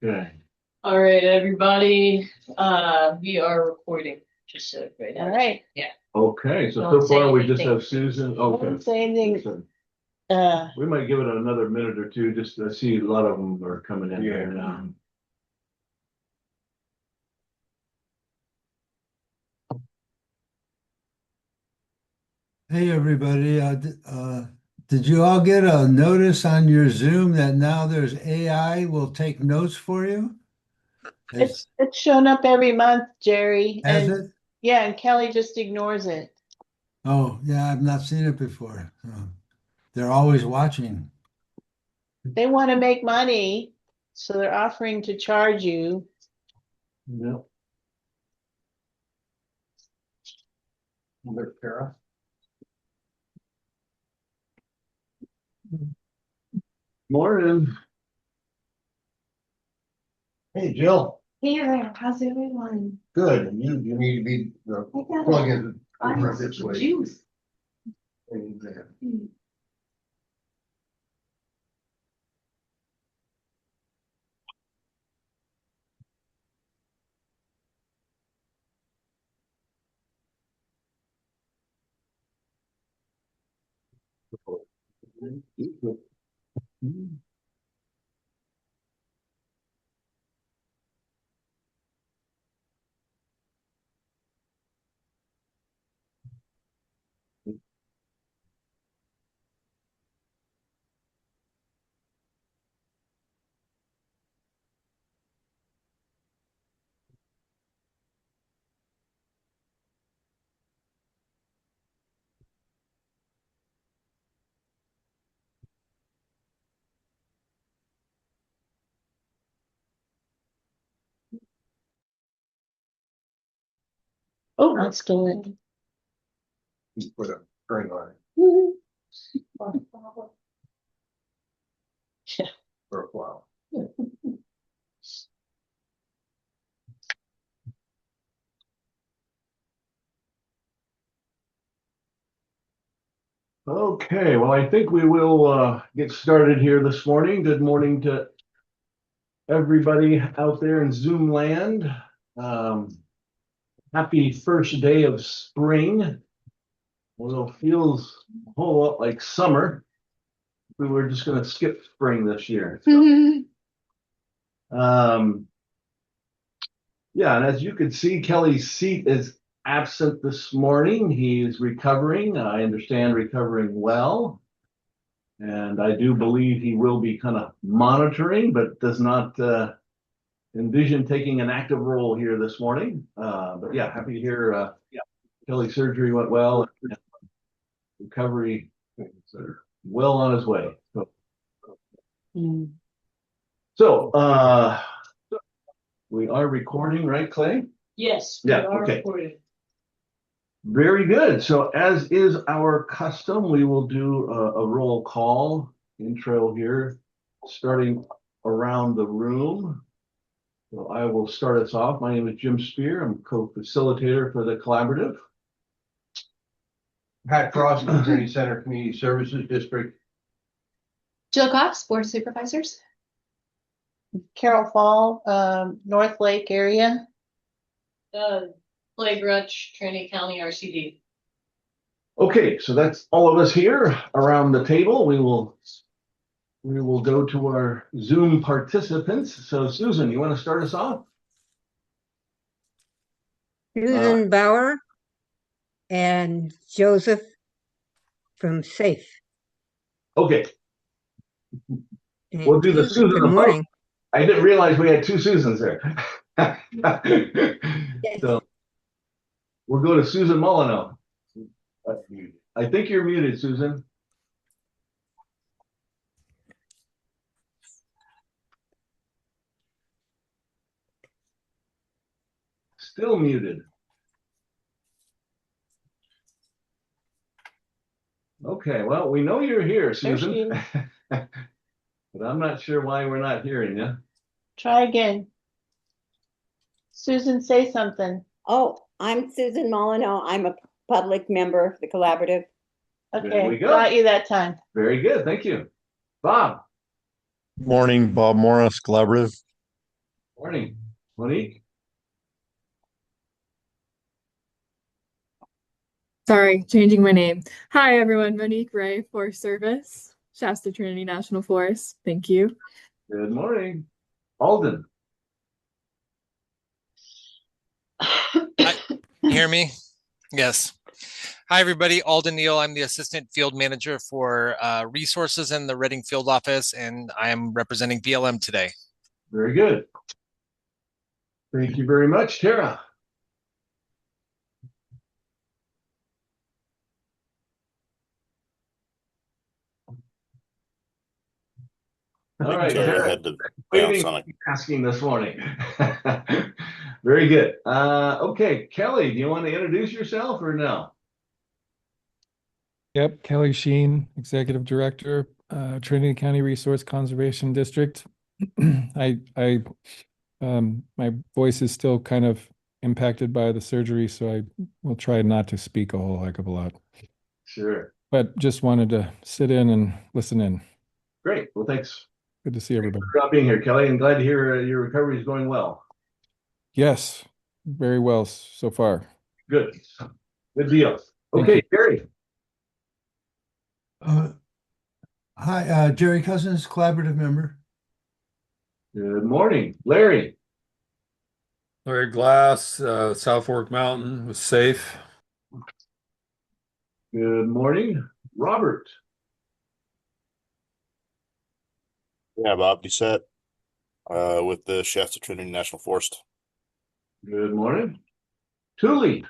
Okay. All right, everybody. We are recording. Just so everybody knows. All right. Yeah. Okay, so Don't so say far we just anything. have Susan. Okay. Don't say anything. So Uh, we might give it another minute or two, just to see a lot of them are coming in right now. Hey, everybody. Did you all get a notice on your Zoom that now there's AI will take notes for you? it's shown up every month, Jerry, Has and it? yeah, and Kelly just ignores it. Oh, yeah, I've not seen it before. They're always watching. They want to make money, so they're offering to charge you. Yep. There's Kara. Morning. Hey, Jill. Hey there, how's everyone? Good. And you need to be I got plug a in ice this way. juice. And, uh, Oh, let's do it. you put a string on it for a while. Okay, well, I think we will get started here this morning. Good morning to everybody out there in Zoom land. Happy first day of spring. Although it feels a whole lot like summer. We were just going to skip spring this year. So, yeah, and as you can see, Kelly's seat is absent this morning. He is recovering. I understand recovering well. And I do believe he will be kind of monitoring, but does not envision taking an active role here this morning. But yeah, happy to hear Kelly's surgery went well. And recovery well on his way. So we are recording, right, Clay? Yes. Yeah, We are okay. recording. Very good. So as is our custom, we will do a roll call intro here, starting around the room. So I will start us off. My name is Jim Spear. I'm co-facilitator for the collaborative. Pat Cross, Trinity Center Community Services District. Jill Cox, Board of Supervisors. Carol Fall, North Lake area. Clay Grutch, Trinity County RCD. Okay, so that's all of us here around the table. We will go to our Zoom participants. So Susan, you want to start us off? Susan Bauer and Joseph from SAFE. Okay, we'll do the Susan. Good morning. I didn't realize we had two Susans there. Yes. So we'll go to Susan Molyneux. I think you're muted, Susan. Still muted. Okay, well, we know you're here, Susan. But I'm not sure why we're not hearing you. Try again. Susan, say something. Oh, I'm Susan Molyneux. I'm a public member of the collaborative. There we Okay, go. got you that time. Very good, thank you. Bob. Morning, Bob Morris, Collaborative. Morning, Monique. Sorry, changing my name. Hi, everyone. Monique Ray, Forest Service, Shasta Trinity National Forest. Thank you. Good morning. Alden. Hear me? Yes. Hi, everybody. Alden Neal. I'm the Assistant Field Manager for Resources in the Reading Field Office, and I am representing BLM today. Very good. Thank you very much, Tara. All right, Sorry, I Tara. had to bounce on it. Asking this morning. Very good. Okay, Kelly, do you want to introduce yourself or no? Yep, Kelly Sheen, Executive Director, Trinity County Resource Conservation District. My voice is still kind of impacted by the surgery, so I will try not to speak a whole heck of a lot. Sure. But just wanted to sit in and listen in. Great. Well, thanks Good to see everybody. for being here, Kelly, and glad to hear your recovery is going well. Yes, very well so far. Good. Good deal. Thank Okay, you. Gary. Hi, Jerry Cousins, collaborative member. Good morning, Larry. Larry Glass, South Fork Mountain was safe. Good morning, Robert. Yeah, Bob Doucette, with the Shasta Trinity National Forest. Good morning, Thule. Good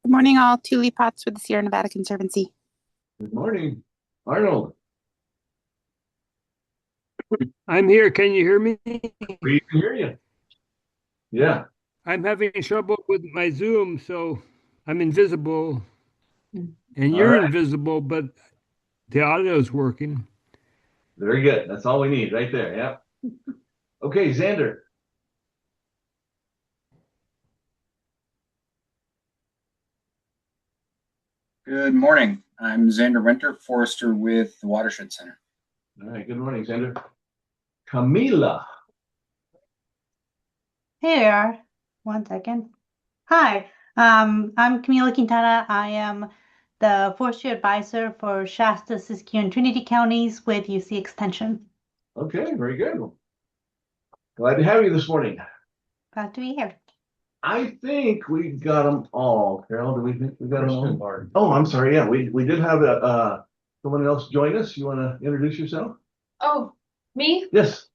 morning, all. Thule Potts with the Sierra Nevada Conservancy. Good morning, Arnold. I'm here. Can you hear me? We can hear you. Yeah. I'm having trouble with my Zoom, so I'm invisible. And you're invisible, but the audio is working. Very good. That's all we need right there. Yeah. Okay, Xander. Good morning. I'm Xander Winter, forester with the Watershed Center. All right. Good morning, Xander. Camila. Hey there. One second. Hi, I'm Camila Quintana. I am the forestry advisor for Shasta, Siskiyou, and Trinity counties with UC Extension. Okay, very good. Glad to have you this morning. Glad to be here. I think we got them all. Carol, do we think we got them all? Kristen Martin. Oh, I'm sorry. Yeah, we did have someone else join us. You want to introduce yourself? Oh, me? Yes.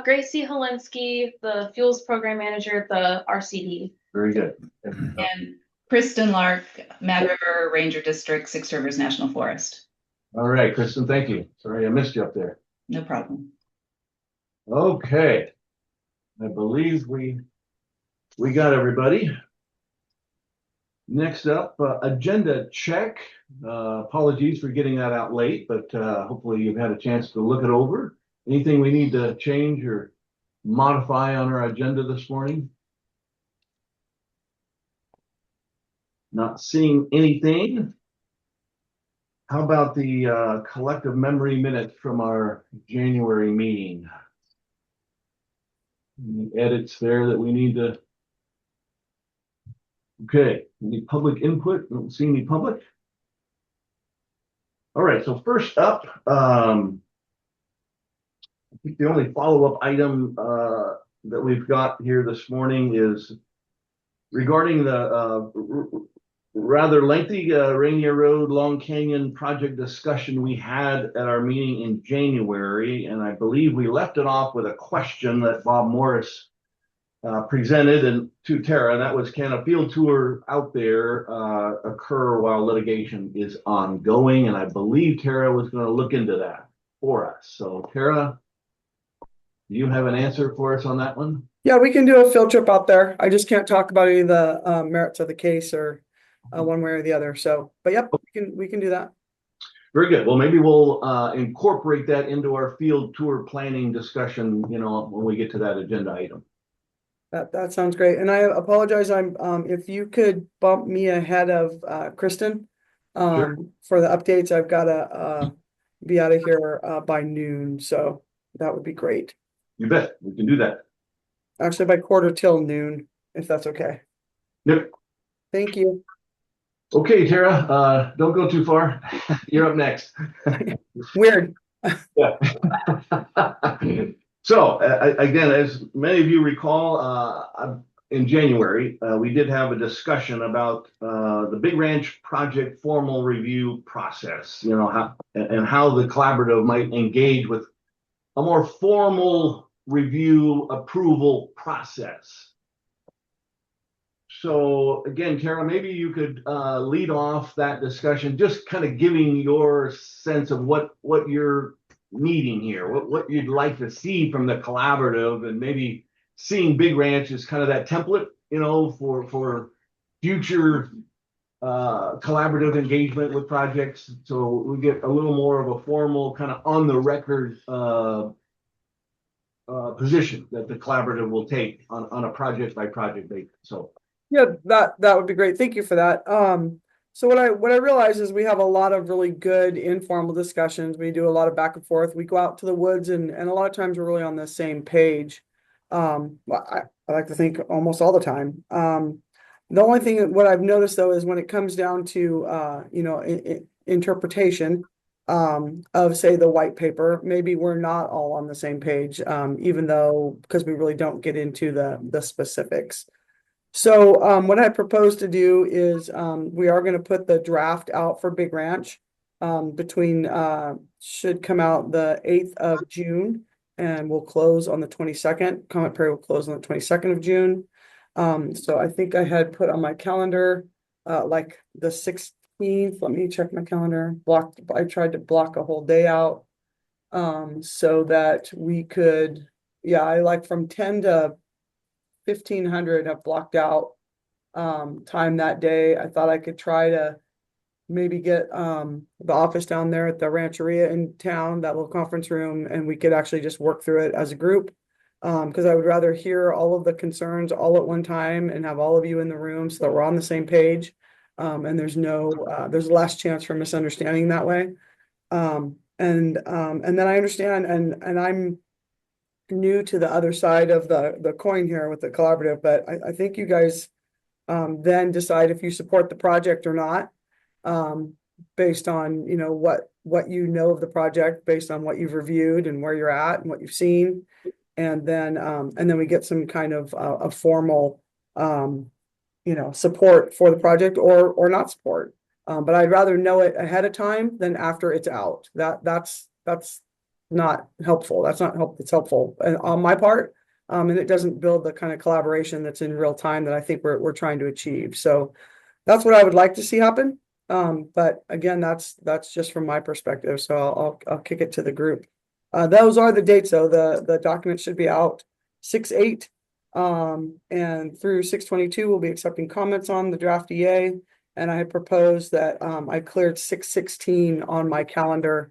Gracie Holinsky, the Fuels Program Manager at the RCD. Very good. And Kristen Lark, Mad River Ranger District, Six Rivers National Forest. All right, Kristen, thank you. Sorry I missed you up there. No problem. Okay. I believe we got everybody. Next up, agenda check. Apologies for getting that out late, but hopefully you've had a chance to look it over. Anything we need to change or modify on our agenda this morning? Not seeing anything. How about the collective memory minutes from our January meeting? Any edits there that we need to? Okay, any public input? Don't see any public. All right, so first up, I think the only follow-up item that we've got here this morning is regarding the rather lengthy Rainier Road Long Canyon project discussion we had at our meeting in January, and I believe we left it off with a question that Bob Morris presented and to Tara. That was, can a field tour out there occur while litigation is ongoing? And I believe Tara was going to look into that for us. So Tara, do you have an answer for us on that one? Yeah, we can do a field trip out there. I just can't talk about any of the merits of the case or one way or the other. So, but yep, we can do that. Very good. Well, maybe we'll incorporate that into our field tour planning discussion, you know, when we get to that agenda item. That sounds great. And I apologize. If you could bump me ahead of Kristen Sure. for the updates. I've got to be out of here by noon, so that would be great. You bet. We can do that. Actually, by quarter till noon, if that's okay. Yep. Thank you. Okay, Tara, don't go too far. You're up next. Weird. Yeah. So again, as many of you recall, in January, we did have a discussion about the Big Ranch project formal review process, you know, how the collaborative might engage with a more formal review approval process. So again, Tara, maybe you could lead off that discussion, just kind of giving your sense of what you're needing here, what you'd like to see from the collaborative, and maybe seeing Big Ranch as kind of that template, you know, for future collaborative engagement with projects. So we get a little more of a formal kind of on the record position that the collaborative will take on a project by project basis. So. Yeah, that would be great. Thank you for that. So what I realize is we have a lot of really good informal discussions. We do a lot of back and forth. We go out to the woods and a lot of times we're really on the same page. I like to think almost all the time. The only thing what I've noticed though is when it comes down to you know, interpretation of say the white paper, maybe we're not all on the same page, even though because we really don't get into the specifics. So what I propose to do is we are going to put the draft out for Big Ranch between should come out the 8th of June and we'll close on the 22nd. Comment period will close on the 22nd of June. So I think I had put on my calendar like the 16th. Let me check my calendar. I tried to block a whole day out so that we could, yeah, I like from 10 to 1500 have blocked out time that day. I thought I could try to maybe get the office down there at the Rancheria in town, that little conference room, and we could actually just work through it as a group. Because I would rather hear all of the concerns all at one time and have all of you in the room so that we're on the same page. And there's less chance for misunderstanding that way. And then I understand, and I'm new to the other side of the coin here with the collaborative, but I think you guys then decide if you support the project or not, based on, you know, what you know of the project, based on what you've reviewed and where you're at and what you've seen. And then we get some kind of a formal, you know, support for the project or not support. But I'd rather know it ahead of time than after it's out. That's not helpful. That's not help. It's helpful on my part. And it doesn't build the kind of collaboration that's in real time that I think we're trying to achieve. So that's what I would like to see happen. But again, that's just from my perspective. So I'll kick it to the group. Those are the dates though. The document should be out 6/8. And through 6/22, we'll be accepting comments on the draft EA. And I had proposed that I cleared 6/16 on my calendar.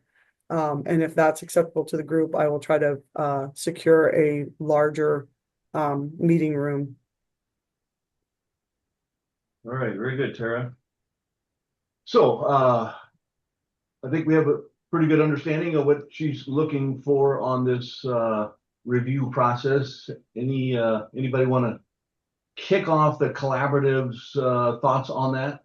And if that's acceptable to the group, I will try to secure a larger meeting room. All right, very good, Tara. So I think we have a pretty good understanding of what she's looking for on this review process. Anybody want to kick off the collaborative's thoughts on that?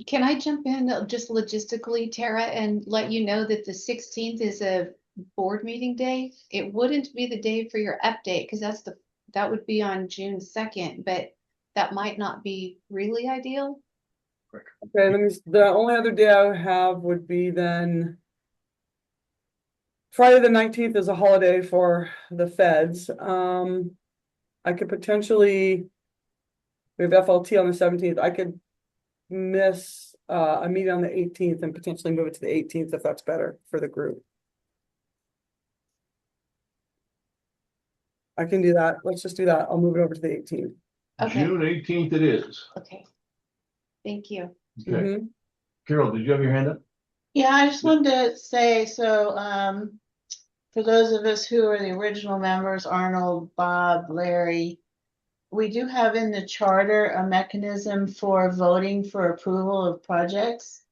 Can I jump in just logistically, Tara, and let you know that the 16th is a board meeting day? It wouldn't be the day for your update because that would be on June 2nd, but that might not be really ideal. Okay, the only other day I would have would be then Friday the 19th is a holiday for the feds. I could potentially, we have FLT on the 17th. I could miss a meeting on the 18th and potentially move it to the 18th if that's better for the group. I can do that. Let's just do that. I'll move it over to the 18th. Okay. June 18th it is. Okay. Thank you. Okay. Carol, did you have your hand up? Yeah, I just wanted to say, so for those of us who are the original members, Arnold, Bob, Larry, we do have in the charter a mechanism for voting for approval of projects.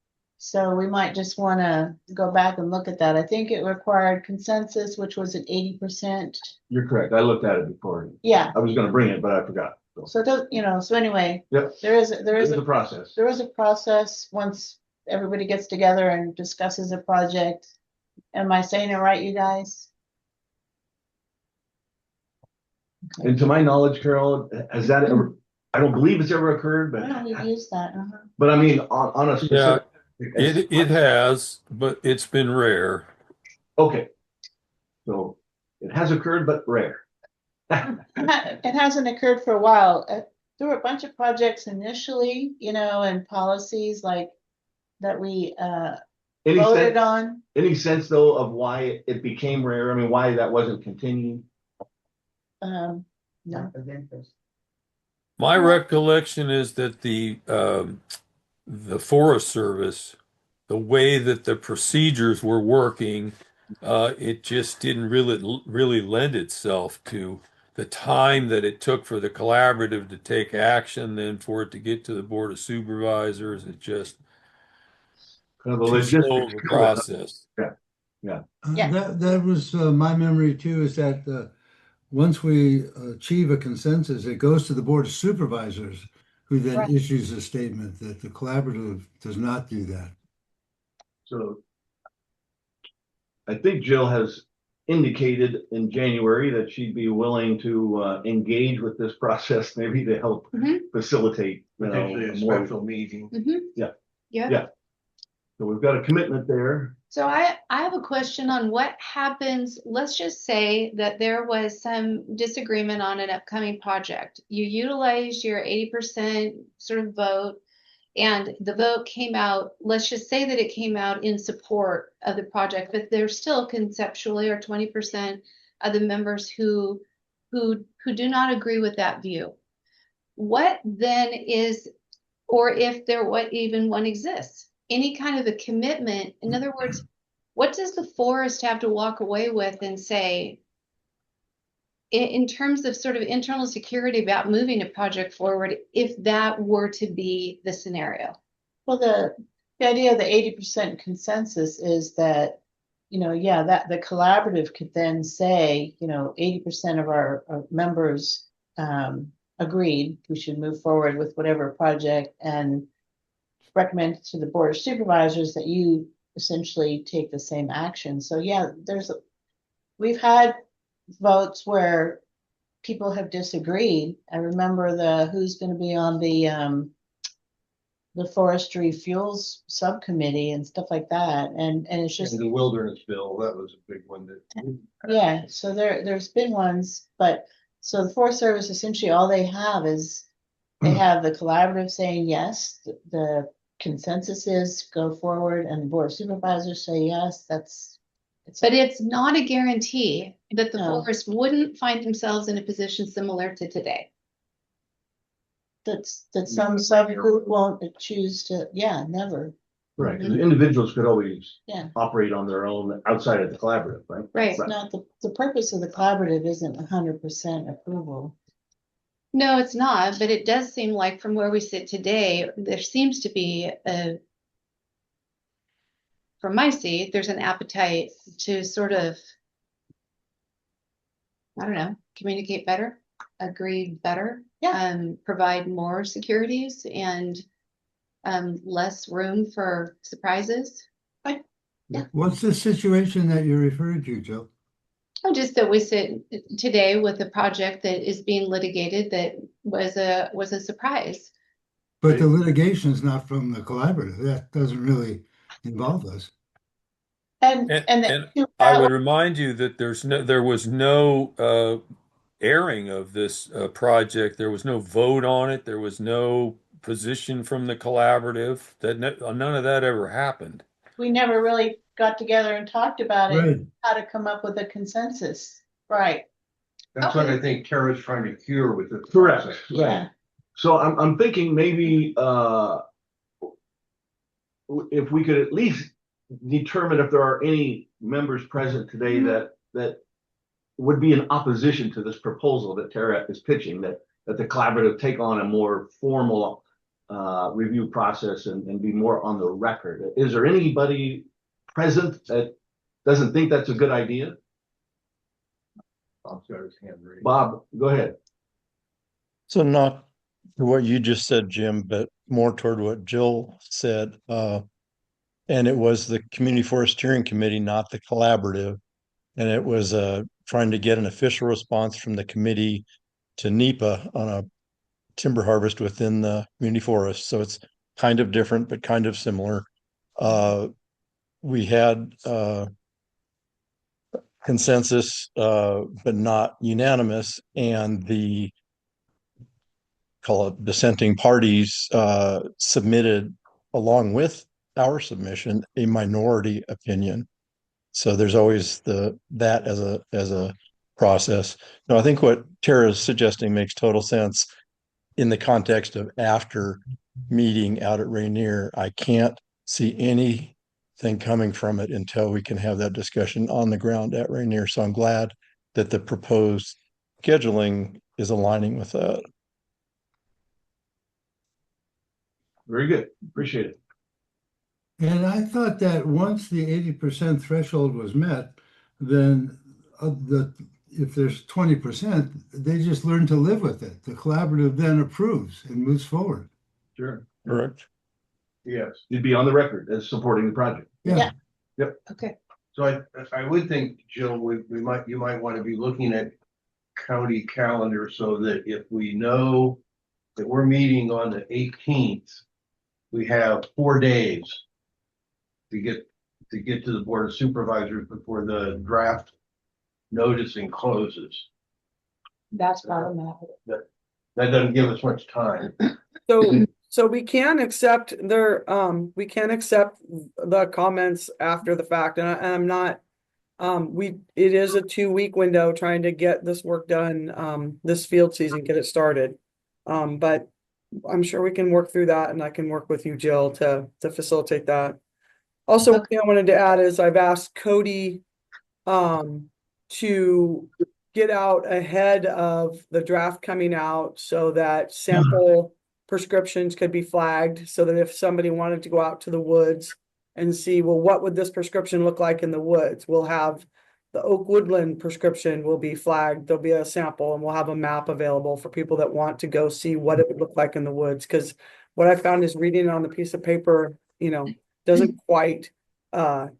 So we might just want to go back and look at that. I think it required consensus, which was at 80%. You're correct. I looked at it before. Yeah. I was gonna bring it, but I forgot. So it does, so anyway, Yep. there is There's a process. There is a process once everybody gets together and discusses a project. Am I saying it right, you guys? And to my knowledge, Carol, has that ever, I don't believe it's ever occurred, Why don't we but, use that? but I mean, on a Yeah, specific. it has, but it's been rare. Okay. So it has occurred, but rare. It hasn't occurred for a while. There were a bunch of projects initially, and policies like that we Any voted sense, on. any sense though of why it became rare? I mean, why that wasn't continued? No. My recollection is that the Forest Service, the way that the procedures were working, it just didn't really lend itself to the time that it took for the collaborative to take action, then for it to get to the Board of Supervisors. It just Kind of the too logistics slow of a to it. process. Yeah, yeah. That was my memory too, is that once we achieve a consensus, it goes to the Board of Supervisors, who then Right. issues a statement that the collaborative does not do that. So I think Jill has indicated in January that she'd be willing to engage with this process, maybe to help facilitate, Potentially a more. special meeting. Yeah. Yeah. Yeah. So we've got a commitment there. So I have a question on what happens. Let's just say that there was some disagreement on an upcoming project. You utilize your 80% sort of vote, and the vote came out. Let's just say that it came out in support of the project, but there's still conceptually or 20% of the members who do not agree with that view. What then is, or if there what even one exists? Any kind of a commitment. In other words, what does the forest have to walk away with and say in terms of sort of internal security about moving a project forward if that were to be the scenario? Well, the idea of the 80% consensus is that, that the collaborative could then say, 80% of our members agreed we should move forward with whatever project and recommend to the Board of Supervisors that you essentially take the same action. So yeah, we've had votes where people have disagreed. I remember who's going to be on the forestry fuels subcommittee and stuff like that. And it's just And the wilderness bill, that was a big one that. yeah. So there's been ones, but so the Forest Service essentially all they have is they have the collaborative saying yes, the consensus is go forward, and the Board of Supervisors say yes. But it's not a guarantee that the No. forest wouldn't find themselves in a position similar to today. That some subgroup won't choose to. Yeah, never. Right. 'Cause individuals could always Yeah. operate on their own outside of the collaborative, right? Right. It's not the purpose of the collaborative isn't 100% approval. No, it's not, but it does seem like from where we sit today, there seems to be from my seat, there's an appetite to sort of, I don't know, communicate better, agree better, provide more securities and less room for surprises. What's the situation that you're referring to, Joe? Oh, just that we sit today with a project that is being litigated that was a surprise. But the litigation is not from the collaborative. That doesn't really involve us. And I would remind you that there was no airing of this project. There was no vote on it. There was no position from the collaborative. None of that ever happened. we never really got together and talked about it, Right. how to come up with a consensus. Right. That's what I think Tara's trying to cure with this. Correct. process. Yeah. So I'm thinking maybe if we could at least determine if there are any members present today that would be in opposition to this proposal that Tara is pitching, that the collaborative take on a more formal review process and be more on the record. Is there anybody present that doesn't think that's a good idea? Bob's got his hand raised. Bob, go ahead. So not to what you just said, Jim, but more toward what Jill said. And it was the Community Forest Steering Committee, not the collaborative. And it was trying to get an official response from the committee to NEPA on a timber harvest within the community forest. So it's kind of different, but kind of similar. We had consensus, but not unanimous, and the call it dissenting parties submitted, along with our submission, a minority opinion. So there's always that as a process. No, I think what Tara's suggesting makes total sense in the context of after meeting out at Rainier. I can't see anything coming from it until we can have that discussion on the ground at Rainier. So I'm glad that the proposed scheduling is aligning with that. Very good. Appreciate it. And I thought that once the 80% threshold was met, then if there's 20%, they just learn to live with it. The collaborative then approves and moves forward. Sure. Correct. Yes. You'd be on the record as supporting the project. Yeah. Yep. Okay. So I would think, Jill, you might want to be looking at county calendar so that if we know that we're meeting on the 18th, we have 4 days to get to the Board of Supervisors before the draft noticing closes. That's problematic. That doesn't give us much time. So we can accept the comments after the fact, and I'm not, it is a 2-week window trying to get this work done, this field season, get it started. But I'm sure we can work through that, and I can work with you, Jill, to facilitate that. Also, one thing I wanted to add is I've asked Cody to get out ahead of the draft coming out so that sample prescriptions could be flagged, so that if somebody wanted to go out to the woods and see, well, what would this prescription look like in the woods? We'll have the oak woodland prescription will be flagged. There'll be a sample, and we'll have a map available for people that want to go see what it would look like in the woods. Because what I found is reading it on the piece of paper, doesn't quite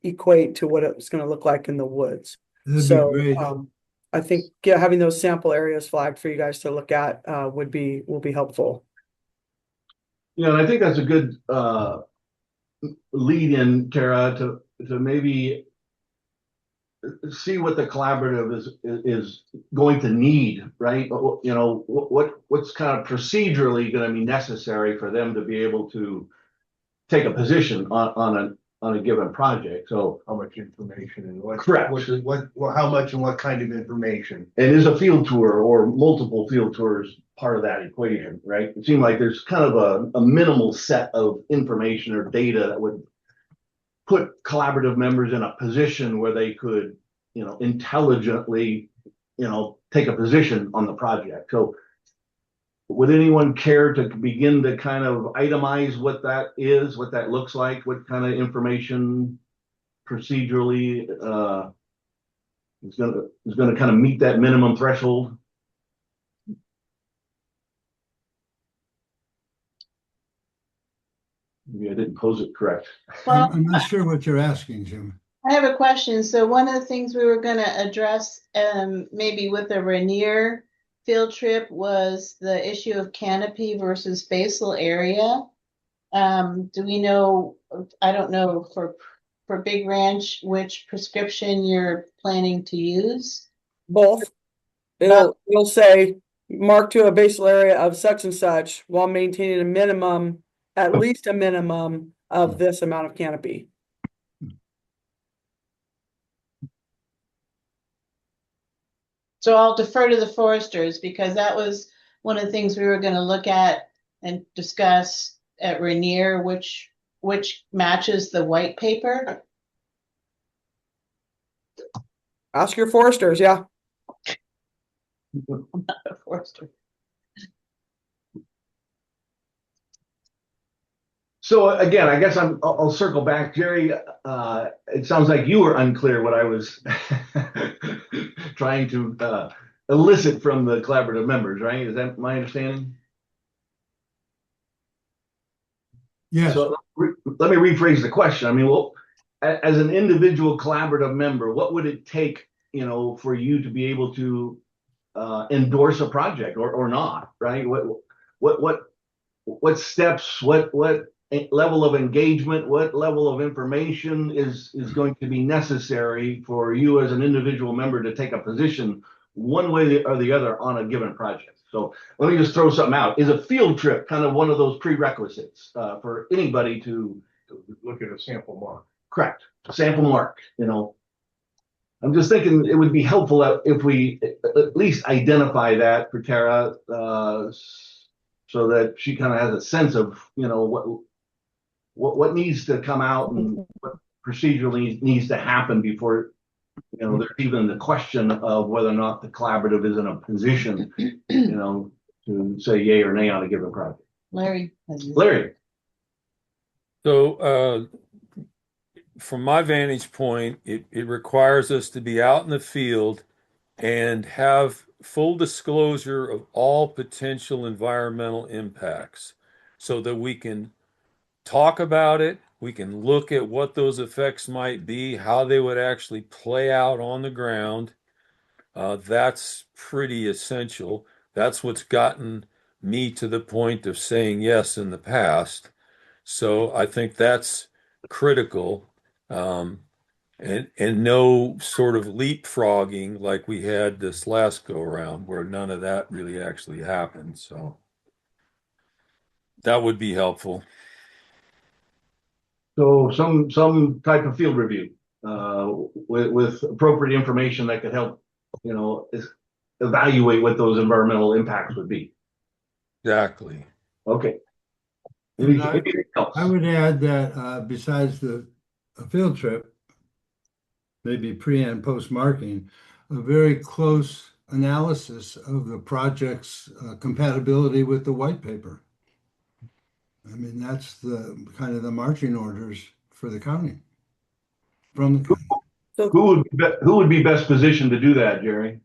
equate to what it's going to look like in the woods. That'd So be great. I think having those sample areas flagged for you guys to look at will be helpful. Yeah, and I think that's a good lead in, Tara, to maybe see what the collaborative is going to need, right? What's kind of procedurally going to be necessary for them to be able to take a position on a given project. So how much information and what? Correct. How much and what kind of information? And is a field tour or multiple field tours part of that equation, right? It seemed like there's kind of a minimal set of information or data that would put collaborative members in a position where they could, intelligently, take a position on the project. So would anyone care to begin to kind of itemize what that is, what that looks like, what kind of information procedurally is going to kind of meet that minimum threshold? Maybe I didn't pose it correct. Well, I'm not sure what you're asking, Jim. I have a question. So one of the things we were going to address, maybe with the Rainier field trip, was the issue of canopy versus basal area. Do we know? I don't know for Big Ranch which prescription you're planning to use. Both. It'll say mark to a basal area of such and such while maintaining a minimum, at least a minimum of this amount of canopy. So I'll defer to the foresters, because that was one of the things we were going to look at and discuss at Rainier, which matches the white paper. Ask your foresters, yeah. I'm not a forester. So again, I guess I'll circle back, Jerry. It sounds like you were unclear what I was trying to elicit from the collaborative members, right? Is that my understanding? Yes. So let me rephrase the question. I mean, well, as an individual collaborative member, what would it take, for you to be able to endorse a project or not, right? What steps, what level of engagement, what level of information is going to be necessary for you as an individual member to take a position one way or the other on a given project? So let me just throw something out. Is a field trip kind of one of those prerequisites for anybody to look at a sample mark? Correct. Sample mark, I'm just thinking it would be helpful if we at least identify that for Tara, so that she kind of has a sense of, what needs to come out and what procedurally needs to happen before, there's even the question of whether or not the collaborative is in a position, to say yay or nay on a given project. Larry. So, from my vantage point, it requires us to be out in the field and have full disclosure of all potential environmental impacts so that we can talk about it. We can look at what those effects might be, how they would actually play out on the ground. That's pretty essential. That's what's gotten me to the point of saying yes in the past. So I think that's critical. And no sort of leapfrogging like we had this last go around where none of that really actually happened. So that would be helpful. So some type of field review with appropriate information that could help, evaluate what those environmental impacts would be. Exactly. Okay. Anything else? I would add that besides a field trip, maybe pre and post marking, a very close analysis of the project's compatibility with the white paper. I mean, that's the kind of the marching orders for the county, from the county. So who would be best positioned to do that, Jerry?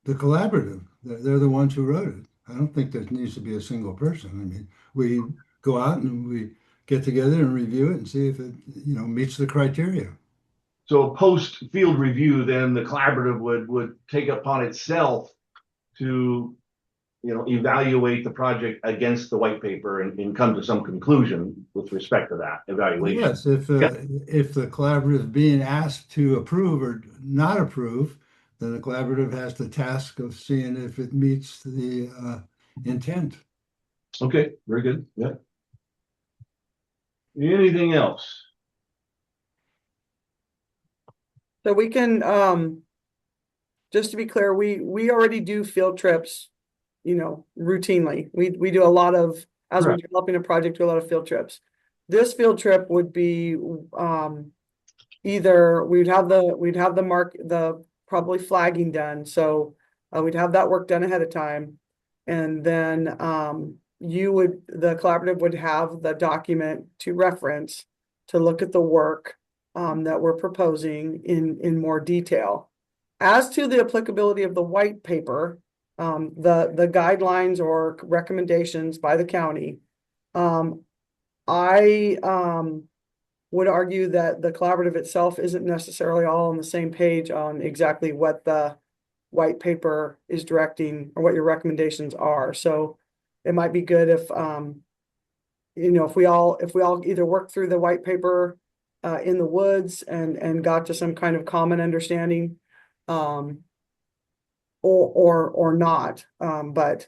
The collaborative. They're the ones who wrote it. I don't think there needs to be a single person. I mean, we go out and we get together and review it and see if it, meets the criteria. So post field review, then the collaborative would take upon itself to, evaluate the project against the white paper and come to some conclusion with respect to that evaluation. Yes, if the collaborative is being asked to approve or not approve, then the collaborative has the task of seeing if it meets the intent. Okay, very good. Yeah. Anything else? So we can, just to be clear, we already do field trips, routinely. We do a lot of, as we're developing a project, do a lot of field trips. This field trip would be either we'd have the probably flagging done. So we'd have that work done ahead of time. And then the collaborative would have the document to reference to look at the work that we're proposing in more detail. As to the applicability of the white paper, the guidelines or recommendations by the county, I would argue that the collaborative itself isn't necessarily all on the same page on exactly what the white paper is directing or what your recommendations are. So it might be good if if we all either work through the white paper in the woods and got to some kind of common understanding, or not. But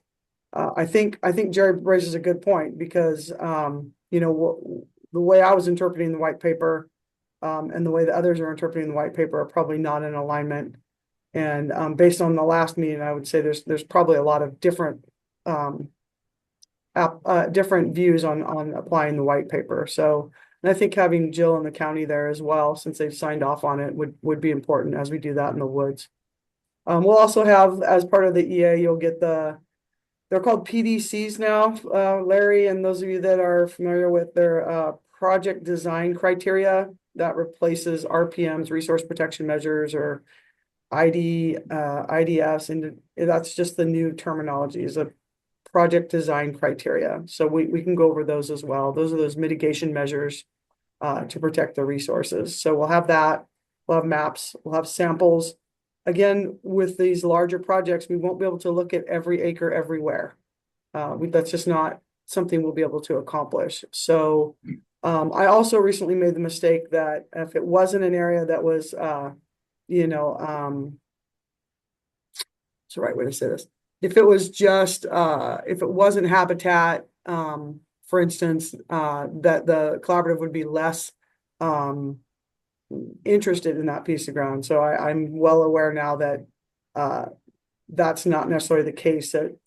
I think Jerry raises a good point because the way I was interpreting the white paper and the way the others are interpreting the white paper are probably not in alignment. And based on the last meeting, I would say there's probably a lot of different views on applying the white paper. So, and I think having Jill and the county there as well, since they've signed off on it, would be important as we do that in the woods. We'll also have, as part of the EA, you'll get the they're called PDCs now, Larry, and those of you that are familiar with their project design criteria, that replaces RPMs, resource protection measures, or IDS, and that's just the new terminology, is a project design criteria. So we can go over those as well. Those are those mitigation measures to protect the resources. So we'll have that, we'll have maps, we'll have samples. Again, with these larger projects, we won't be able to look at every acre everywhere. That's just not something we'll be able to accomplish. So I also recently made the mistake that if it wasn't an area that was, what's the right way to say this? If it was just, if it wasn't habitat, for instance, that the collaborative would be less interested in that piece of ground. So I'm well aware now that that's not necessarily the case, that,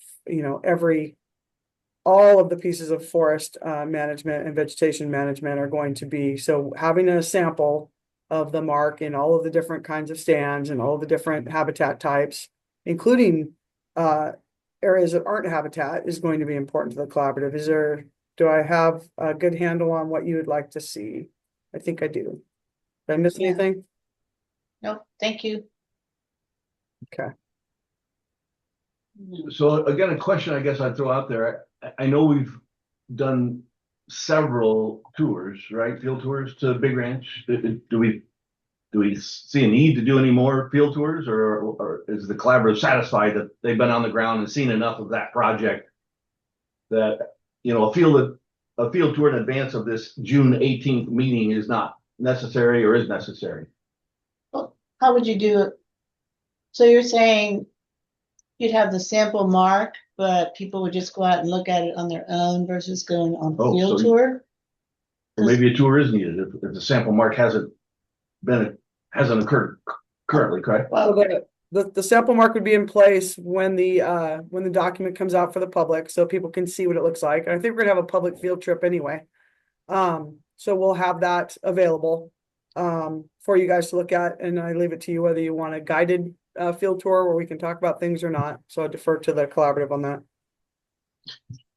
all of the pieces of forest management and vegetation management are going to be. So having a sample of the mark in all of the different kinds of stands and all of the different habitat types, including areas that aren't habitat, is going to be important to the collaborative. Do I have a good handle on what you would like to see? I think I do. Did I miss anything? Nope, thank you. Okay. So again, a question I guess I'd throw out there. I know we've done several tours, right? Field tours to Big Ranch. Do we see a need to do any more field tours, or is the collaborative satisfied that they've been on the ground and seen enough of that project that, a field tour in advance of this June 18th meeting is not necessary, or is necessary? Well, how would you do it? So you're saying you'd have the sample mark, but people would just go out and look at it on their own versus going on a field tour? Or maybe a tour is needed if the sample mark hasn't occurred currently, correct? Well, the sample mark would be in place when the document comes out for the public, so people can see what it looks like. And I think we're gonna have a public field trip anyway. So we'll have that available for you guys to look at, and I leave it to you whether you want a guided field tour where we can talk about things or not. So I defer to the collaborative on that.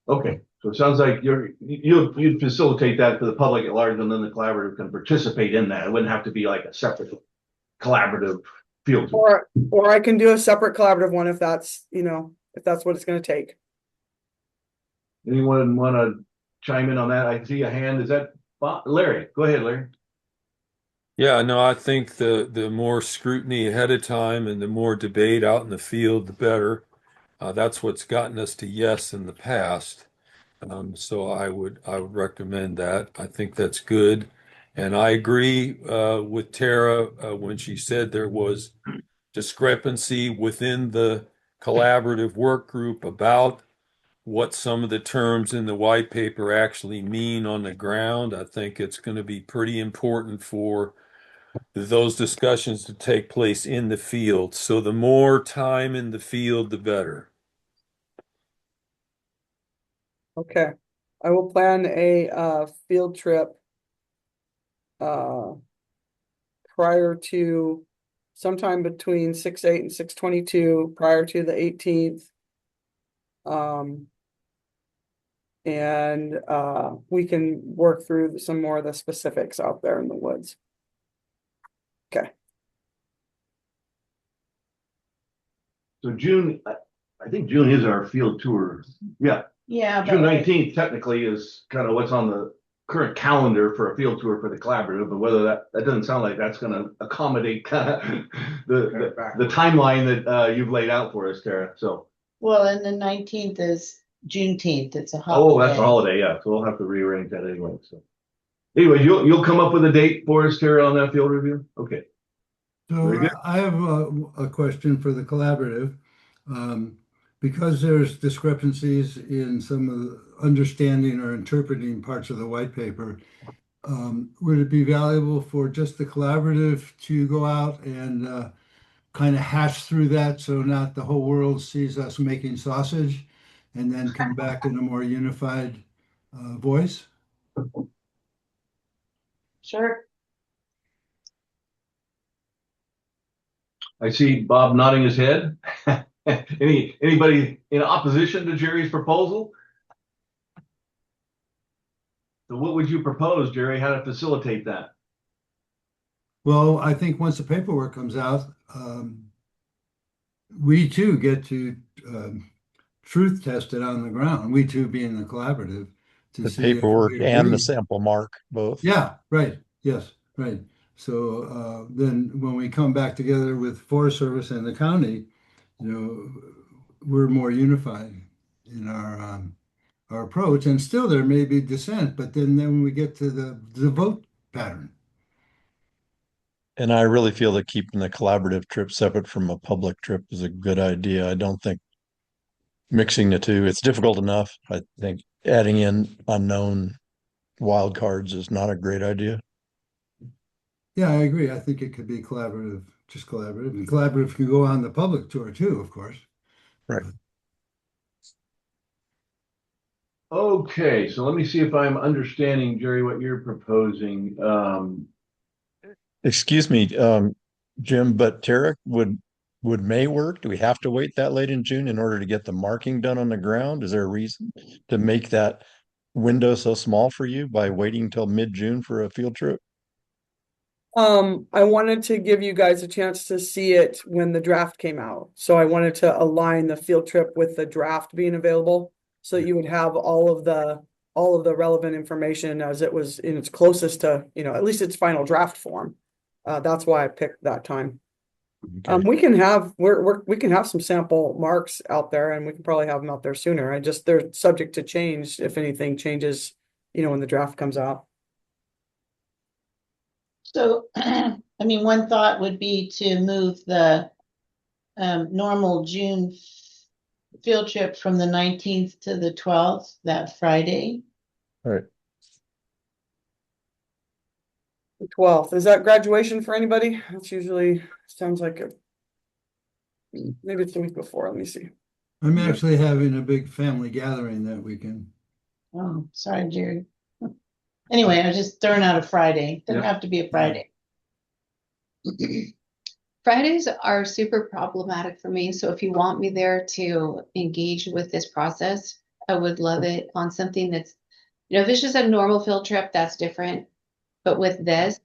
Okay, so it sounds like you'd facilitate that to the public at large, and then the collaborative can participate in that. It wouldn't have to be like a separate collaborative field tour. Or I can do a separate collaborative one if that's what it's going to take. Anyone want to chime in on that? I see a hand. Is that Larry? Go ahead, Larry. Yeah, no, I think the more scrutiny ahead of time and the more debate out in the field, the better. That's what's gotten us to yes in the past. So I would recommend that. I think that's good. And I agree with Tara when she said there was discrepancy within the collaborative work group about what some of the terms in the white paper actually mean on the ground. I think it's going to be pretty important for those discussions to take place in the field. So the more time in the field, the better. Okay, I will plan a field trip prior to sometime between 6/8 and 6/22, prior to the 18th. And we can work through some more of the specifics out there in the woods. Okay. So June, I think June is our field tour. Yeah. Yeah. June 19th technically is kind of what's on the current calendar for a field tour for the collaborative, but whether that doesn't sound like that's going to accommodate kind of the timeline that you've laid out for us, Tara. So. Well, and the 19th is Juneteenth. It's a holiday. Oh, that's a holiday. Yeah. So we'll have to rearrange that anyway. So anyway, you'll come up with a date for us, Tara, on that field review. Okay. So I have a question for the collaborative. Because there's discrepancies in some of the understanding or interpreting parts of the white paper, would it be valuable for just the collaborative to go out and kind of hash through that so not the whole world sees us making sausage, and then come back in a more unified voice? Sure. I see Bob nodding his head. Anybody in opposition to Jerry's proposal? So what would you propose, Jerry, how to facilitate that? Well, I think once the paperwork comes out, we too get to truth test it on the ground. We too being the collaborative to The see if paperwork we and the agree. sample mark both. Yeah, right. Yes, right. So then when we come back together with Forest Service and the county, we're more unified in our approach. And still there may be dissent, but then when we get to the vote pattern. And I really feel that keeping the collaborative trip separate from a public trip is a good idea. I don't think mixing the two, it's difficult enough. I think adding in unknown wild cards is not a great idea. Yeah, I agree. I think it could be collaborative, just collaborative. And collaborative can go on the public tour too, of course. Right. Okay, so let me see if I'm understanding, Jerry, what you're proposing. Excuse me, Jim, but Tara, would May work? Do we have to wait that late in June in order to get the marking done on the ground? Is there a reason to make that window so small for you by waiting till mid-June for a field trip? I wanted to give you guys a chance to see it when the draft came out. So I wanted to align the field trip with the draft being available so that you would have all of the relevant information as it was in its closest to, at least its final draft form. That's why I picked that time. Okay. We can have we can have some sample marks out there, and we can probably have them out there sooner. They're subject to change if anything changes, when the draft comes out. So, I mean, one thought would be to move the normal June field trip from the 19th to the 12th, that Friday. All right. The 12th. Is that graduation for anybody? That's usually sounds like maybe it's the week before. Let me see. I'm actually having a big family gathering that weekend. Oh, sorry, Jerry. Anyway, I was just throwing out a Friday. Doesn't have to be a Friday. Fridays are super problematic for me. So if you want me there to engage with this process, I would love it on something that's, if it's just a normal field trip, that's different. But with this,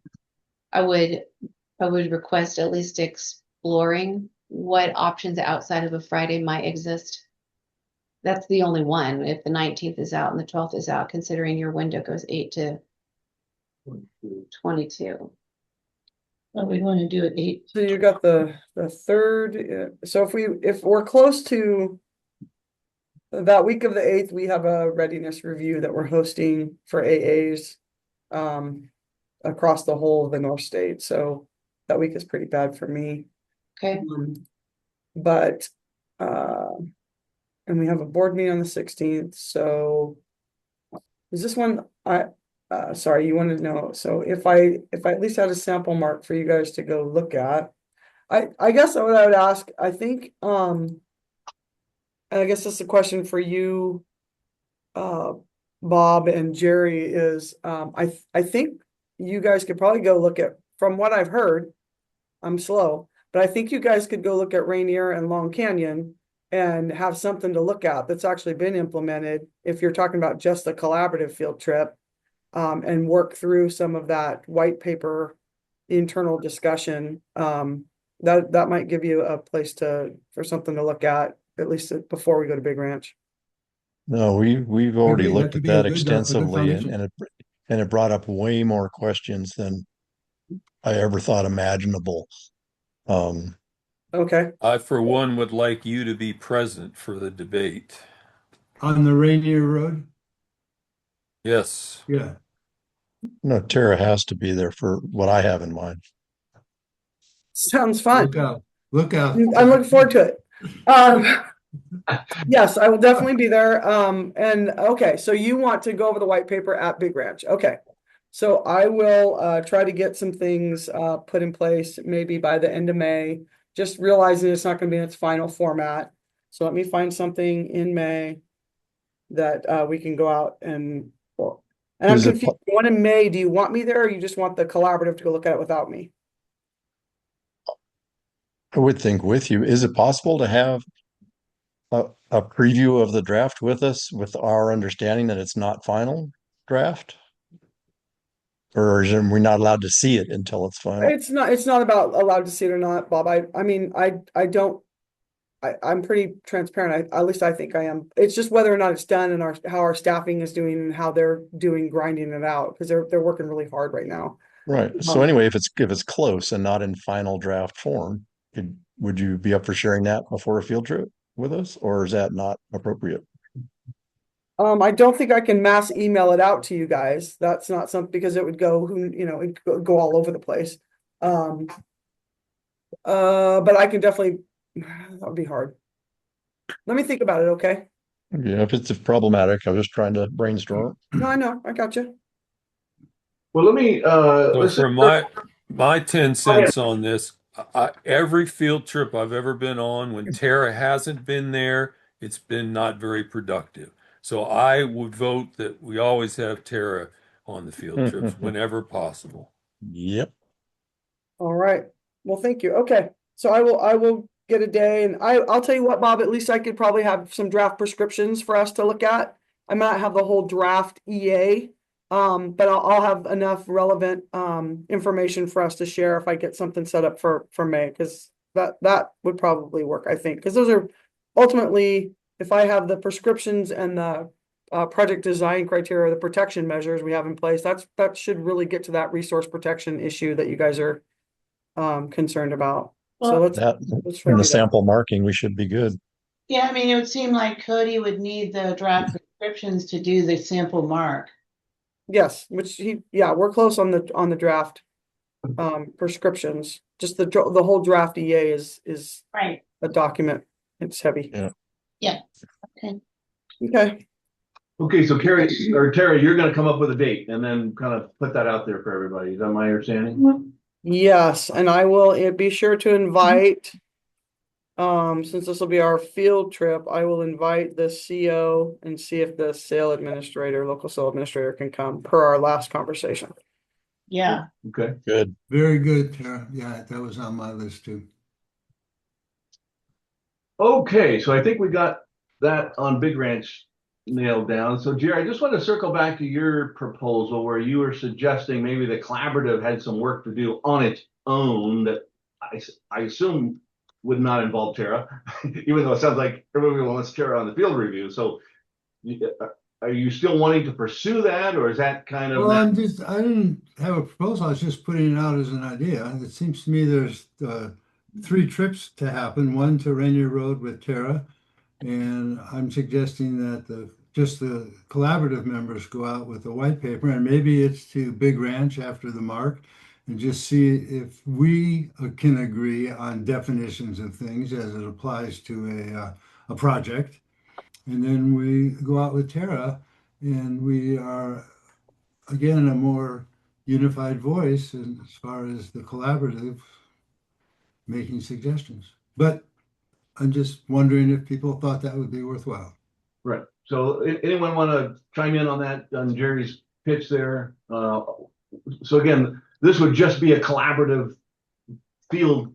I would request at least exploring what options outside of a Friday might exist. That's the only one. If the 19th is out and the 12th is out, considering your window goes 8 to 22. Well, we want to do it 8. So you got the third. So if we're close to that week of the 8th, we have a readiness review that we're hosting for AAs across the whole of the North State. So that week is pretty bad for me. Okay. But and we have a board meeting on the 16th. So is this one sorry, you wanted to know. So if I at least had a sample mark for you guys to go look at, I guess what I would ask, I think and I guess this is a question for you, Bob and Jerry, is I think you guys could probably go look at, from what I've heard, I'm slow, but I think you guys could go look at Rainier and Long Canyon and have something to look at that's actually been implemented if you're talking about just a collaborative field trip, and work through some of that white paper internal discussion. That might give you a place for something to look at least before we go to Big Ranch. No, we've already Maybe that looked could at be a that good extensively, and foundation. it brought up way more questions than I ever thought imaginable. Okay. I, for one, would like you to be present for the debate. On the Rainier Road? Yes. Yeah. No, Tara has to be there for what I have in mind. Sounds fun. Look out. I'm looking forward to it. Yes, I will definitely be there. And okay, so you want to go over the white paper at Big Ranch. Okay. So I will try to get some things put in place maybe by the end of May, just realizing it's not going to be in its final format. So let me find something in May that we can go out and I'm confused. One in May, do you want me there, or you just want the collaborative to go look at it without me? I would think with you. Is it possible to have a preview of the draft with us, with our understanding that it's not final draft? Or are we not allowed to see it until it's final? It's not about allowed to see it or not, Bob. I mean, I'm pretty transparent. At least I think I am. It's just whether or not it's done and how our staffing is doing and how they're doing grinding it out, because they're working really hard right now. Right. So anyway, if it's close and not in final draft form, would you be up for sharing that before a field trip with us, or is that not appropriate? I don't think I can mass email it out to you guys. That's not something, because it would go, it'd go all over the place. But I can definitely, that would be hard. Let me think about it, okay? Yeah, if it's problematic, I'm just trying to brainstorm. No, I know, I got you. Well, let me, So for my 10 cents on this, every field trip I've ever been on, when Tara hasn't been there, it's been not very productive. So I would vote that we always have Tara on the field trips whenever possible. Yep. All right. Well, thank you. Okay. So I will get a day, and I'll tell you what, Bob, at least I could probably have some draft prescriptions for us to look at. I might have the whole draft EA, but I'll have enough relevant information for us to share if I get something set up for May, because that would probably work, I think, because those are ultimately, if I have the prescriptions and the project design criteria, the protection measures we have in place, that should really get to that resource protection issue that you guys are concerned about. So let's in the sample marking, we should be good. Yeah, I mean, it would seem like Cody would need the draft prescriptions to do the sample mark. Yes, we're close on the draft prescriptions. Just the whole draft EA is right. A document. It's heavy. Yeah. Okay. Okay. So Carrie or Tara, you're going to come up with a date and then kind of put that out there for everybody. Is that my understanding? Yes, and I will be sure to invite, since this will be our field trip, I will invite the CO and see if the local sale administrator can come per our last conversation. Yeah. Okay. Good. Very good, Tara. Yeah, that was on my list too. Okay, so I think we got that on Big Ranch nailed down. So Jerry, I just want to circle back to your proposal where you were suggesting maybe the collaborative had some work to do on its own that I assume would not involve Tara, even though it sounds like everybody wants Tara on the field review. So are you still wanting to pursue that, or is that kind of? Well, I didn't have a proposal. I was just putting it out as an idea. It seems to me there's 3 trips to happen. One to Rainier Road with Tara, and I'm suggesting that just the collaborative members go out with a white paper, and maybe it's to Big Ranch after the mark, and just see if we can agree on definitions of things as it applies to a project. And then we go out with Tara, and we are, again, a more unified voice as far as the collaborative making suggestions. But I'm just wondering if people thought that would be worthwhile. Right. So anyone want to chime in on that, on Jerry's pitch there? So again, this would just be a collaborative field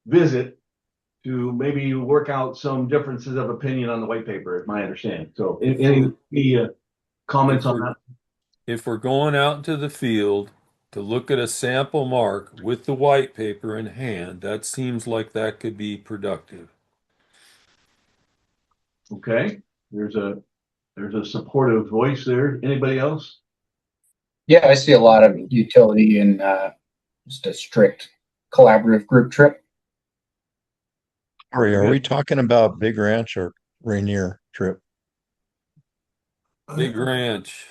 visit to maybe work out some differences of opinion on the white paper, is my understanding. So any comments on that? If we're going out into the field to look at a sample mark with the white paper in hand, that seems like that could be productive. Okay, there's a supportive voice there. Anybody else? Yeah, I see a lot of utility in just a strict collaborative group trip. Are we talking about Big Ranch or Rainier trip? Big Ranch.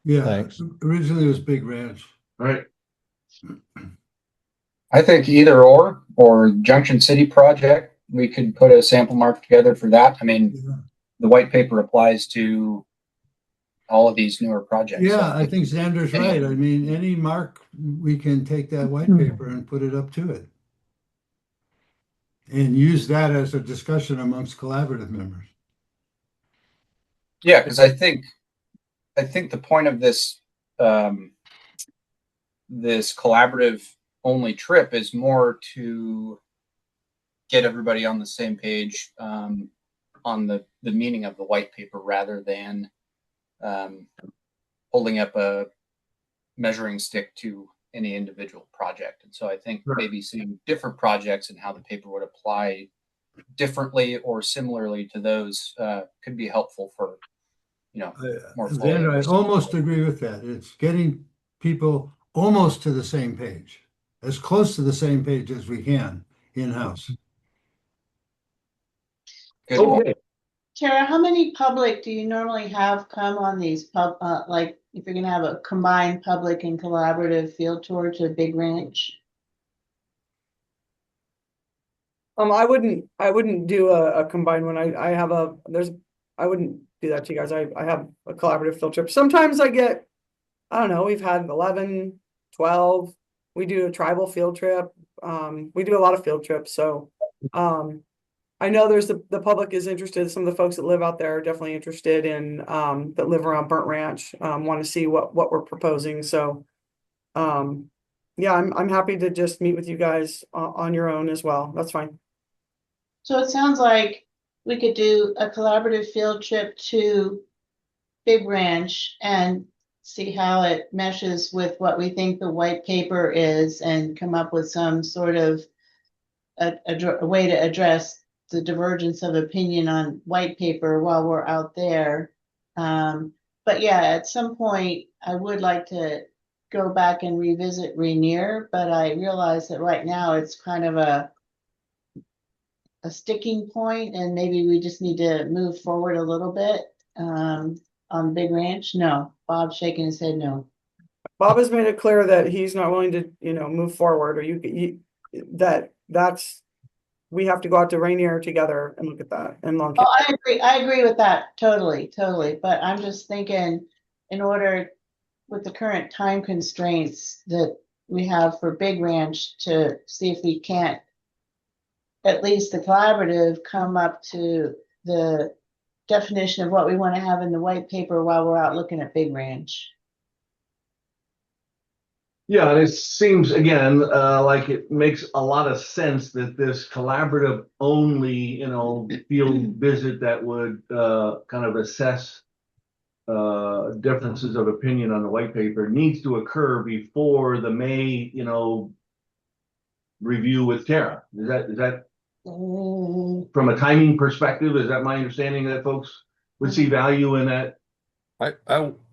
Yeah, Thanks. Originally it was Big Ranch. All right. I think either or Junction City project, we could put a sample mark together for that. I mean, the white paper applies to all of these newer projects. Yeah, So I think Xander's right. I mean, any mark, we can take that white paper and put it up to it. And use that as a discussion amongst collaborative members. yeah, because I think the point of this this collaborative only trip is more to get everybody on the same page on the meaning of the white paper rather than holding up a measuring stick to any individual project. And so I think maybe seeing different projects and how the paper would apply differently or similarly to those could be helpful for, more fully Xander, I understanding. almost agree with that. It's getting people almost to the same page, as close to the same page as we can in-house. Good Okay. point. Tara, how many public do you normally have come on these like if you're gonna have a combined public and collaborative field tour to Big Ranch? I wouldn't do a combined one. I wouldn't do that to you guys. I have a collaborative field trip. Sometimes I get, I don't know, we've had 11, 12. We do a tribal field trip. We do a lot of field trips. So, I know there's the public is interested. Some of the folks that live out there are definitely interested in, that live around Burnt Ranch, want to see what we're proposing. So, yeah, I'm happy to just meet with you guys on your own as well. That's fine. So it sounds like we could do a collaborative field trip to Big Ranch and see how it meshes with what we think the white paper is and come up with some sort of a way to address the divergence of opinion on white paper while we're out there. But yeah, at some point I would like to go back and revisit Rainier, but I realize that right now it's kind of a sticking point and maybe we just need to move forward a little bit on Big Ranch. No, Bob's shaking his head no. Bob has made it clear that he's not willing to, move forward, or that's we have to go out to Rainier together and look at that and long. Oh, I agree with that totally. But I'm just thinking, in order with the current time constraints that we have for Big Ranch, to see if we can't, at least the collaborative, come up to the definition of what we want to have in the white paper while we're out looking at Big Ranch. Yeah, and it seems again like it makes a lot of sense that this collaborative only, field visit that would kind of assess differences of opinion on the white paper needs to occur before the May, review with Tara. Is that from a timing perspective? Is that my understanding that folks would see value in that?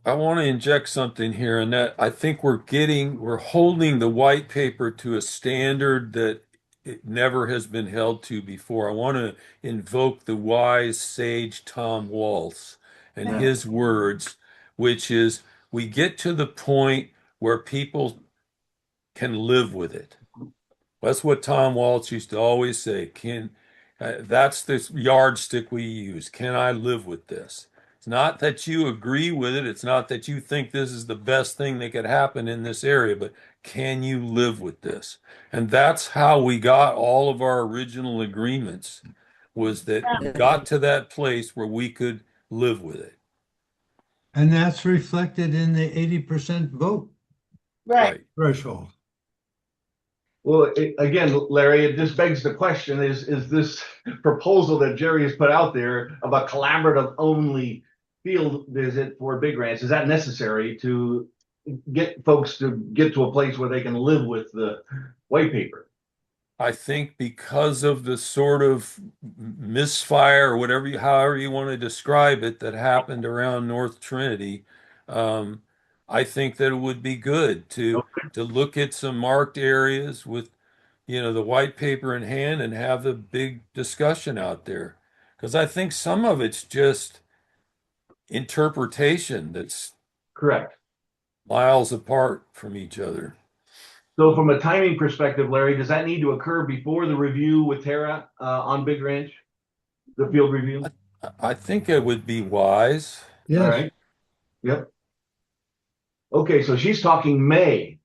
I want to inject something here, and that I think we're holding the white paper to a standard that it never has been held to before. I want to invoke the wise sage Tom Waltz and his words, which is, we get to the point where people can live with it. That's what Tom Waltz used to always say. That's the yardstick we use. Can I live with this? It's not that you agree with it. It's not that you think this is the best thing that could happen in this area, but can you live with this? And that's how we got all of our original agreements, was that we got to that place where we could live with it. And that's reflected in the 80% vote Right. threshold. Well, again, Larry, it just begs the question, is this proposal that Jerry has put out there of a collaborative only field visit for Big Ranch, is that necessary to get folks to get to a place where they can live with the white paper? I think because of the sort of misfire, or however you want to describe it, that happened around North Trinity, I think that it would be good to look at some marked areas with, the white paper in hand and have the big discussion out there. Because I think some of it's just interpretation that's correct, miles apart from each other. So from a timing perspective, Larry, does that need to occur before the review with Tara on Big Ranch, the field review? I think it would be wise. Yes. All right. Yep. Okay, so she's talking May.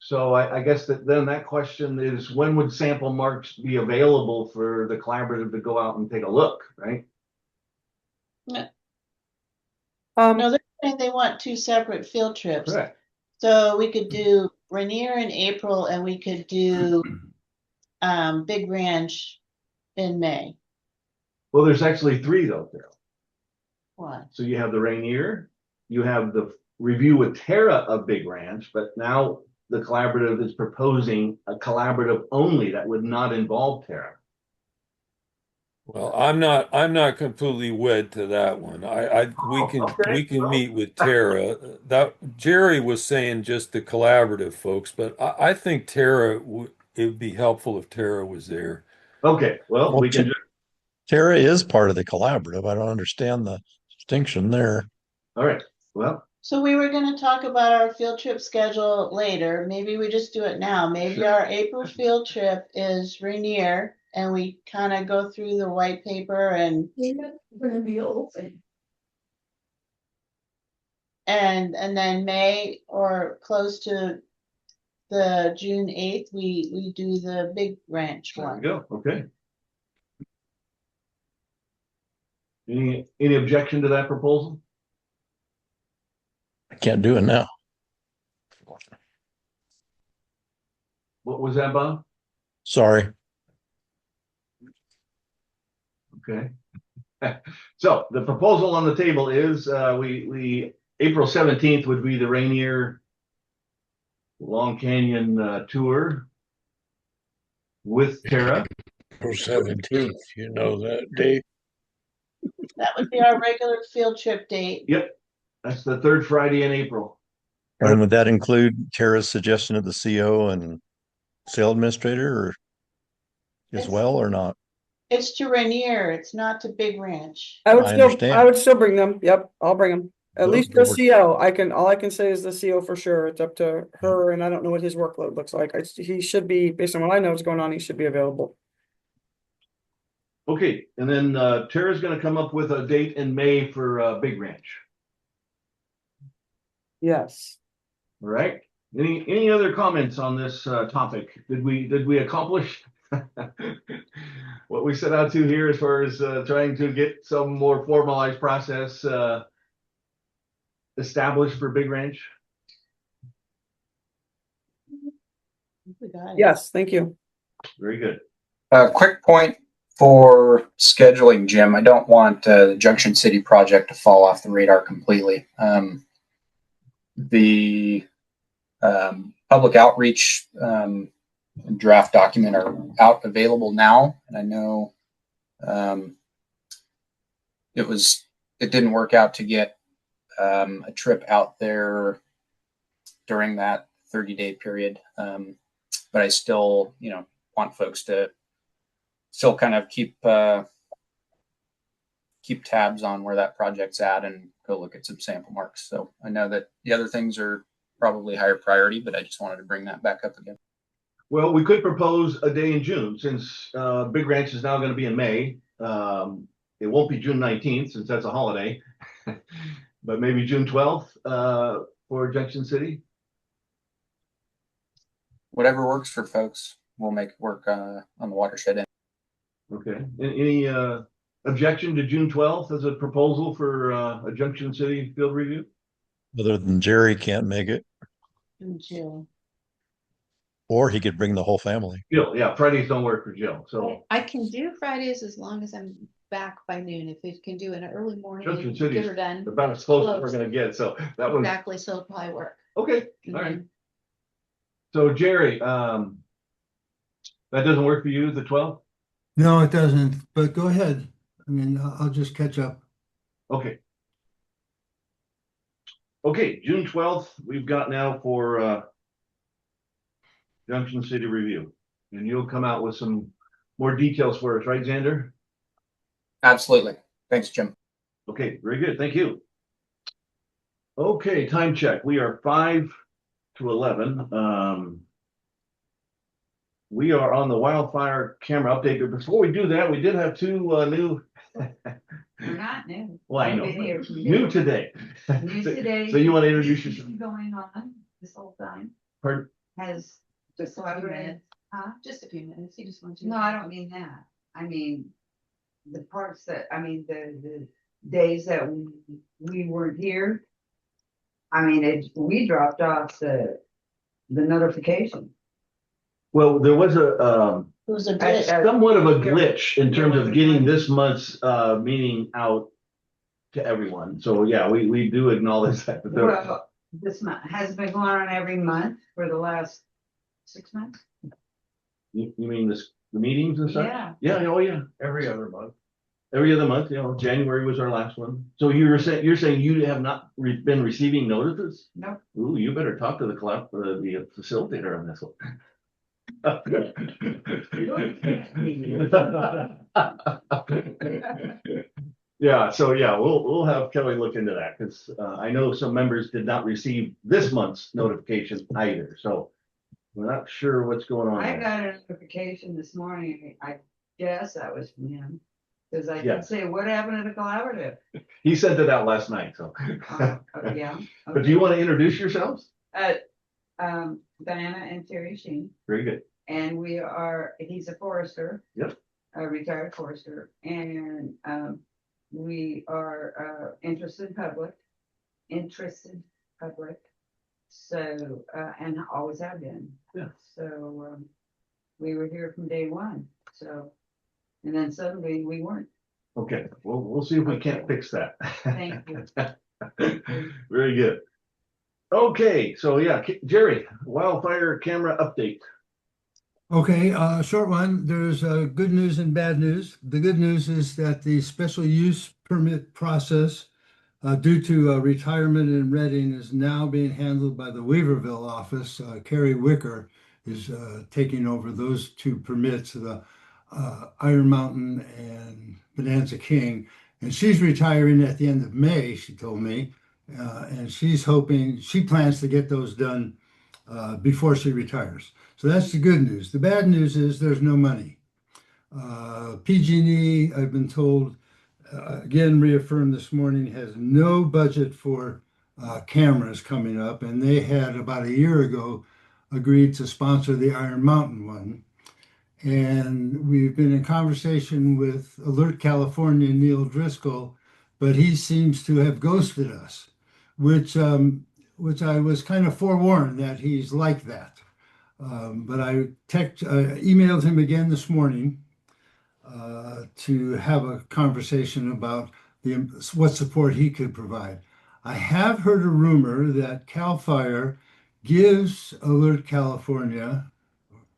So I guess then that question is, when would sample marks be available for the collaborative to go out and take a look, right? No, they're saying they want two separate field trips. Correct. So we could do Rainier in April and we could do Big Ranch in May. Well, there's actually three though, Carol. What? So you have the Rainier, you have the review with Tara of Big Ranch, but now the collaborative is proposing a collaborative only that would not involve Tara. Well, I'm not completely wed to that one. We can meet with Tara. That Jerry was saying just the collaborative folks, but I think it would be helpful if Tara was there. Okay, well, Well, we can. Tara is part of the collaborative. I don't understand the distinction there. All right. Well, So we were going to talk about our field trip schedule later. Maybe we just do it now. Maybe Sure. our April field trip is Rainier, and we kind of go through the white paper and Gonna be open. and then May or close to the June 8th, we do the Big Ranch there we one. go. Okay. Any objection to that proposal? I can't do it now. What was that, Bob? Sorry. Okay. So the proposal on the table is we April 17th would be the Rainier Long Canyon tour with Tara. April 17th, you know that date? That would be our regular field trip date. Yep. That's the third Friday in April. And would that include Tara's suggestion of the CO and sale administrator or as well or not? It's to Rainier. It's not to Big Ranch. I would I still, understand. I would still bring them. Yep, I'll bring them. At Those- least the those CO. All I can say is the CO for sure. It's up to her, and I don't know what his workload looks like. He should be, based on what I know is going on, he should be available. Okay, and then Tara's going to come up with a date in May for Big Ranch. Yes. All right. Any other comments on this topic? Did we accomplish what we set out to here as far as trying to get some more formalized process established for Big Ranch? We got it. Yes, thank you. Very good. Quick point for scheduling, Jim. I don't want the Junction City project to fall off the radar completely. The public outreach draft document are out available now, and I know it didn't work out to get a trip out there during that 30-day period, but I still want folks to still kind of keep tabs on where that project's at and go look at some sample marks. So I know that the other things are probably higher priority, but I just wanted to bring that back up again. Well, we could propose a day in June since Big Ranch is now going to be in May. It won't be June 19th since that's a holiday, but maybe June 12th for Junction City. Whatever works for folks, we'll make it work on the watershed end. Okay. Any objection to June 12th as a proposal for a Junction City field review? Other than Jerry can't make it, And Jill. or he could bring the whole family. Jill, yeah, Fridays don't work for Jill. So I can do Fridays as long as I'm back by noon. If it can do an early morning, Junction and City get is her done. about as close as we're going to get. So that was Exactly, so it'll probably work. okay. All right. So Jerry, that doesn't work for you, the 12th? No, it doesn't, but go ahead. I mean, I'll just catch up. Okay. Okay, June 12th, we've got now for Junction City review. And you'll come out with some more details for us, right, Xander? Absolutely. Thanks, Jim. Okay, very good. Thank you. Okay, time check. We are 5 to 11. We are on the wildfire camera update. But before we do that, we did have two new. We're not new. Well, I know. I've been here from New day today. one. New today. So you want to introduce yourself? Going on this whole time Pardon? has Just a few collaborated. minutes. Huh? Just a few minutes. You just want to. No, I don't mean that. I mean, the parts that, I mean, the days that we weren't here. I mean, we dropped off the notification. Well, there was a It was a glitch. Somewhat of a glitch in terms of getting this month's meeting out to everyone. So yeah, we do acknowledge that. Well, this month has been going on every month for the last 6 months. You mean the meetings and such? Yeah. Yeah, oh yeah. Every other month. Every other month, January was our last one. So you're saying you have not been receiving notices? Nope. Ooh, you better talk to the facilitator on this one. Yeah, so yeah, we'll have Kelly look into that because I know some members did not receive this month's notification either. So we're not sure what's going on I there. got a notification this morning. I guess that was from him. Because I Yeah. did say, what happened to the collaborative? He sent it out last night, so. Yeah. But do you want to introduce yourselves? Diana and Terry Sheen. Very good. And he's a forester. Yep. A retired forester. And we are interested public. So, and always have been. Yeah. So we were here from day one. So, and then suddenly we weren't. Okay, we'll see if we can't fix that. Thank you. Very good. Okay, so yeah, Jerry, wildfire camera update. Okay, short one. There's good news and bad news. The good news is that the special use permit process due to retirement in Reading is now being handled by the Weaverville office. Carrie Wicker is taking over those two permits, the Iron Mountain and Bonanza King. And she's retiring at the end of May, she told me. And she plans to get those done before she retires. So that's the good news. The bad news is there's no money. PG&E, I've been told, again reaffirmed this morning, has no budget for cameras coming up, and they had about a year ago agreed to sponsor the Iron Mountain one. And we've been in conversation with Alert California, Neil Driscoll, but he seems to have ghosted us, which I was kind of forewarned that he's like that. But I emailed him again this morning to have a conversation about what support he could provide. I have heard a rumor that CAL FIRE gives Alert California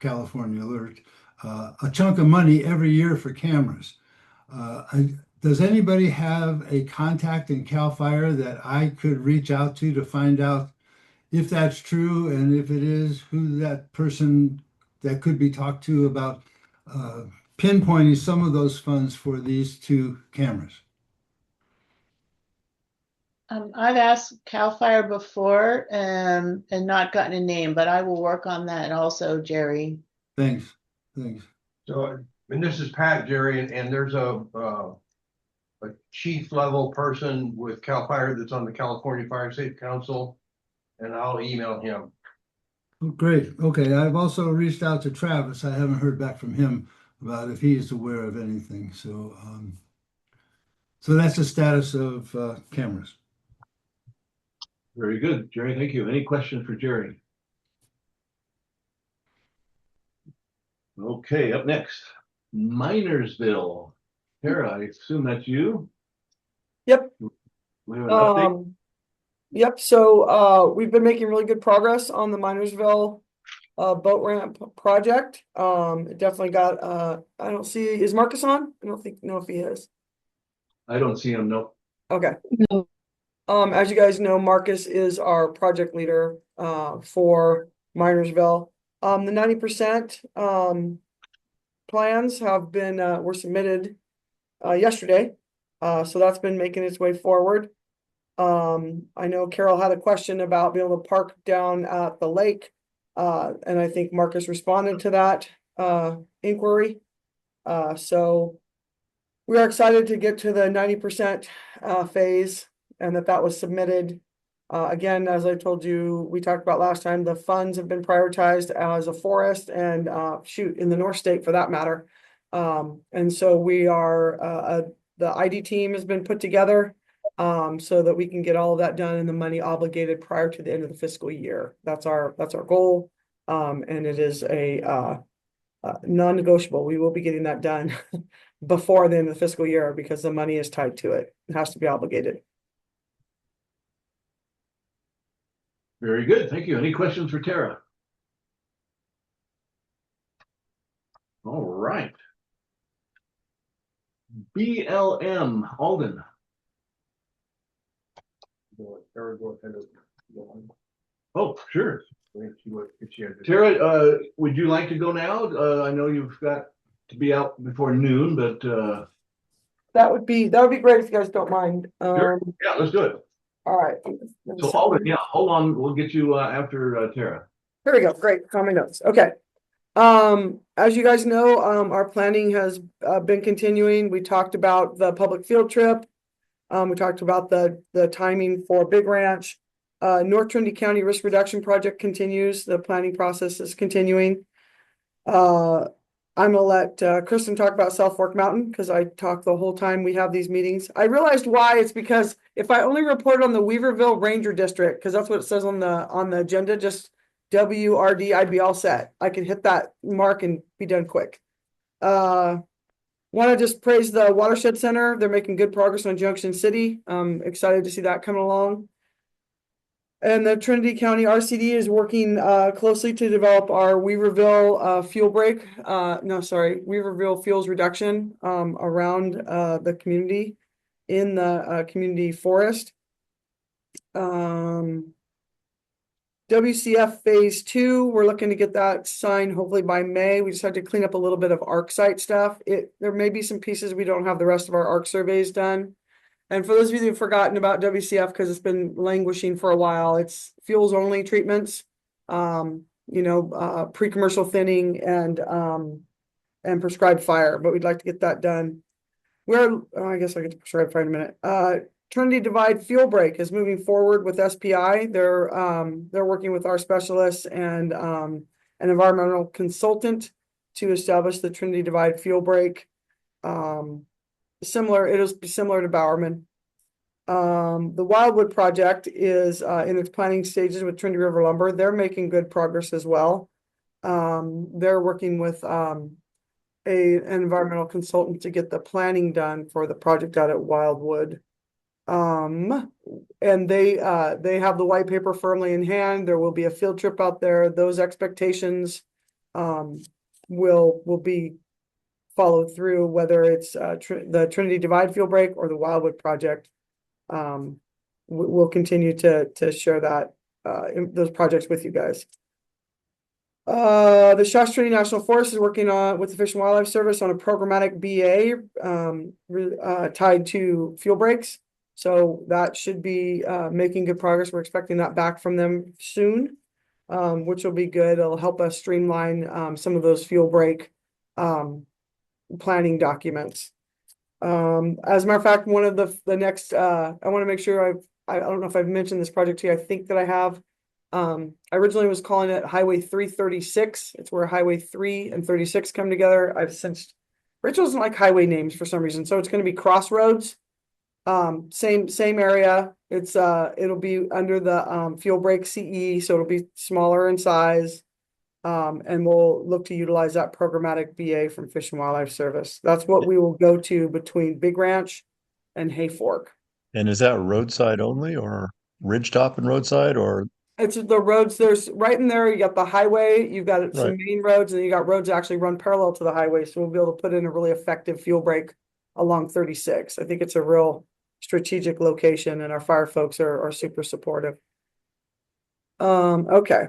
Alert, a chunk of money every year for cameras. Does anybody have a contact in CAL FIRE that I could reach out to find out if that's true, and if it is, who that person that could be talked to about pinpointing some of those funds for these two cameras? I've asked CAL FIRE before and not gotten a name, but I will work on that also, Jerry. Thanks. So, and this is Pat, Jerry, and there's a chief level person with CAL FIRE that's on the California Fire Safety Council, and I'll email him. Oh, great. Okay. I've also reached out to Travis. I haven't heard back from him about if he is aware of anything. So, so that's the status of cameras. Very good, Jerry. Thank you. Any questions for Jerry? Okay, up next, Minersville. Tara, I assume that's you? Yep. We have an update? Yep. So we've been making really good progress on the Minersville boat ramp project. It definitely got I don't see, is Marcus on? I don't know if he is. I don't see him, no. Okay. No. As you guys know, Marcus is our project leader for Minersville. The 90% plans have been were submitted yesterday. So that's been making its way forward. I know Carol had a question about being able to park down at the lake. And I think Marcus responded to that inquiry. So we are excited to get to the 90% phase, and that was submitted. Again, as I told you, we talked about last time, the funds have been prioritized as a forest and in the North State for that matter. And so we are, the ID team has been put together so that we can get all of that done and the money obligated prior to the end of the fiscal year. That's our goal. And it is non-negotiable. We will be getting that done before the end of the fiscal year because the money is tied to it. It has to be obligated. Very good. Thank you. Any questions for Tara? All right. BLM, Alden. Tara, go ahead. Oh, sure. If she had to- Tara, would you like to go now? I know you've got to be out before noon, but That would be great if you guys don't mind. sure. Yeah, let's do it. All right. So Alden, yeah, hold on. We'll get you after Tara. Here we go. Great. Call my notes. Okay. As you guys know, our planning has been continuing. We talked about the public field trip. We talked about the timing for Big Ranch. North Trinity County Risk Reduction Project continues. The planning process is continuing. I'm gonna let Kristen talk about South Fork Mountain because I talk the whole time we have these meetings. I realized why. It's because if I only report on the Weaverville Ranger District, because that's what it says on the agenda, just WRD, I'd be all set. I could hit that mark and be done quick. Want to just praise the Watershed Center. They're making good progress on Junction City. I'm excited to see that coming along. And the Trinity County RCD is working closely to develop our Weaverville fuel break. Weaverville fuels reduction around the community in the community forest. WCF Phase 2, we're looking to get that signed hopefully by May. We just had to clean up a little bit of ARC site stuff. There may be some pieces we don't have the rest of our ARC surveys done. And for those of you who've forgotten about WCF, because it's been languishing for a while, it's fuels only treatments, pre-commercial thinning and prescribed fire, but we'd like to get that done. I guess I get to prescribed fire in a minute. Trinity Divide Fuel Break is moving forward with SPI. They're working with our specialists and an environmental consultant to establish the Trinity Divide Fuel Break. It'll be similar to Bowerman. The Wildwood project is in its planning stages with Trinity River Lumber. They're making good progress as well. They're working with an environmental consultant to get the planning done for the project out at Wildwood. And they have the white paper firmly in hand. There will be a field trip out there. Those expectations will be followed through, whether it's the Trinity Divide Fuel Break or the Wildwood project. We'll continue to share that those projects with you guys. The Shasta Trinity National Forest is working with the Fish and Wildlife Service on a programmatic BA tied to fuel breaks. So that should be making good progress. We're expecting that back from them soon, which will be good. It'll help us streamline some of those fuel break planning documents. As a matter of fact, one of the next, I want to make sure I don't know if I've mentioned this project to you. I think that I have. I originally was calling it Highway 336. It's where Highway 3 and 36 come together. Rachel doesn't like highway names for some reason, so it's going to be Crossroads. Same area. It'll be under the fuel break CE, so it'll be smaller in size. And we'll look to utilize that programmatic BA from Fish and Wildlife Service. That's what we will go to between Big Ranch and Hay Fork. And is that roadside only or ridgetop and roadside or? It's the roads. There's right in there. You got the highway. You've got some Right. main roads, and then you got roads that actually run parallel to the highway. So we'll be able to put in a really effective fuel break along 36. I think it's a real strategic location, and our fire folks are super supportive. Okay.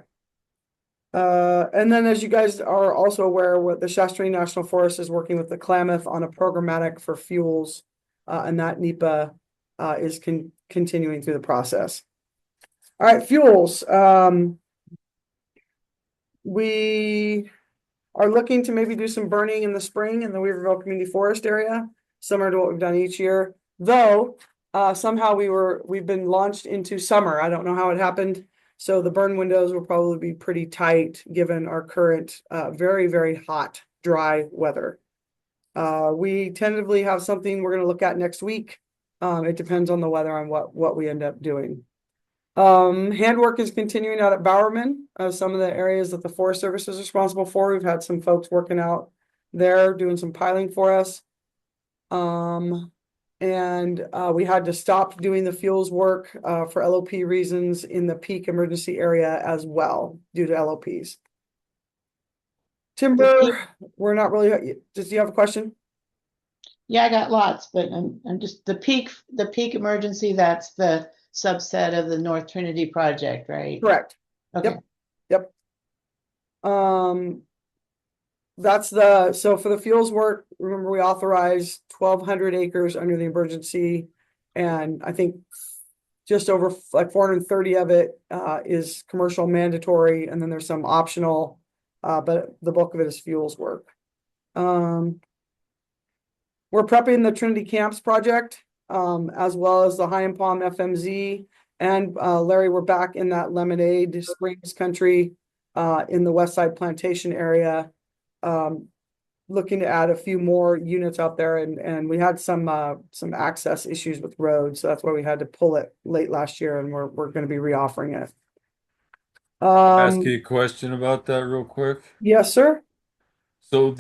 And then, as you guys are also aware, what the Shasta Trinity National Forest is working with the Klamath on a programmatic for fuels, and that NEPA is continuing through the process. All right, fuels. We are looking to maybe do some burning in the spring in the Weaverville Community Forest area, similar to what we've done each year. Though somehow we've been launched into summer. I don't know how it happened. So the burn windows will probably be pretty tight given our current very, very hot, dry weather. We tentatively have something we're going to look at next week. It depends on the weather on what we end up doing. Handwork is continuing out at Bowerman, some of the areas that the Forest Service is responsible for. We've had some folks working out there doing some piling for us. And we had to stop doing the fuels work for LOP reasons in the peak emergency area as well due to LOPs. Timber, we're not really, do you have a question? Yeah, I got lots, but I'm just the peak emergency, that's the subset of the North Trinity project, right? Correct. Okay. Yep. That's so for the fuels work, remember we authorized 1,200 acres under the emergency, and I think just over like 430 of it is commercial mandatory, and then there's some optional, but the bulk of it is fuels work. We're prepping the Trinity Camps project, as well as the High and Palm FMZ. And Larry, we're back in that Lemonade Springs country in the West Side Plantation area, looking to add a few more units out there. And we had some access issues with roads, so that's why we had to pull it late last year, and we're going to be reoffering it. Ask you a question about that real quick. Yes, sir. So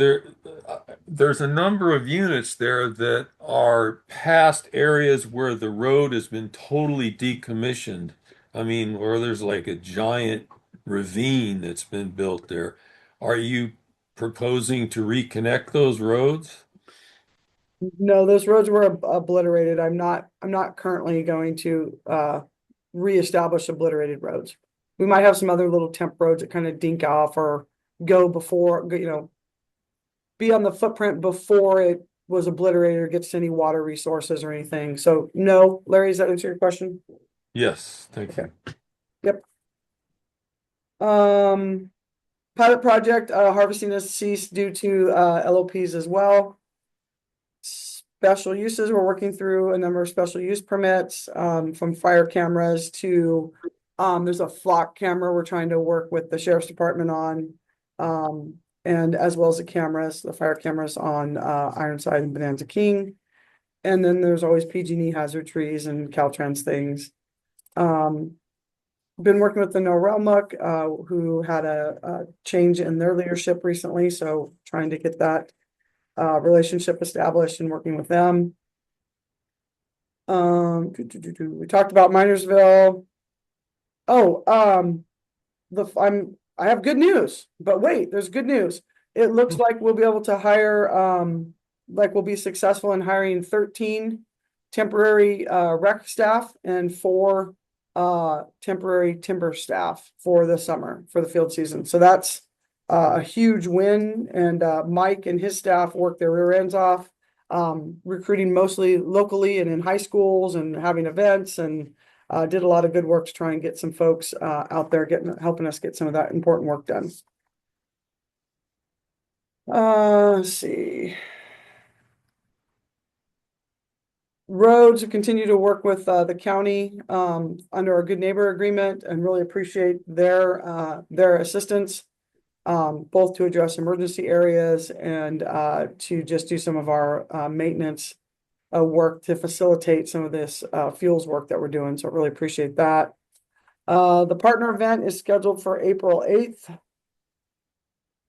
there's a number of units there that are past areas where the road has been totally decommissioned. I mean, where there's like a giant ravine that's been built there. Are you proposing to reconnect those roads? No, those roads were obliterated. I'm not currently going to reestablish obliterated roads. We might have some other little temp roads that kind of dink off or go before, be on the footprint before it was obliterated or gets to any water resources or anything. So no, Larry, does that answer your question? Yes, thank you. Yep. Pilot project, harvesting has ceased due to LOPs as well. Special uses, we're working through a number of special use permits, from fire cameras to, there's a flock camera we're trying to work with the sheriff's department on. And as well as the fire cameras on Ironside and Bonanza King. And then there's always PG&E hazard trees and Caltrans things. Been working with the Norelmuck, who had a change in their leadership recently, so trying to get that relationship established and working with them. We talked about Minersville. I have good news, but wait, there's good news. It looks like we'll be able to hire, we'll be successful in hiring 13 temporary rec staff and 4 temporary timber staff for the summer, for the field season. So that's a huge win. And Mike and his staff worked their rear ends off, recruiting mostly locally and in high schools and having events, and did a lot of good work to try and get some folks out there helping us get some of that important work done. Let's see. Roads, continue to work with the county under our good neighbor agreement, and really appreciate their assistance, both to address emergency areas and to just do some of our maintenance work to facilitate some of this fuels work that we're doing. So I really appreciate that. The partner event is scheduled for April 8th.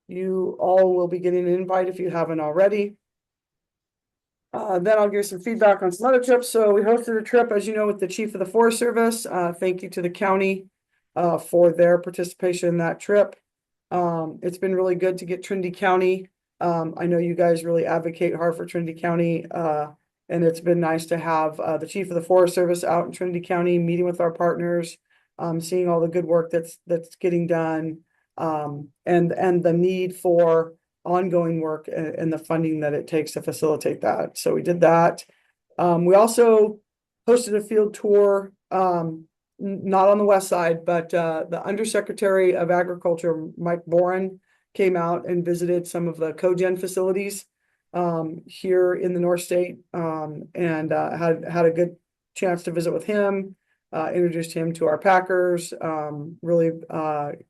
You all will be getting an invite if you haven't already. Then I'll give some feedback on some other trips. So we hosted a trip, as you know, with the Chief of the Forest Service. Thank you to the county for their participation in that trip. It's been really good to get Trinity County. I know you guys really advocate hard for Trinity County, and it's been nice to have the Chief of the Forest Service out in Trinity County, meeting with our partners, seeing all the good work that's getting done, and the need for ongoing work and the funding that it takes to facilitate that. So we did that. We also hosted a field tour, not on the west side, but the Undersecretary of Agriculture, Mike Boren, came out and visited some of the cogen facilities here in the North State, and had a good chance to visit with him, introduced him to our packers, really,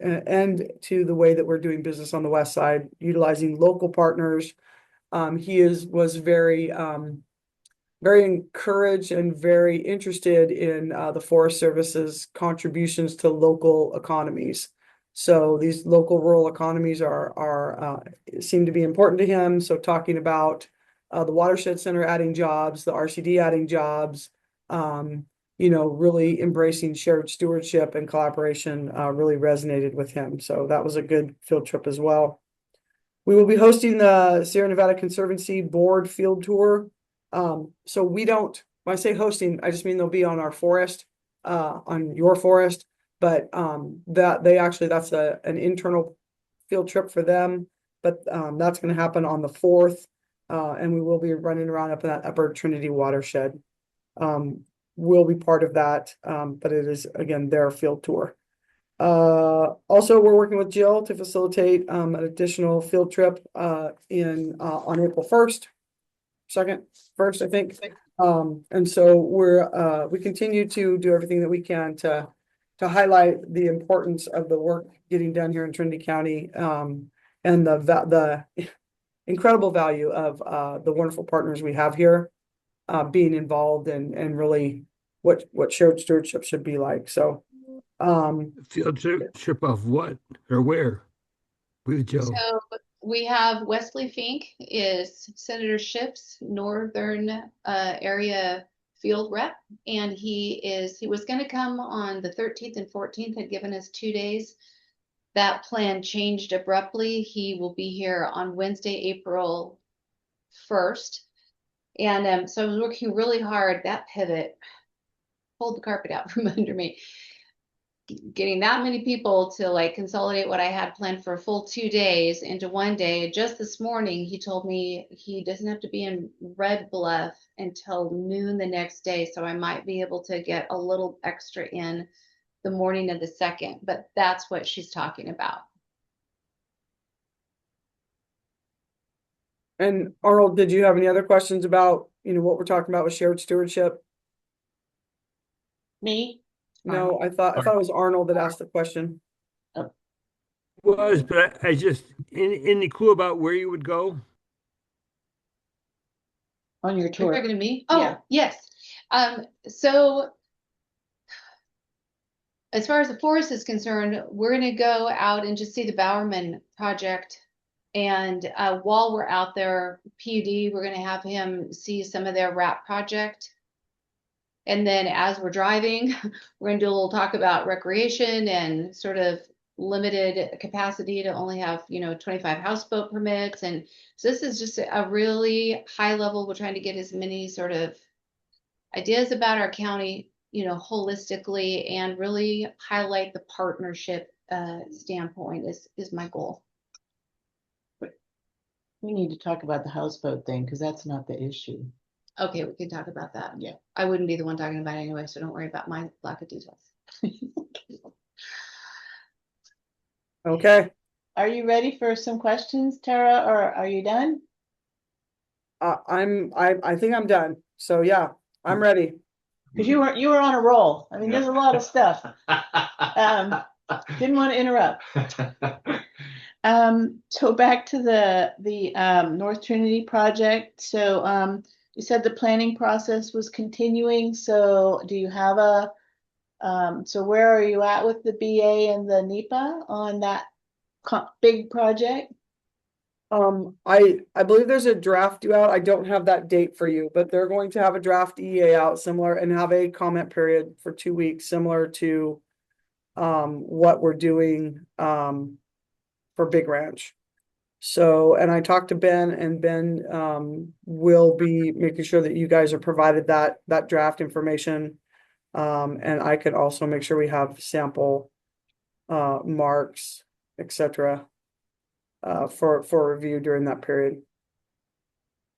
and to the way that we're doing business on the west side, utilizing local partners. He was very very encouraged and very interested in the Forest Service's contributions to local economies. So these local rural economies are seem to be important to him. So talking about the Watershed Center adding jobs, the RCD adding jobs, really embracing shared stewardship and collaboration really resonated with him. So that was a good field trip as well. We will be hosting the Sierra Nevada Conservancy Board Field Tour. So we don't, when I say hosting, I just mean they'll be on our forest, on your forest, but that's an internal field trip for them. But that's going to happen on the 4th, and we will be running around up in that upper Trinity watershed. We'll be part of that, but it is again their field tour. Also, we're working with Jill to facilitate an additional field trip on April 1st. 1st, I think. And so we continue to do everything that we can to highlight the importance of the work getting done here in Trinity County, and the incredible value of the wonderful partners we have here, being involved and really what shared stewardship should be like. So field trip of what or where with Joe? So we have Wesley Fink is Senator Schiff's northern area field rep, and he was going to come on the 13th and 14th, had given us 2 days. That plan changed abruptly. He will be here on Wednesday, April 1st. And so I was working really hard. That pivot pulled the carpet out from under me. Getting that many people to like consolidate what I had planned for a full 2 days into 1 day. Just this morning, he told me he doesn't have to be in Red Bluff until noon the next day. So I might be able to get a little extra in the morning of the 2nd, but that's what she's talking about. And Arnold, did you have any other questions about, what we're talking about with shared stewardship? Me? No, I thought it was Arnold that asked the question. But I just any clue about where you would go on your tour? You're talking to me? Oh, yeah. Yes. So as far as the forest is concerned, we're going to go out and just see the Bowerman project. And while we're out there, PUD, we're going to have him see some of their RAP project. And then as we're driving, we're going to do a little talk about recreation and sort of limited capacity to only have, 25 houseboat permits. And so this is just a really high level. We're trying to get as many sort of ideas about our county, holistically, and really highlight the partnership standpoint is my goal. We need to talk about the houseboat thing because that's not the issue. Okay, we can talk about that. Yeah. I wouldn't be the one talking about it anyway, so don't worry about my lack of details. Okay. Are you ready for some questions, Tara, or are you done? I think I'm done. So yeah, I'm ready. Because you were on a roll. I mean, there's a lot of stuff. Didn't want to interrupt. So back to the North Trinity project. So you said the planning process was continuing. So do you have so where are you at with the BA and the NEPA on that big project? I believe there's a draft due out. I don't have that date for you, but they're going to have a draft EA out similar and have a comment period for 2 weeks, similar to what we're doing for Big Ranch. So, and I talked to Ben, and Ben will be making sure that you guys are provided that draft information. And I could also make sure we have sample marks, etc. For review during that period.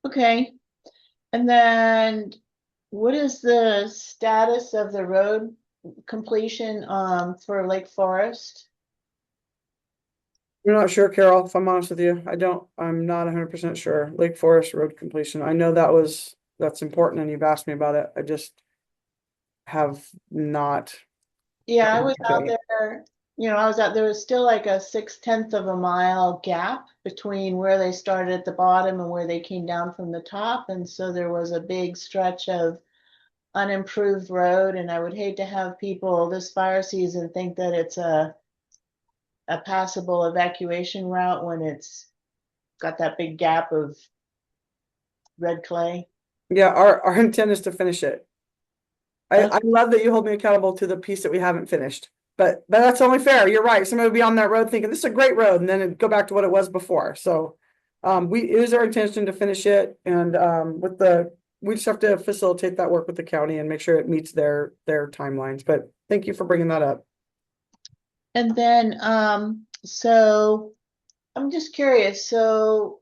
Okay. And then what is the status of the road completion for Lake Forest? We're not sure, Carol, if I'm honest with you. I'm not 100% sure. Lake Forest road completion. I know that's important and you've asked me about it. I just have not. Yeah, I was out there I was out, there was still like a 6/10 of a mile gap between where they started at the bottom and where they came down from the top. And so there was a big stretch of unimproved road. And I would hate to have people this fire season think that it's a passable evacuation route when it's got that big gap of red clay. Yeah, our intent is to finish it. I love that you hold me accountable to the piece that we haven't finished. But that's only fair. You're right. Somebody would be on that road thinking this is a great road, and then it'd go back to what it was before. So it is our intention to finish it, and we just have to facilitate that work with the county and make sure it meets their timelines. But thank you for bringing that up. And then so I'm just curious. So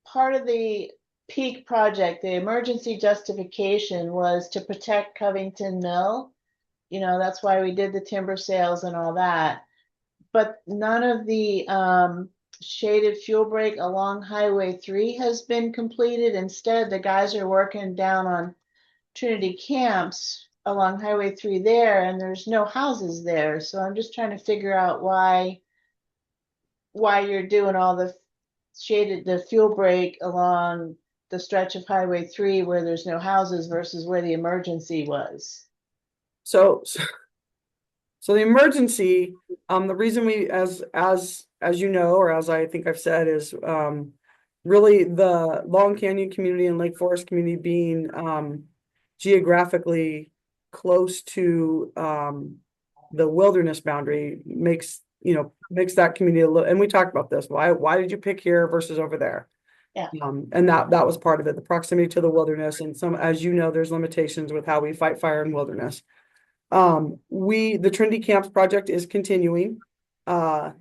part of the peak project, the emergency justification was to protect Covington Mill. That's why we did the timber sales and all that. But none of the shaded fuel break along Highway 3 has been completed. Instead, the guys are working down on Trinity Camps along Highway 3 there, and there's no houses there. So I'm just trying to figure out why you're doing all the fuel break along the stretch of Highway 3 where there's no houses versus where the emergency was. So the emergency, the reason we, as you know, or as I think I've said, is really the Long Canyon community and Lake Forest community being geographically close to the wilderness boundary makes that community a little, and we talked about this. Why did you pick here versus over there? Yeah. And that was part of it, the proximity to the wilderness, and as you know, there's limitations with how we fight fire in wilderness. The Trinity Camps project is continuing. And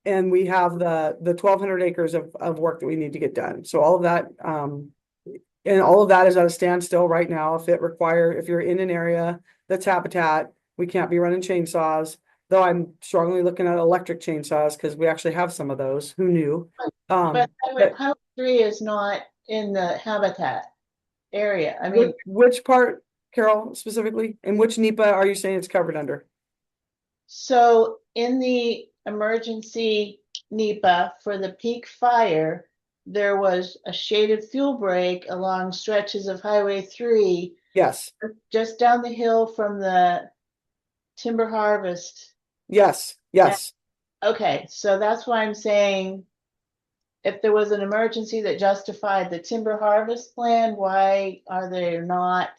we have the 1,200 acres of work that we need to get done. So all of that, and all of that is at a standstill right now. If you're in an area that's habitat, we can't be running chainsaws, though I'm strongly looking at electric chainsaws because we actually have some of those. Who knew? But Highway 3 is not in the habitat area. I mean, which part, Carol, specifically? And which NEPA are you saying it's covered under? So in the emergency NEPA for the peak fire, there was a shaded fuel break along stretches of Highway 3. Yes. Just down the hill from the timber harvest. Yes. Okay, so that's why I'm saying if there was an emergency that justified the timber harvest plan, why are they not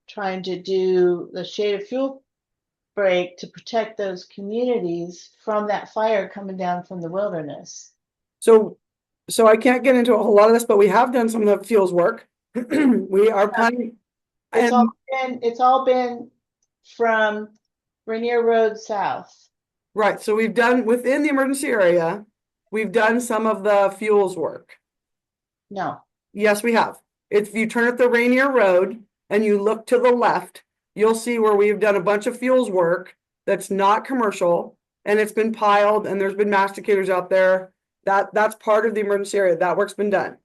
trying to do the shaded fuel break to protect those communities from that fire coming down from the wilderness? So I can't get into a whole lot of this, but we have done some of the fuels work. We are planning. It's all been from Rainier Road south. Right. So we've done within the emergency area, we've done some of the fuels work. No. Yes, we have. If you turn at the Rainier Road and you look to the left, you'll see where we've done a bunch of fuels work that's not commercial, and it's been piled, and there's been masticators out there. That's part of the emergency area. That work's been done.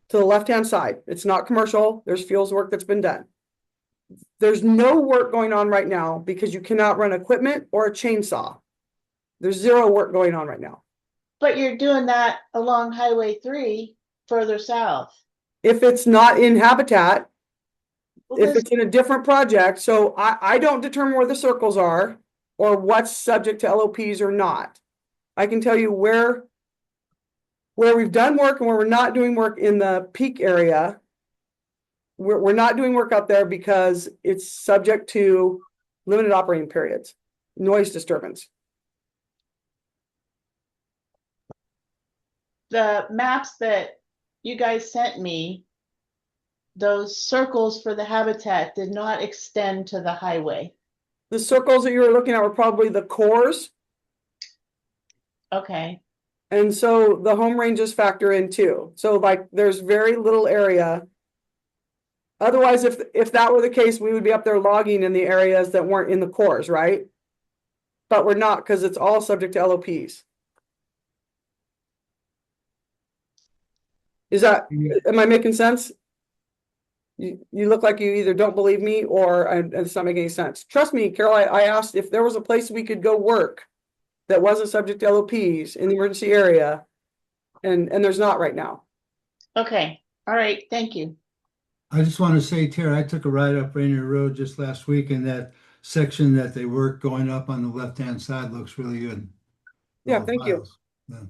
To the left-hand side, it's not commercial. There's fuels work that's been done. There's no work going on right now because you cannot run equipment or a chainsaw. There's zero work going on right now. But you're doing that along Highway 3 further south. If it's not in habitat, if it's in a different project, so I don't determine where the circles are or what's subject to LOPs or not. I can tell you where we've done work and where we're not doing work in the peak area. We're not doing work out there because it's subject to limited operating periods, noise disturbance. The maps that you guys sent me, those circles for the habitat did not extend to the highway. The circles that you were looking at were probably the cores. Okay. And so the home ranges factor in too. So like there's very little area. Otherwise, if that were the case, we would be up there logging in the areas that weren't in the cores, right? But we're not because it's all subject to LOPs. Am I making sense? you look like you either don't believe me or and it's not making any sense. Trust me, Carol, I asked if there was a place we could go work that wasn't subject to LOPs in the emergency area, and there's not right now. Okay, all right, thank you. I just want to say, Tara, I took a ride up Rainier Road just last week, and that section that they work going up on the left-hand side looks really good. Yeah, All thank you. piles. Yeah.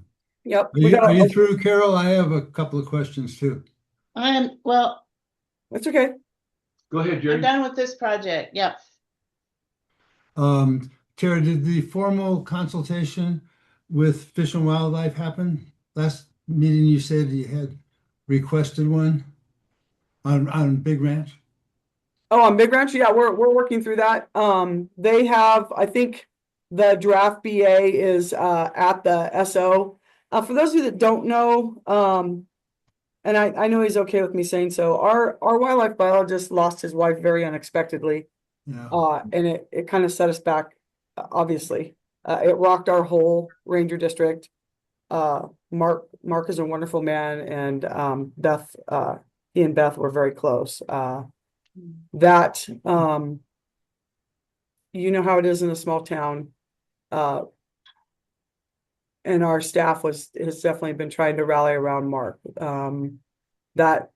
Yep. Are you through, Carol? I have a couple of questions too. Well, that's okay. Go ahead, I'm Jerry. done with this project. Yep. Tara, did the formal consultation with Fish and Wildlife happen? Last meeting you said you had requested one on Big Ranch? Oh, on Big Ranch, yeah, we're working through that. They have, I think, the draft BA is at the SO. For those of you that don't know, and I know he's okay with me saying so, our wildlife biologist lost his wife very unexpectedly. Yeah. And it kind of set us back, obviously. It rocked our whole ranger district. Mark is a wonderful man, and Beth, he and Beth were very close. That you know how it is in a small town. And our staff has definitely been trying to rally around Mark. That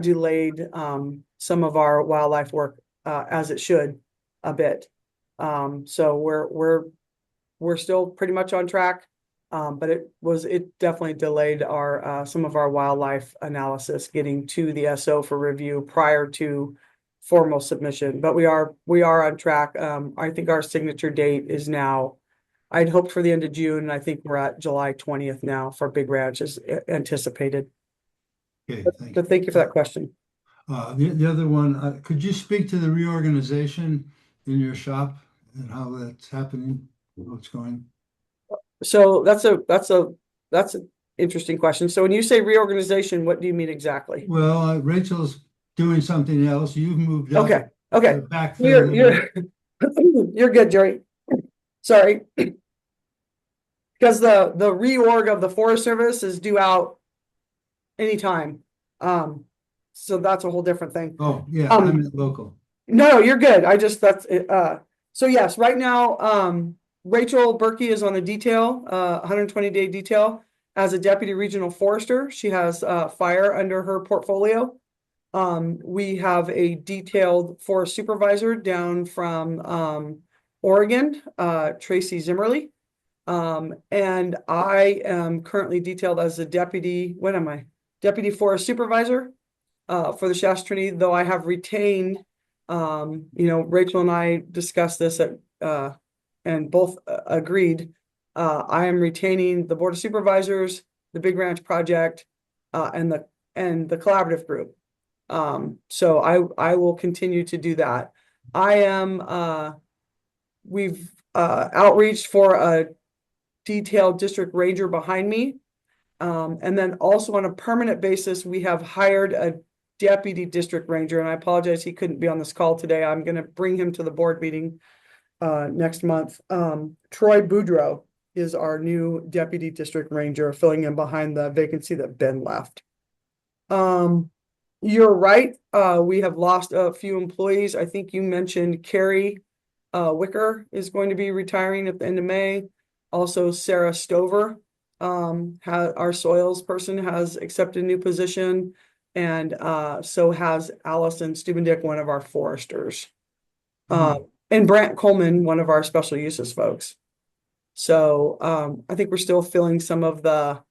delayed some of our wildlife work as it should a bit. So we're still pretty much on track. But it definitely delayed our some of our wildlife analysis getting to the SO for review prior to formal submission. But we are on track. I think our signature date is now, I'd hoped for the end of June, and I think we're at July 20th now for Big Ranch as anticipated. Okay, But thank you for that question. The other one, could you speak to the reorganization in your shop and how that's happening, what's going? So that's an interesting question. So when you say reorganization, what do you mean exactly? Well, Rachel's doing something else. You've moved up. Okay. to backfill You're good, Jerry. Sorry. Because the reorg of the Forest Service is due out anytime. So that's a whole different thing. Oh, yeah, I meant local. No, you're good. So yes, right now, Rachel Berkey is on the detail, 120-day detail as a deputy regional forester. She has fire under her portfolio. We have a detailed forest supervisor down from Oregon, Tracy Zimmerly. And I am currently detailed as a deputy, deputy forest supervisor for the Shasta Trinity, though I have retained, Rachel and I discussed this and both agreed. I am retaining the Board of Supervisors, the Big Ranch Project, and the collaborative group. So I will continue to do that. We've outreached for a detailed district ranger behind me. And then also on a permanent basis, we have hired a deputy district ranger, and I apologize he couldn't be on this call today. I'm going to bring him to the board meeting next month. Troy Boudreau is our new deputy district ranger, filling in behind the vacancy that Ben left. You're right. We have lost a few employees. I think you mentioned Carrie Wicker is going to be retiring at the end of May. Also, Sarah Stover, our soils person, has accepted a new position, and so has Allison Stubendick, one of our foresters, and Brant Coleman, one of our special uses folks. So I think we're still feeling some of the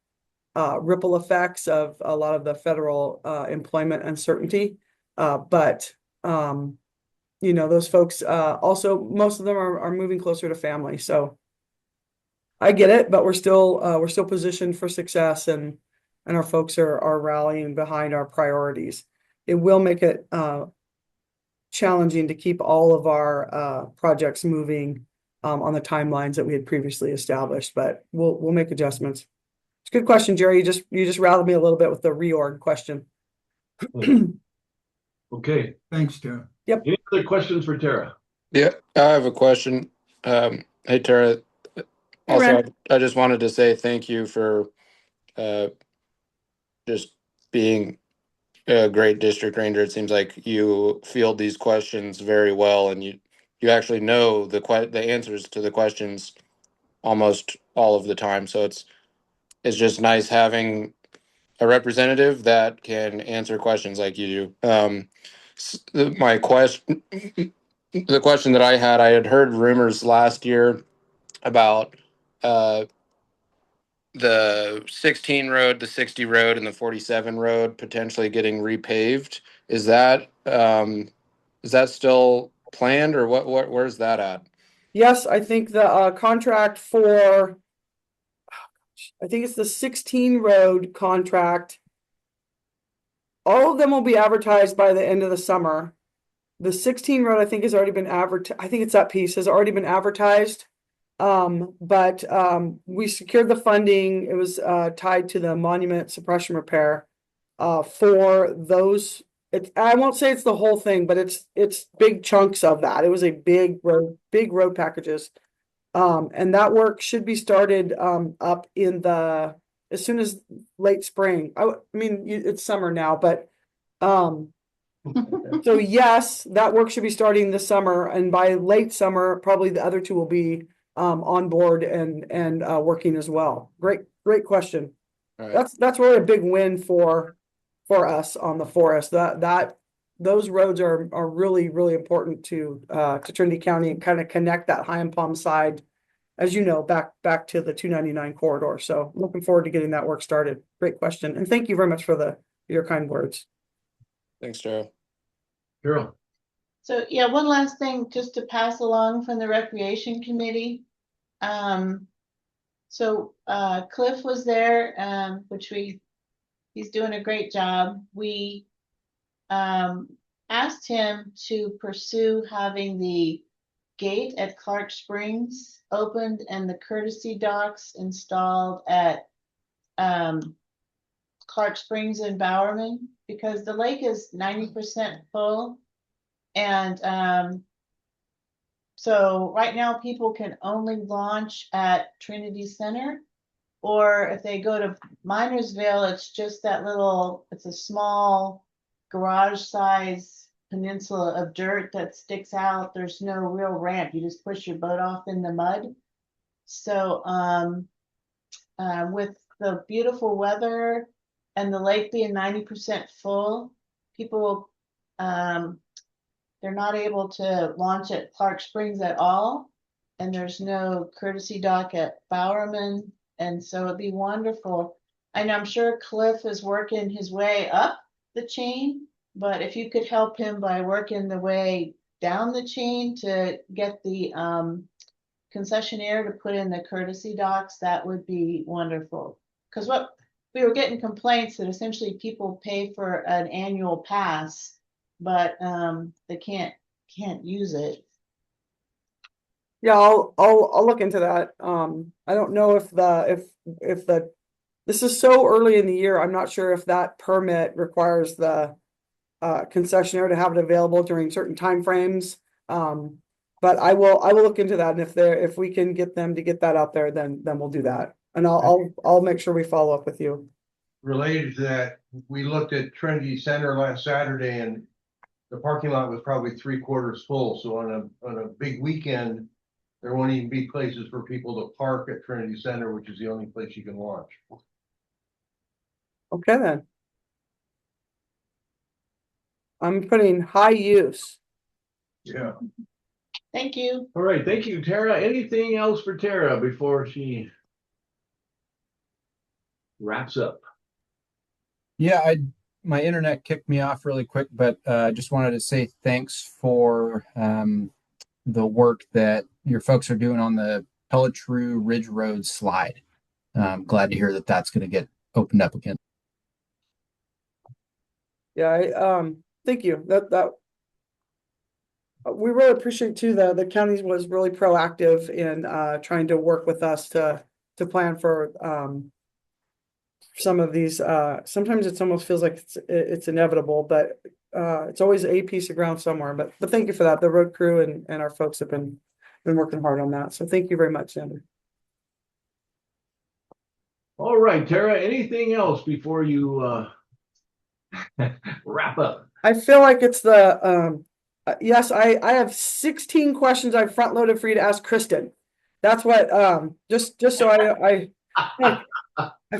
ripple effects of a lot of the federal employment uncertainty, but those folks also, most of them are moving closer to family. So I get it, but we're still positioned for success, and our folks are rallying behind our priorities. It will make it challenging to keep all of our projects moving on the timelines that we had previously established, but we'll make adjustments. It's a good question, Jerry. You just rattled me a little bit with the reorg question. Okay. Thanks, Tara. Yep. Any other questions for Tara? Yeah, I have a question. Hey, Tara. Also, I just wanted to say thank you for just being a great district ranger. It seems like you field these questions very well, and you actually know the answers to the questions almost all of the time. So it's just nice having a representative that can answer questions like you do. My question, the question that I had heard rumors last year about uh, the 16 road, the 60 road, and the 47 road potentially getting repaved. Is that still planned, or where's that at? Yes, I think the contract for, I think it's the 16 road contract. All of them will be advertised by the end of the summer. The 16 road, I think, has already been advertised. I think it's that piece has already been advertised. But we secured the funding. It was tied to the monument suppression repair for those. I won't say it's the whole thing, but it's big chunks of that. It was a big road packages. And that work should be started up in as soon as late spring. I mean, it's summer now, but so yes, that work should be starting this summer, and by late summer, probably the other two will be on board and working as well. Great question. All right. That's really a big win for us on the forest. Those roads are really, really important to Trinity County and kind of connect that High and Palm side, as you know, back to the 299 corridor. So looking forward to getting that work started. Great question, and thank you very much for your kind words. Thanks, Joe. Carol. So yeah, one last thing just to pass along from the Recreation Committee. So Cliff was there, which he's doing a great job. We asked him to pursue having the gate at Clark Springs opened and the courtesy docks installed at Clark Springs and Bowerman, because the lake is 90% full. And so right now people can only launch at Trinity Center, or if they go to Minersville, it's just it's a small garage size peninsula of dirt that sticks out. There's no real ramp. You just push your boat off in the mud. So with the beautiful weather and the lake being 90% full, people they're not able to launch at Clark Springs at all, and there's no courtesy dock at Bowerman, and so it'd be wonderful. And I'm sure Cliff is working his way up the chain, but if you could help him by working the way down the chain to get the concessionaire to put in the courtesy docks, that would be wonderful. Because what we were getting complaints that essentially people pay for an annual pass, but they can't use it. Yeah, I'll look into that. I don't know if this is so early in the year. I'm not sure if that permit requires the concessionaire to have it available during certain time frames. But I will look into that, and if we can get them to get that out there, then we'll do that. And I'll make sure we follow up with you. Related to that, we looked at Trinity Center last Saturday, and the parking lot was probably 3/4 full. So on a big weekend, there won't even be places for people to park at Trinity Center, which is the only place you can launch. Okay, then. I'm putting high use. Yeah. Thank you. All right, thank you, Tara. Anything else for Tara before she wraps up? Yeah, my internet kicked me off really quick, but I just wanted to say thanks for the work that your folks are doing on the Pelletrew Ridge Road slide. I'm glad to hear that that's going to get opened up again. Yeah, thank you. That we really appreciate too. The county was really proactive in trying to work with us to plan for some of these. Sometimes it almost feels like it's inevitable, but it's always a piece of ground somewhere. But thank you for that. The road crew and our folks have been working hard on that. So thank you very much, Xander. All right, Tara, anything else before you wrap up. I feel like it's the yes, I have 16 questions I've front loaded for you to ask Kristen. That's what just so I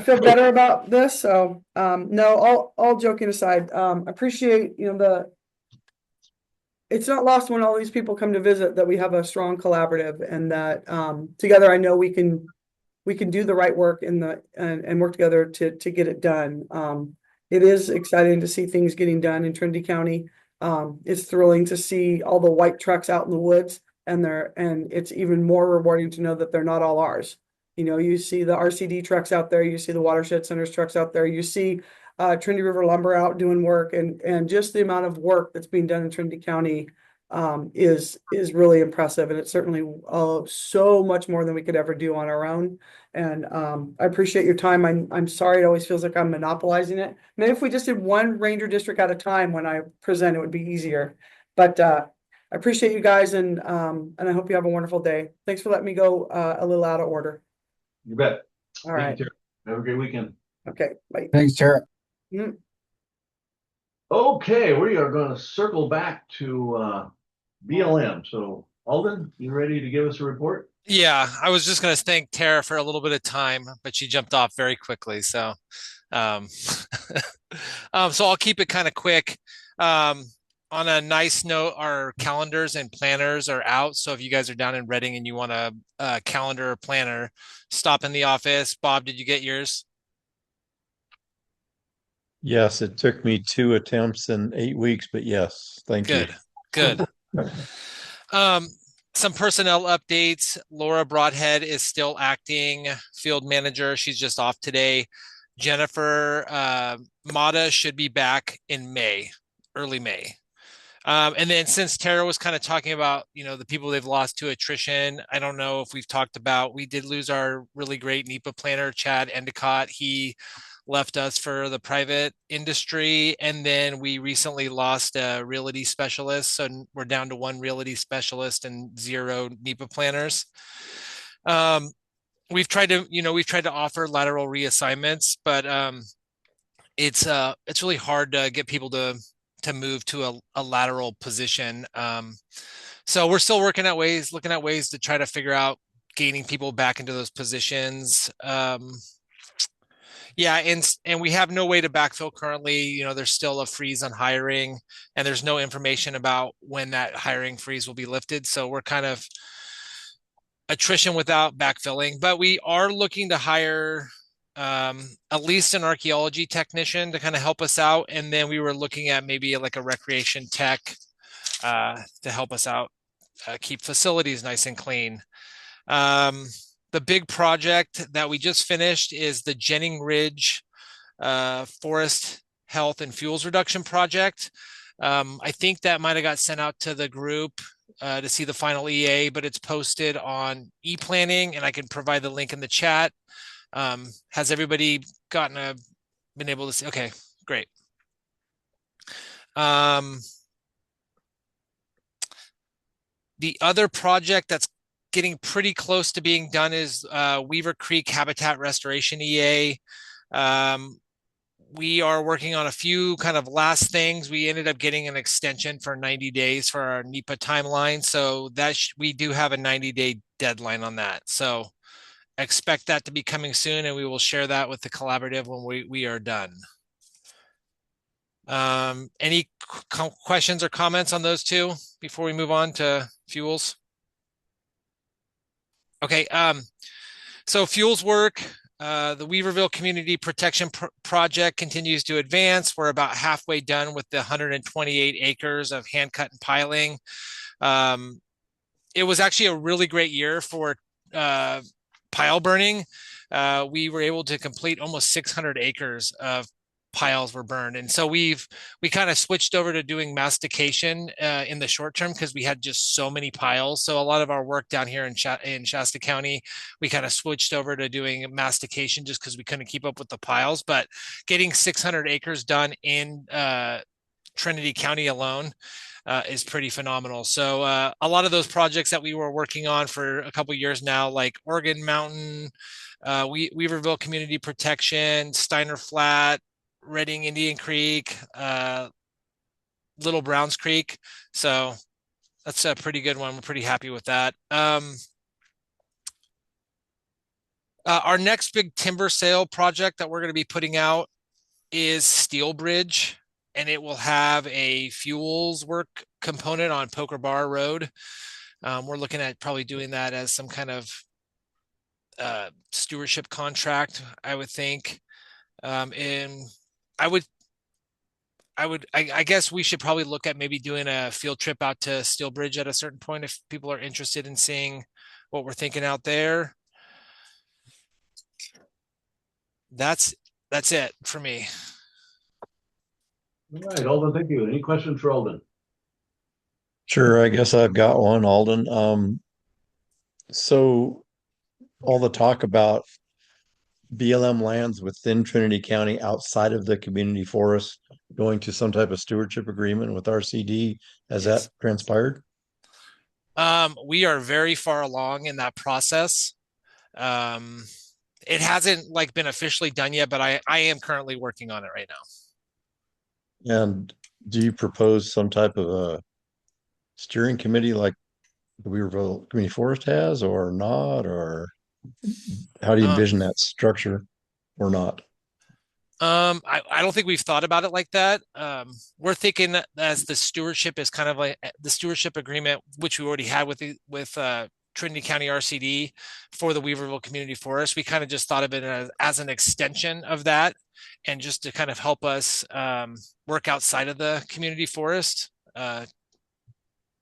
feel better about this. So no, all joking aside, appreciate it's not lost when all these people come to visit that we have a strong collaborative and that together I know we can do the right work and work together to get it done. It is exciting to see things getting done in Trinity County. It's thrilling to see all the white trucks out in the woods and it's even more rewarding to know that they're not all ours. You see the RCD trucks out there, you see the Watershed Centers trucks out there, you see Trinity River Lumber out doing work and just the amount of work that's being done in Trinity County is really impressive. And it's certainly so much more than we could ever do on our own. And I appreciate your time. I'm sorry, it always feels like I'm monopolizing it. Maybe if we just did one ranger district at a time when I present, it would be easier. But I appreciate you guys and I hope you have a wonderful day. Thanks for letting me go a little out of order. You bet. All right. Thank you, Tara. Have a great weekend. Okay, bye. Thanks, Tara. Okay, we are going to circle back to BLM. So Alden, you ready to give us a report? Yeah, I was just going to thank Tara for a little bit of time, but she jumped off very quickly. So, so I'll keep it kind of quick. On a nice note, our calendars and planners are out. So if you guys are down in Reading and you want a calendar or planner, stop in the office. Bob, did you get yours? Yes, it took me 2 attempts in 8 weeks, but yes, thank you. Good. Some personnel updates. Laura Broadhead is still acting field manager. She's just off today. Jennifer Mata should be back in May, early May. And then since Tara was kind of talking about, the people they've lost to attrition, I don't know if we've talked about, we did lose our really great NEPA planner, Chad Endicott. He left us for the private industry. And then we recently lost a realty specialist. So we're down to 1 realty specialist and 0 NEPA planners. We've tried to offer lateral reassignments, but it's really hard to get people to move to a lateral position. So we're still looking at ways to try to figure out gaining people back into those positions. Yeah, and we have no way to backfill currently. There's still a freeze on hiring, and there's no information about when that hiring freeze will be lifted. So we're kind of attrition without backfilling, but we are looking to hire at least an archaeology technician to kind of help us out. And then we were looking at maybe like a recreation tech to help us out, keep facilities nice and clean. The big project that we just finished is the Jennings Ridge Forest Health and Fuels Reduction Project. I think that might have got sent out to the group to see the final EA, but it's posted on ePlanning, and I can provide the link in the chat. Has everybody been able to see? Okay, great. The other project that's getting pretty close to being done is Weaver Creek Habitat Restoration EA. We are working on a few kind of last things. We ended up getting an extension for 90 days for our NEPA timeline. So that we do have a 90-day deadline on that. So expect that to be coming soon, and we will share that with the collaborative when we are done. Any questions or comments on those two before we move on to fuels? Okay, so fuels work, the Weaverville Community Protection Project continues to advance. We're about halfway done with the 128 acres of hand cut and piling. It was actually a really great year for pile burning. We were able to complete almost 600 acres of piles were burned. And so we kind of switched over to doing mastication in the short term because we had just so many piles. So a lot of our work down here in Shasta County, we kind of switched over to doing mastication just because we couldn't keep up with the piles. But getting 600 acres done in Trinity County alone is pretty phenomenal. So a lot of those projects that we were working on for a couple of years now, like Oregon Mountain, Weaverville Community Protection, Steiner Flat, Reading, Indian Creek, Little Browns Creek. So that's a pretty good one. We're pretty happy with that. Our next big timber sale project that we're going to be putting out is Steel Bridge, and it will have a fuels work component on Poker Bar Road. We're looking at probably doing that as some kind of stewardship contract, I would think. And I guess we should probably look at maybe doing a field trip out to Steel Bridge at a certain point if people are interested in seeing what we're thinking out there. That's it for me. All right, Alden, thank you. Any questions for Alden? Sure, I guess I've got one, Alden. So all the talk about BLM lands within Trinity County outside of the community forest going to some type of stewardship agreement with RCD, has Yes. that transpired? We are very far along in that process. It hasn't like been officially done yet, but I am currently working on it right now. And do you propose some type of a steering committee like the Weaverville Community Forest has, or not? Or how do you envision that structure, or not? I don't think we've thought about it like that. We're thinking that as the stewardship is kind of like the stewardship agreement, which we already had with Trinity County RCD for the Weaverville Community Forest. We kind of just thought of it as an extension of that, and just to kind of help us work outside of the community forest.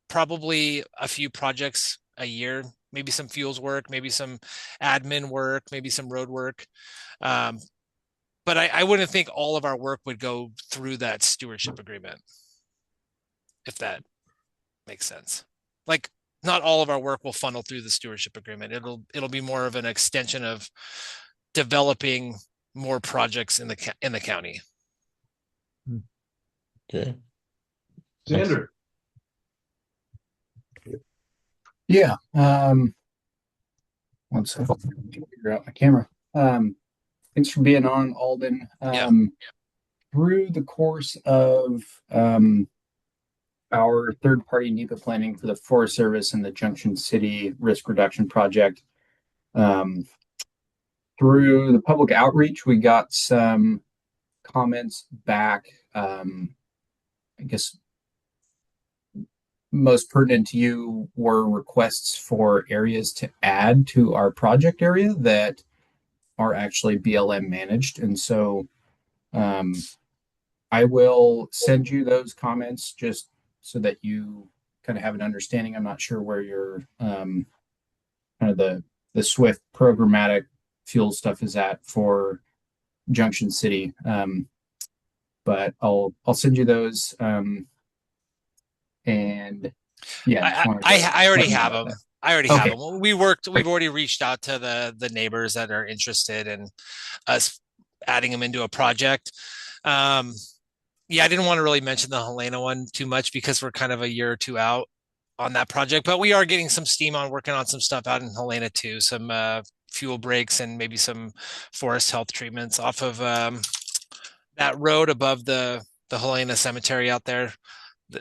Probably a few projects a year, maybe some fuels work, maybe some admin work, maybe some road work. But I wouldn't think all of our work would go through that stewardship agreement, if that makes sense. Like, not all of our work will funnel through the stewardship agreement. It'll be more of an extension of developing more projects in the county. Okay. Xander. Yeah. One second. Figure out my camera. Thanks for being on, Alden. Through the course of our third-party NEPA planning for the Forest Service and the Junction City Risk Reduction Project, through the public outreach, we got some comments back. I guess most pertinent to you were requests for areas to add to our project area that are actually BLM managed. And so I will send you those comments just so that you kind of have an understanding. I'm not sure where your kind of the SWIFT programmatic fuel stuff is at for Junction City. But I'll send you those. And yeah, I already have them. I already have them. We've already reached out to the neighbors that are interested in us adding them into a project. Yeah, I didn't want to really mention the Helena one too much because we're kind of a year or two out on that project, but we are getting some steam on working on some stuff out in Helena too, some fuel breaks and maybe some forest health treatments off of that road above the Helena Cemetery out there.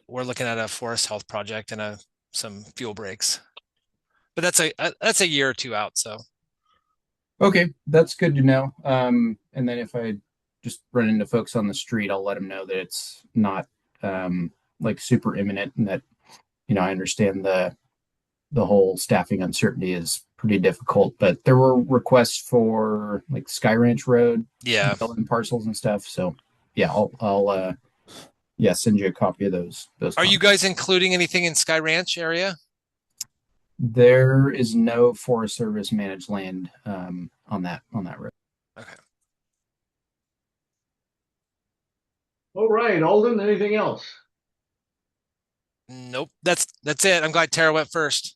We're looking at a forest health project and some fuel breaks, but that's a year or two out. So, okay, that's good to know. And then if I just run into folks on the street, I'll let them know that it's not like super imminent, and that I understand the whole staffing uncertainty is pretty difficult. But there were requests for like Sky Ranch Road, building parcels and stuff. So yeah, I'll send you a copy of those. Are you guys including anything in Sky Ranch area? There is no Forest Service managed land on that road. Okay. All right, Alden, anything else? Nope. That's it. I'm glad Tara went first.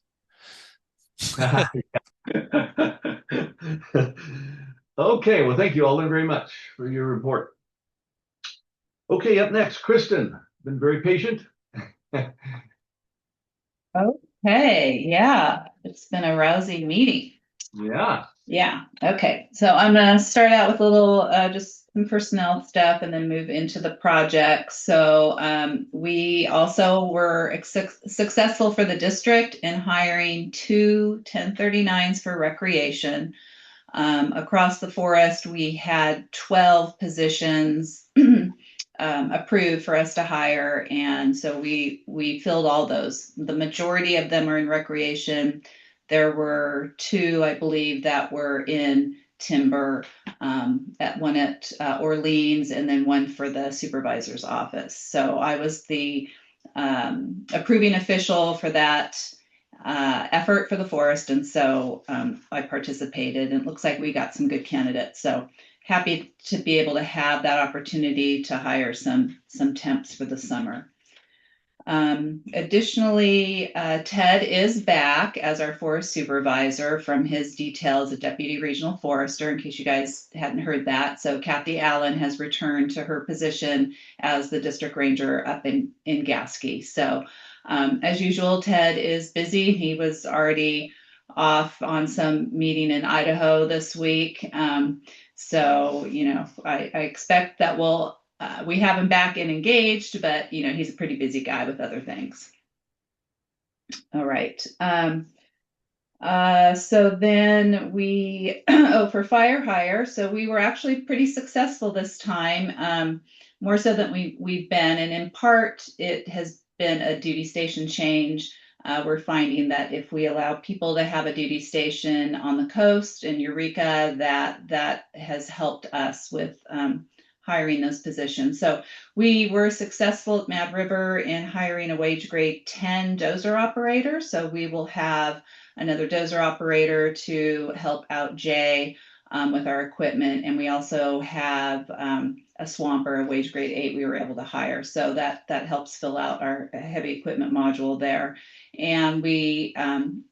Okay, well, thank you, Alden, very much for your report. Okay, up next, Kristen. Been very patient. Okay, yeah, it's been a rousing meeting. Yeah. Yeah. Okay. So I'm going to start out with a little, just some personnel stuff and then move into the project. So we also were successful for the district in hiring 2 1039s for recreation. Across the forest, we had 12 positions approved for us to hire. And so we filled all those. The majority of them are in recreation. There were 2, I believe, that were in timber, one at Orleans and then one for the supervisor's office. So I was the approving official for that effort for the forest. And so I participated, and it looks like we got some good candidates. So happy to be able to have that opportunity to hire some temps for the summer. Additionally, Ted is back as our forest supervisor from his detail as a deputy regional forester, in case you guys hadn't heard that. So Kathy Allen has returned to her position as the district ranger up in Gasky. So as usual, Ted is busy. He was already off on some meeting in Idaho this week. So, I expect that we have him back and engaged, but he's a pretty busy guy with other things. All right. So then we, for fire hire, so we were actually pretty successful this time, more so than we've been. And in part, it has been a duty station change. We're finding that if we allow people to have a duty station on the coast in Eureka, that has helped us with hiring those positions. So we were successful at Mad River in hiring a wage grade 10 dozer operator. So we will have another dozer operator to help out Jay with our equipment. And we also have a swamper, a wage grade 8 we were able to hire. So that helps fill out our heavy equipment module there. And we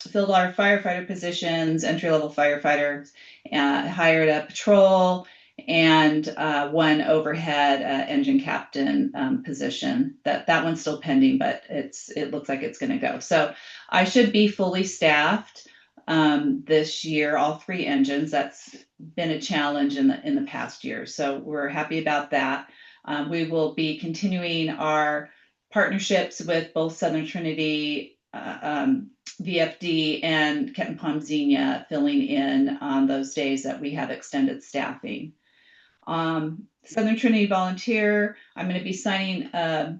filled our firefighter positions, entry-level firefighters, hired a patrol, and one overhead engine captain position. That one's still pending, but it looks like it's going to go. So I should be fully staffed this year, all 3 engines. That's been a challenge in the past year. So we're happy about that. We will be continuing our partnerships with both Southern Trinity VFD and Kenton Palm Xenia, filling in on those days that we have extended staffing. Southern Trinity Volunteer, I'm going to be signing a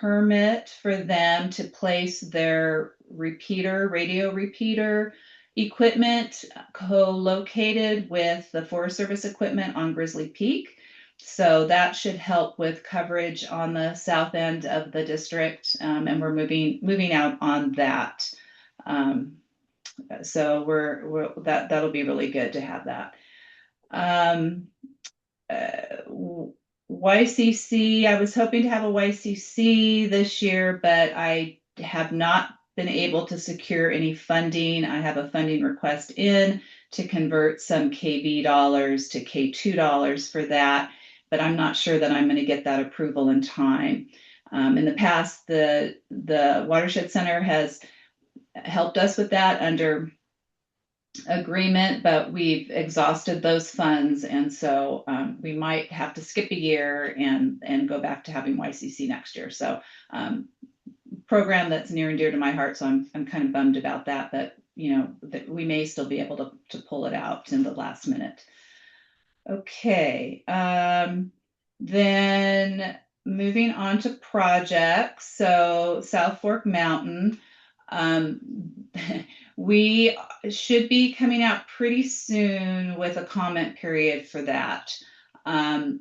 permit for them to place their radio repeater equipment co-located with the Forest Service equipment on Grizzly Peak. So that should help with coverage on the south end of the district, and we're moving out on that. So that'll be really good to have that. YCC, I was hoping to have a YCC this year, but I have not been able to secure any funding. I have a funding request in to convert some KB dollars to K2 dollars for that, but I'm not sure that I'm going to get that approval in time. In the past, the Watershed Center has helped us with that under agreement, but we've exhausted those funds, and so we might have to skip a year and go back to having YCC next year. So program that's near and dear to my heart, so I'm kind of bummed about that, but that we may still be able to pull it out in the last minute. Okay, then moving on to projects. So South Fork Mountain, we should be coming out pretty soon with a comment period for that.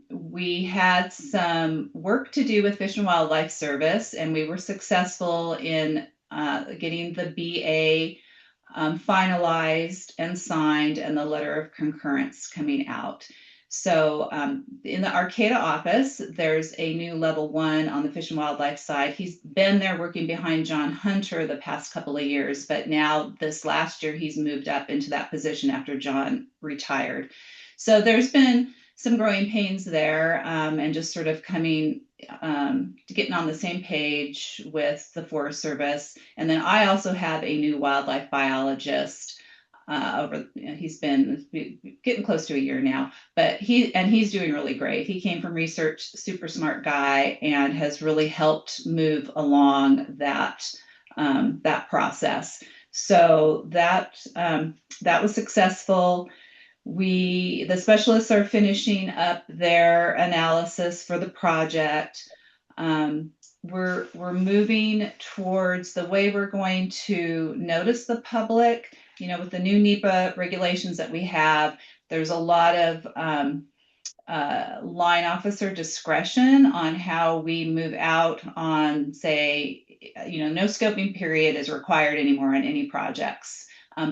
We had some work to do with Fish and Wildlife Service, and we were successful in getting the BA finalized and signed, and the letter of concurrence coming out. So in the Arcata office, there's a new level 1 on the Fish and Wildlife side. He's been there working behind John Hunter the past couple of years, but now this last year he's moved up into that position after John retired. So there's been some growing pains there, and just sort of coming to getting on the same page with the Forest Service. And then I also have a new wildlife biologist he's been getting close to a year now, but he's doing really great. He came from research, super smart guy, and has really helped move along that process. So that was successful. The specialists are finishing up their analysis for the project. We're moving towards the way we're going to notice the public. With the new NEPA regulations that we have, there's a lot of line officer discretion on how we move out on, say, no scoping period is required anymore on any projects.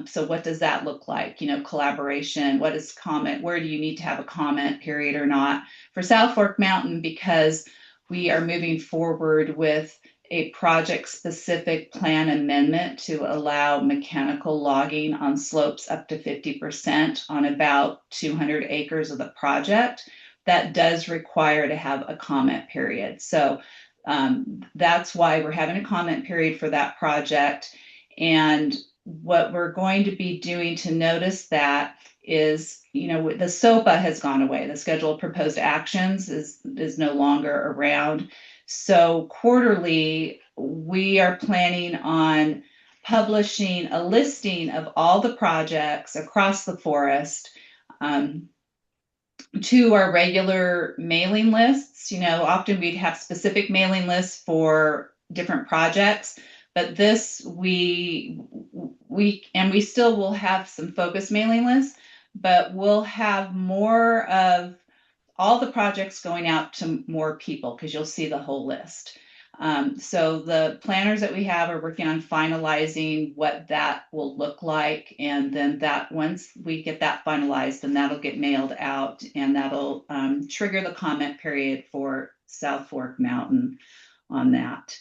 So what does that look like? Collaboration, what is comment? Where do you need to have a comment period or not? For South Fork Mountain, because we are moving forward with a project-specific plan amendment to allow mechanical logging on slopes up to 50% on about 200 acres of the project, that does require to have a comment period. So that's why we're having a comment period for that project. And what we're going to be doing to notice that is, the SOPA has gone away. The Schedule of Proposed Actions is no longer around. So quarterly, we are planning on publishing a listing of all the projects across the forest to our regular mailing lists. Often we'd have specific mailing lists for different projects, but this we still will have some focus mailing lists, but we'll have more of all the projects going out to more people because you'll see the whole list. So the planners that we have are working on finalizing what that will look like. And then once we get that finalized, then that'll get mailed out, and that'll trigger the comment period for South Fork Mountain on that.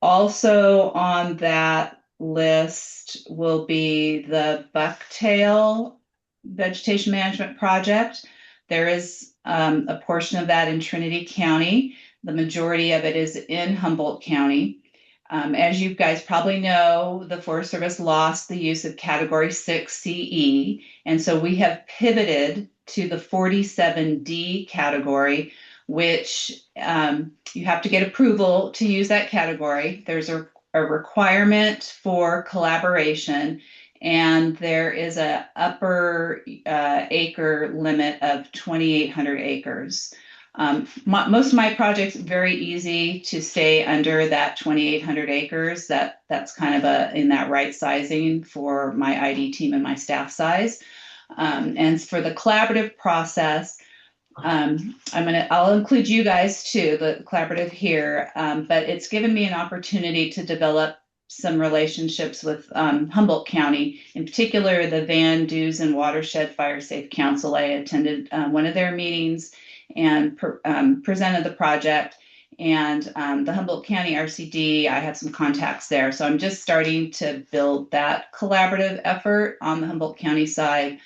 Also on that list will be the Bucktail Vegetation Management Project. There is a portion of that in Trinity County. The majority of it is in Humboldt County. As you guys probably know, the Forest Service lost the use of Category 6 CE, and so we have pivoted to the 47D category, which you have to get approval to use that category. There's a requirement for collaboration, and there is a upper acre limit of 2,800 acres. Most of my projects very easy to stay under that 2,800 acres. That's kind of in that right sizing for my ID team and my staff size. And for the collaborative process, I'll include you guys too, the collaborative here, but it's given me an opportunity to develop some relationships with Humboldt County, in particular the Van Dusen Watershed Fire Safe Council. I attended one of their meetings and presented the project, and the Humboldt County RCD, I have some contacts there. So I'm just starting to build that collaborative effort on the Humboldt County side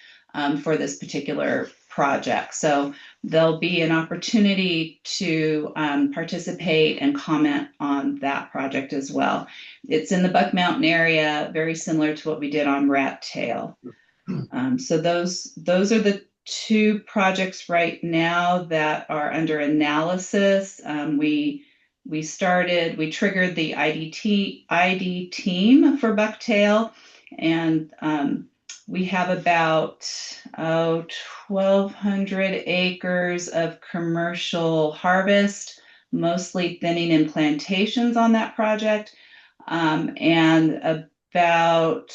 for this particular project. So there'll be an opportunity to participate and comment on that project as well. It's in the Buck Mountain area, very similar to what we did on Rat Tail. So those are the two projects right now that are under analysis. We triggered the ID team for Bucktail, and we have about 1,200 acres of commercial harvest, mostly thinning and plantations on that project, and about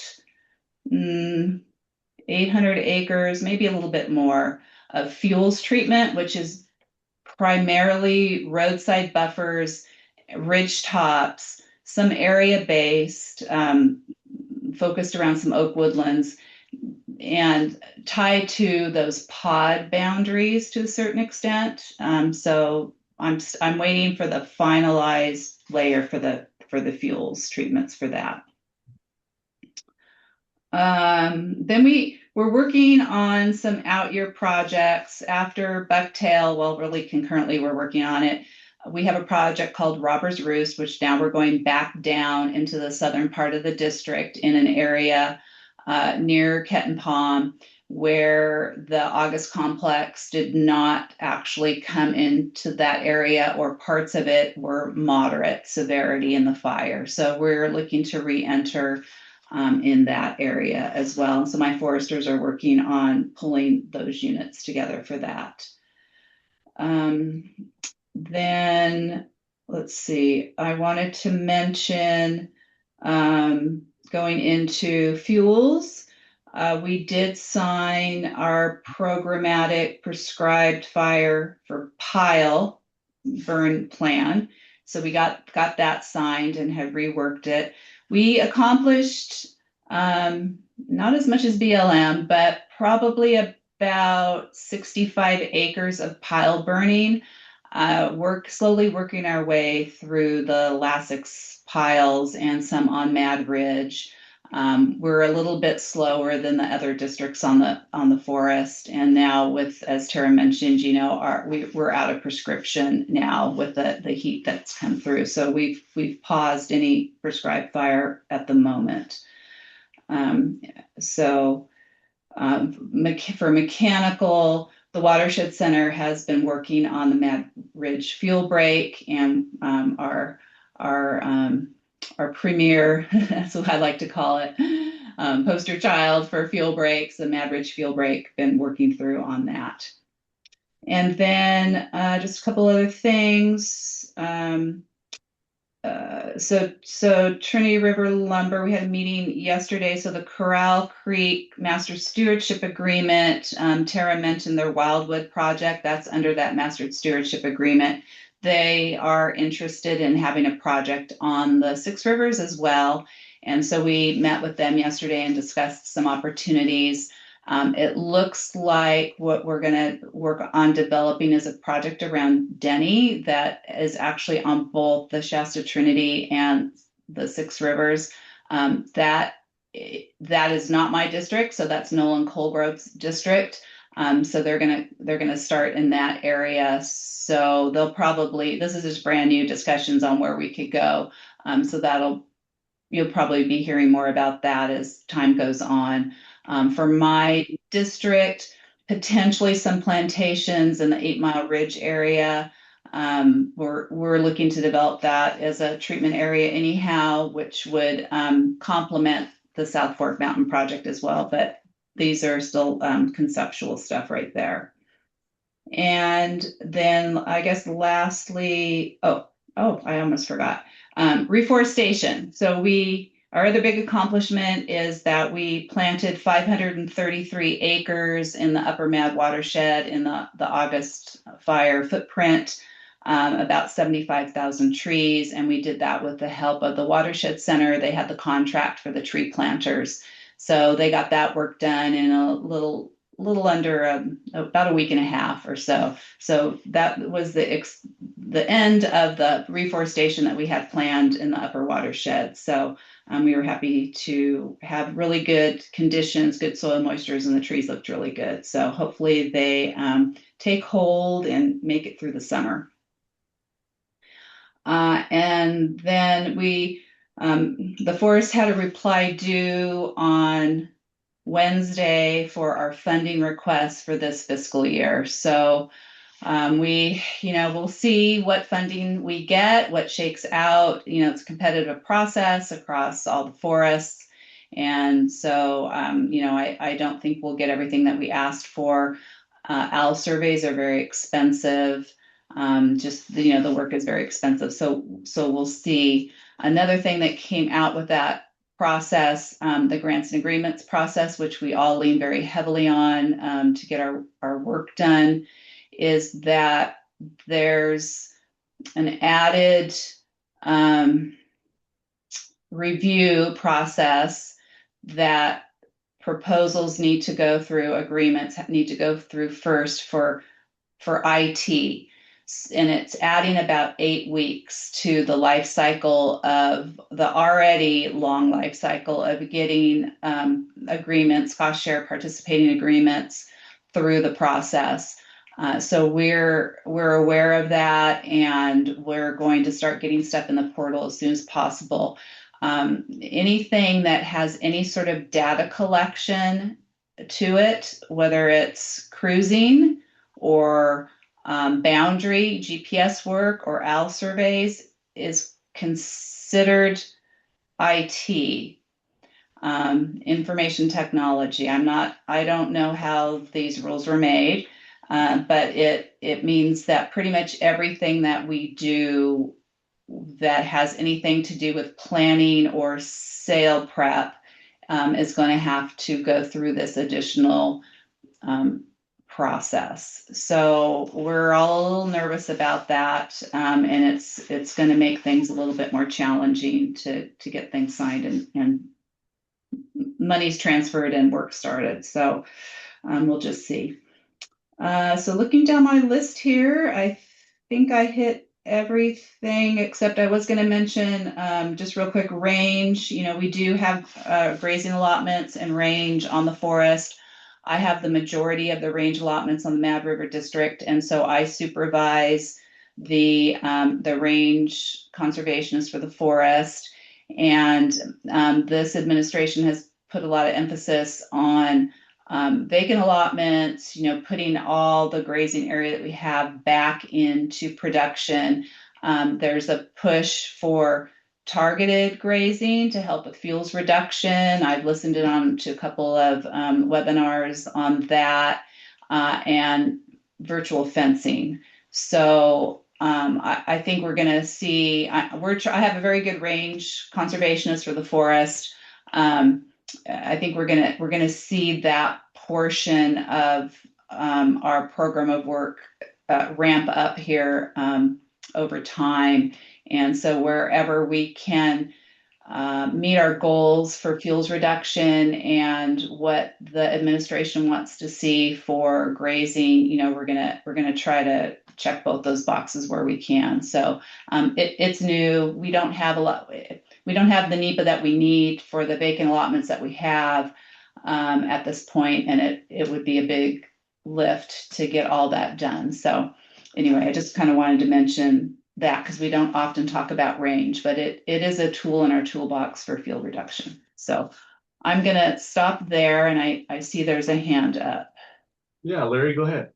800 acres, maybe a little bit more, of fuels treatment, which is primarily roadside buffers, ridge tops, some area-based, focused around some oak woodlands, and tied to those pod boundaries to a certain extent. So I'm waiting for the finalized layer for the fuels treatments for that. Then we're working on some out-year projects after Bucktail. Well, really concurrently, we're working on it. We have a project called Robber's Roost, which now we're going back down into the southern part of the district in an area near Ketton Palm, where the August complex did not actually come into that area, or parts of it were moderate severity in the fire. So we're looking to re-enter in that area as well. And so my foresters are working on pulling those units together for that. Then let's see, I wanted to mention going into fuels. We did sign our programmatic prescribed fire for pile burn plan. So we got that signed and have reworked it. We accomplished not as much as BLM, but probably about 65 acres of pile burning. Slowly working our way through the Lasix piles and some on Mad Ridge. We're a little bit slower than the other districts on the forest, and now with, as Tara mentioned, we're out of prescription now with the heat that's come through. So we've paused any prescribed fire at the moment. For mechanical, the Watershed Center has been working on the Mad Ridge fuel break, and our premier, that's what I like to call it, poster child for fuel breaks, the Mad Ridge fuel break, been working through on that. And then just a couple other things. So Trinity River Lumber, we had a meeting yesterday. So the Corral Creek Master Stewardship Agreement, Tara mentioned their Wildwood project. That's under that Master Stewardship Agreement. They are interested in having a project on the Six Rivers as well. And so we met with them yesterday and discussed some opportunities. It looks like what we're going to work on developing is a project around Denny that is actually on both the Shasta Trinity and the Six Rivers. That is not my district, so that's Nolan Colgrove's district. So they're gonna start in that area. So they'll probably, this is just brand new discussions on where we could go. So you'll probably be hearing more about that as time goes on. For my district, potentially some plantations in the 8 Mile Ridge area. We're looking to develop that as a treatment area anyhow, which would complement the South Fork Mountain project as well. But these are still conceptual stuff right there. And then I guess lastly, I almost forgot. Reforestation. So our other big accomplishment is that we planted 533 acres in the Upper Mad watershed in the August fire footprint, about 75,000 trees. And we did that with the help of the Watershed Center. They had the contract for the tree planters. So they got that work done in a little under about a week and a half or so. So that was the end of the reforestation that we had planned in the upper watershed. So we were happy to have really good conditions, good soil moistures, and the trees looked really good. So hopefully they take hold and make it through the summer. And then the forest had a reply due on Wednesday for our funding request for this fiscal year. So we'll see what funding we get, what shakes out. It's a competitive process across all the forests. And so, I don't think we'll get everything that we asked for. Owl surveys are very expensive. The work is very expensive. So we'll see. Another thing that came out with that process, the grants and agreements process, which we all lean very heavily on to get our work done, is that there's an added review process that proposals need to go through, agreements need to go through first for IT. And it's adding about 8 weeks to the life cycle of the already long life cycle of getting agreements, cost share participating agreements through the process. So we're aware of that, and we're going to start getting stuff in the portal as soon as possible. Anything that has any sort of data collection to it, whether it's cruising or boundary GPS work or owl surveys, is considered IT, information technology. I don't know how these rules were made, but it means that pretty much everything that we do that has anything to do with planning or sale prep is going to have to go through this additional process. So we're all a little nervous about that, and it's going to make things a little bit more challenging to get things signed and money's transferred and work started. So we'll just see. So looking down my list here, I think I hit everything except I was going to mention just real quick range. We do have grazing allotments and range on the forest. I have the majority of the range allotments on the Mad River District, and so I supervise the range conservationists for the forest. And this administration has put a lot of emphasis on vacant allotments, putting all the grazing area that we have back into production. There's a push for targeted grazing to help with fuels reduction. I've listened in to a couple of webinars on that, and virtual fencing. So I think we're going to see, I have a very good range conservationist for the forest. I think we're gonna see that portion of our program of work ramp up here over time. And so wherever we can meet our goals for fuels reduction and what the administration wants to see for grazing, we're gonna try to check both those boxes where we can. So it's new. We don't have the NEPA that we need for the vacant allotments that we have at this point, and it would be a big lift to get all that done. So anyway, I just kind of wanted to mention that because we don't often talk about range, but it is a tool in our toolbox for fuel reduction. So I'm going to stop there, and I see there's a hand up. Yeah, Larry, go ahead.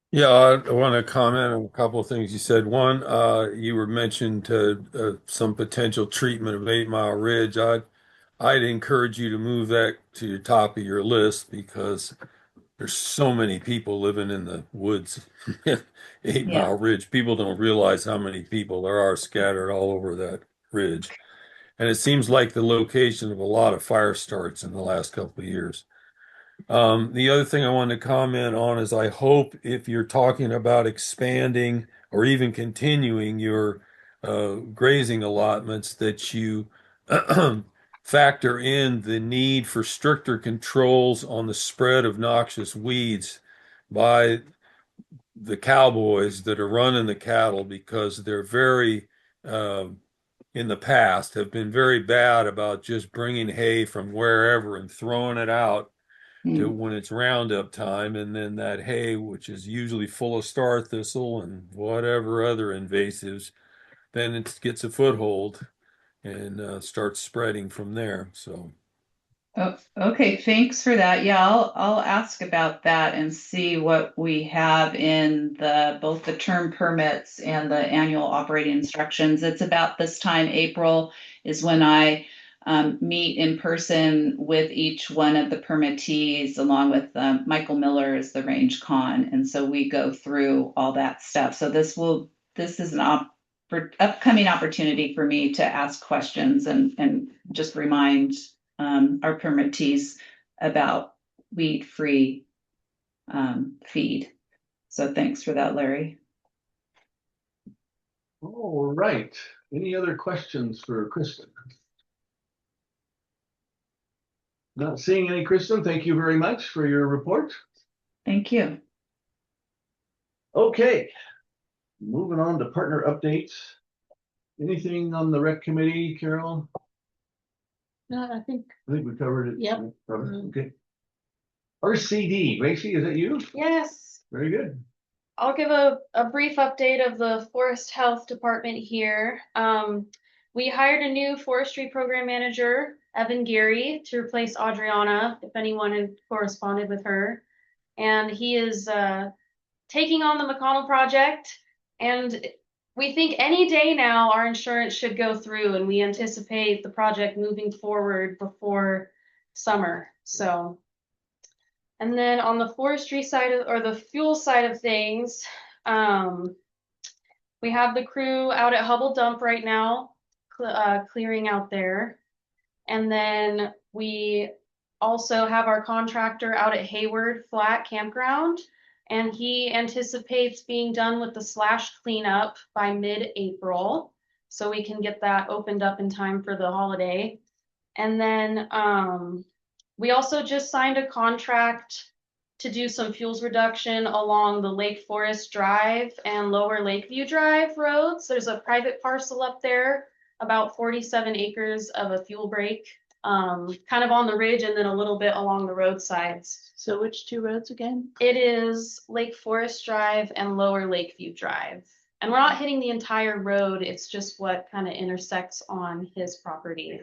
Yeah, I want to comment on a couple of things you said. One, you were mentioned some potential treatment of 8 Mile Ridge. I'd encourage you to move that to your top of your list because there's so many people living in the woods. 8 Mile Ridge. People don't realize how many people there are scattered all over that ridge. And it seems like the location of a lot of fire starts in the last couple of years. The other thing I want to comment on is I hope if you're talking about expanding or even continuing your grazing allotments that you factor in the need for stricter controls on the spread of noxious weeds by the cowboys that are running the cattle because they're very in the past have been very bad about just bringing hay from wherever and throwing it out to when it's roundup time, and then that hay, which is usually full of star thistle and whatever other invasives, then it gets a foothold and starts spreading from there. So. Oh, okay, thanks for that. Yeah, I'll ask about that and see what we have in both the term permits and the annual operating instructions. It's about this time, April, is when I meet in person with each one of the permittees, along with Michael Miller as the range con, and so we go through all that stuff. So this is an upcoming opportunity for me to ask questions and just remind our permittees about weed-free feed. So thanks for that, Larry. All right. Any other questions for Kristen? Not seeing any, Kristen. Thank you very much for your report. Thank you. Okay. Moving on to partner updates. Anything on the rec committee, Carol? No, I think we covered it. Yep. Okay. RCD, Gracie, is that you? Yes. Very good. I'll give a brief update of the Forest Health Department here. we hired a new forestry program manager, Evan Geary, to replace Adriana, if anyone had corresponded with her. And he is taking on the McConnell project. And we think any day now our insurance should go through, and we anticipate the project moving forward before summer. So, and then on the forestry side or the fuel side of things, we have the crew out at Hubble Dump right now, clearing out there. And then we also have our contractor out at Hayward Flat Campground, and he anticipates being done with the slash cleanup by mid-April, so we can get that opened up in time for the holiday. And then we also just signed a contract to do some fuels reduction along the Lake Forest Drive and Lower Lakeview Drive roads. There's a private parcel up there, about 47 acres of a fuel break, kind of on the ridge and then a little bit along the roadsides. So which two roads again? It is Lake Forest Drive and Lower Lakeview Drive. And we're not hitting the entire road. It's just what kind of intersects on his property.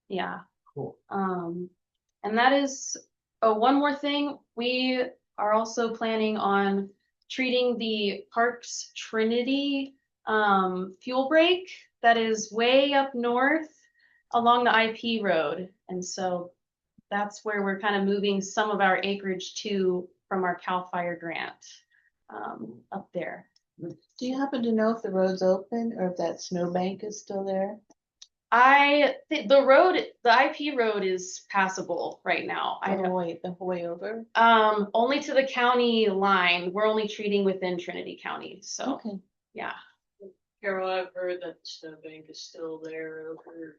Yeah. Cool. And that is, oh, one more thing. We are also planning on treating the Parks Trinity fuel break that is way up north along the IP road. And so that's where we're kind of moving some of our acreage to from our CAL FIRE grant up there. Do you happen to know if the road's open or if that snowbank is still there? The IP road is passable right now. The whole way over? Only to the county line. We're only treating within Trinity County. So, okay. Yeah. Carol, I've heard that the snowbank is still there over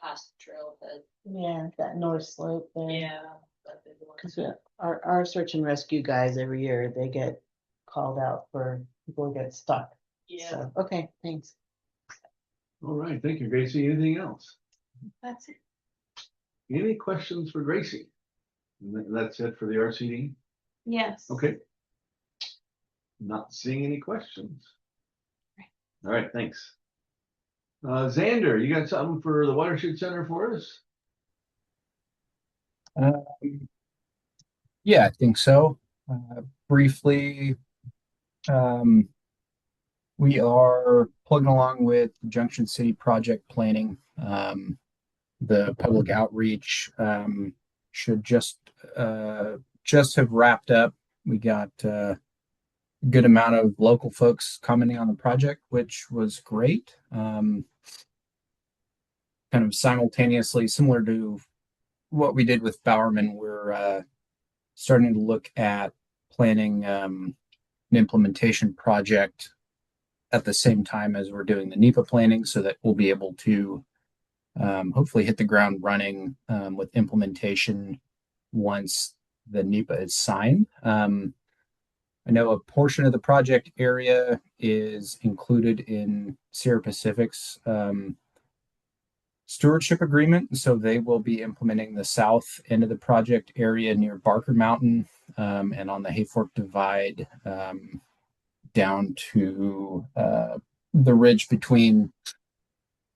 past the trailhead. Yeah, that north slope there. Yeah, that big one. Because our search and rescue guys every year, they get called out for people who get stuck. Yeah. So, okay, thanks. All right, thank you, Gracie. Anything else? That's it. Any questions for Gracie? That's it for the RCD? Yes. Okay. Not seeing any questions. All right, thanks. Xander, you got something for the Watershed Center for us? Yeah, I think so. Briefly, we are plugging along with the Junction City project planning. The public outreach should just have wrapped up. We got a good amount of local folks commenting on the project, which was great. Kind of simultaneously, similar to what we did with Bowerman, we're starting to look at planning an implementation project at the same time as we're doing the NEPA planning, so that we'll be able to hopefully hit the ground running with implementation once the NEPA is signed. I know a portion of the project area is included in Sierra Pacific's stewardship agreement, so they will be implementing the south end of the project area near Barker Mountain and on the Hayfork Divide down to the ridge between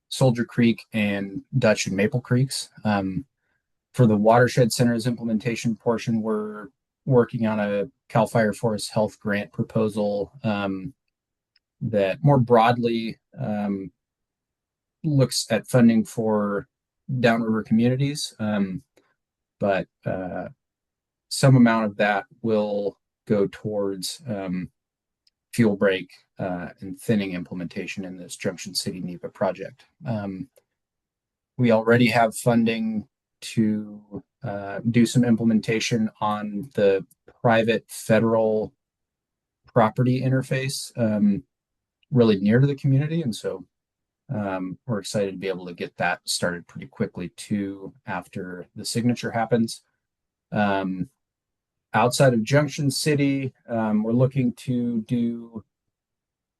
Soldier Creek and Dutch and Maple Creeks. For the Watershed Center's implementation portion, we're working on a CAL FIRE Forest Health grant proposal that more broadly looks at funding for downriver communities, but some amount of that will go towards fuel break and thinning implementation in this Junction City NEPA project. We already have funding to do some implementation on the private federal property interface really near to the community. And so we're excited to be able to get that started pretty quickly too after the signature happens. Outside of Junction City, we're looking to do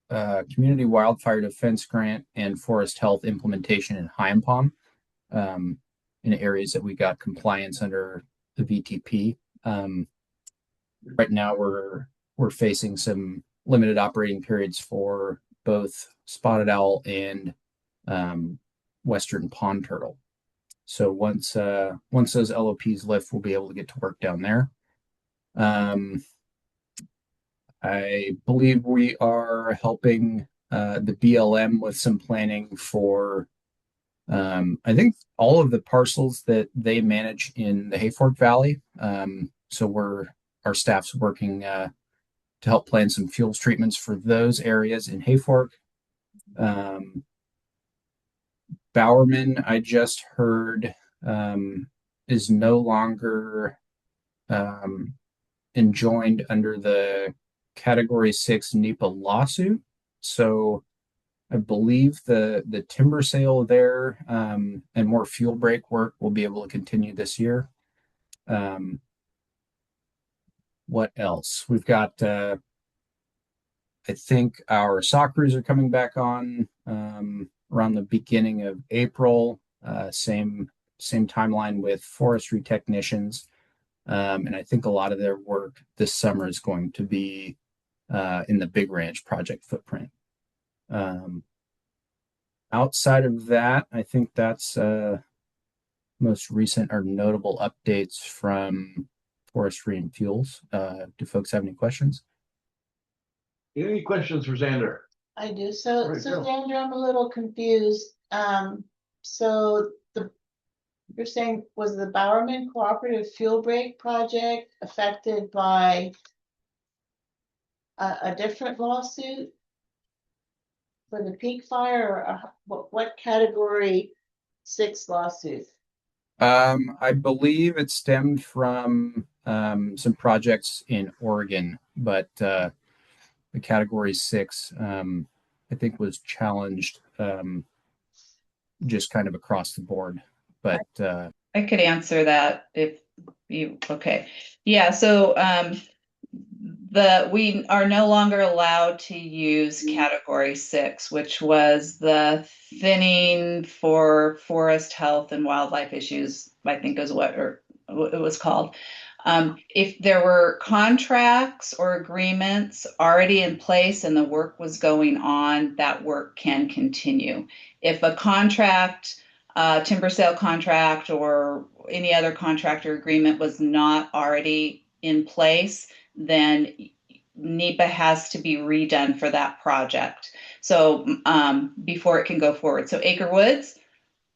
community wildfire defense grant and forest health implementation in Hyampom in areas that we got compliance under the VTP. Right now we're facing some limited operating periods for both spotted owl and western pond turtle. So once those LOPs lift, we'll be able to get to work down there. I believe we are helping the BLM with some planning for I think all of the parcels that they manage in the Hayfork Valley. So our staff's working to help plan some fuels treatments for those areas in Hayfork. Bowerman, I just heard, is no longer enjoined under the Category 6 NEPA lawsuit. So I believe the timber sale there and more fuel break work will be able to continue this year. What else? We've got, I think our saw crews are coming back on around the beginning of April. Same timeline with forestry technicians. And I think a lot of their work this summer is going to be in the Big Ranch project footprint. Outside of that, I think that's most recent or notable updates from forestry and fuels. Do folks have any questions? Any questions for Xander? I do. So, Right, go. Xander, I'm a little confused. So you're saying, was the Bowerman Cooperative Fuel Break Project affected by a different lawsuit for the Peak Fire, or what Category 6 lawsuit? I believe it stemmed from some projects in Oregon, but the Category 6, I think, was challenged just kind of across the board. But I could answer that if you, okay. Yeah, so we are no longer allowed to use Category 6, which was the thinning for forest health and wildlife issues, I think is what it was called. If there were contracts or agreements already in place and the work was going on, that work can continue. If a contract, timber sale contract or any other contract or agreement was not already in place, then NEPA has to be redone for that project. So before it can go forward. So Acre Woods,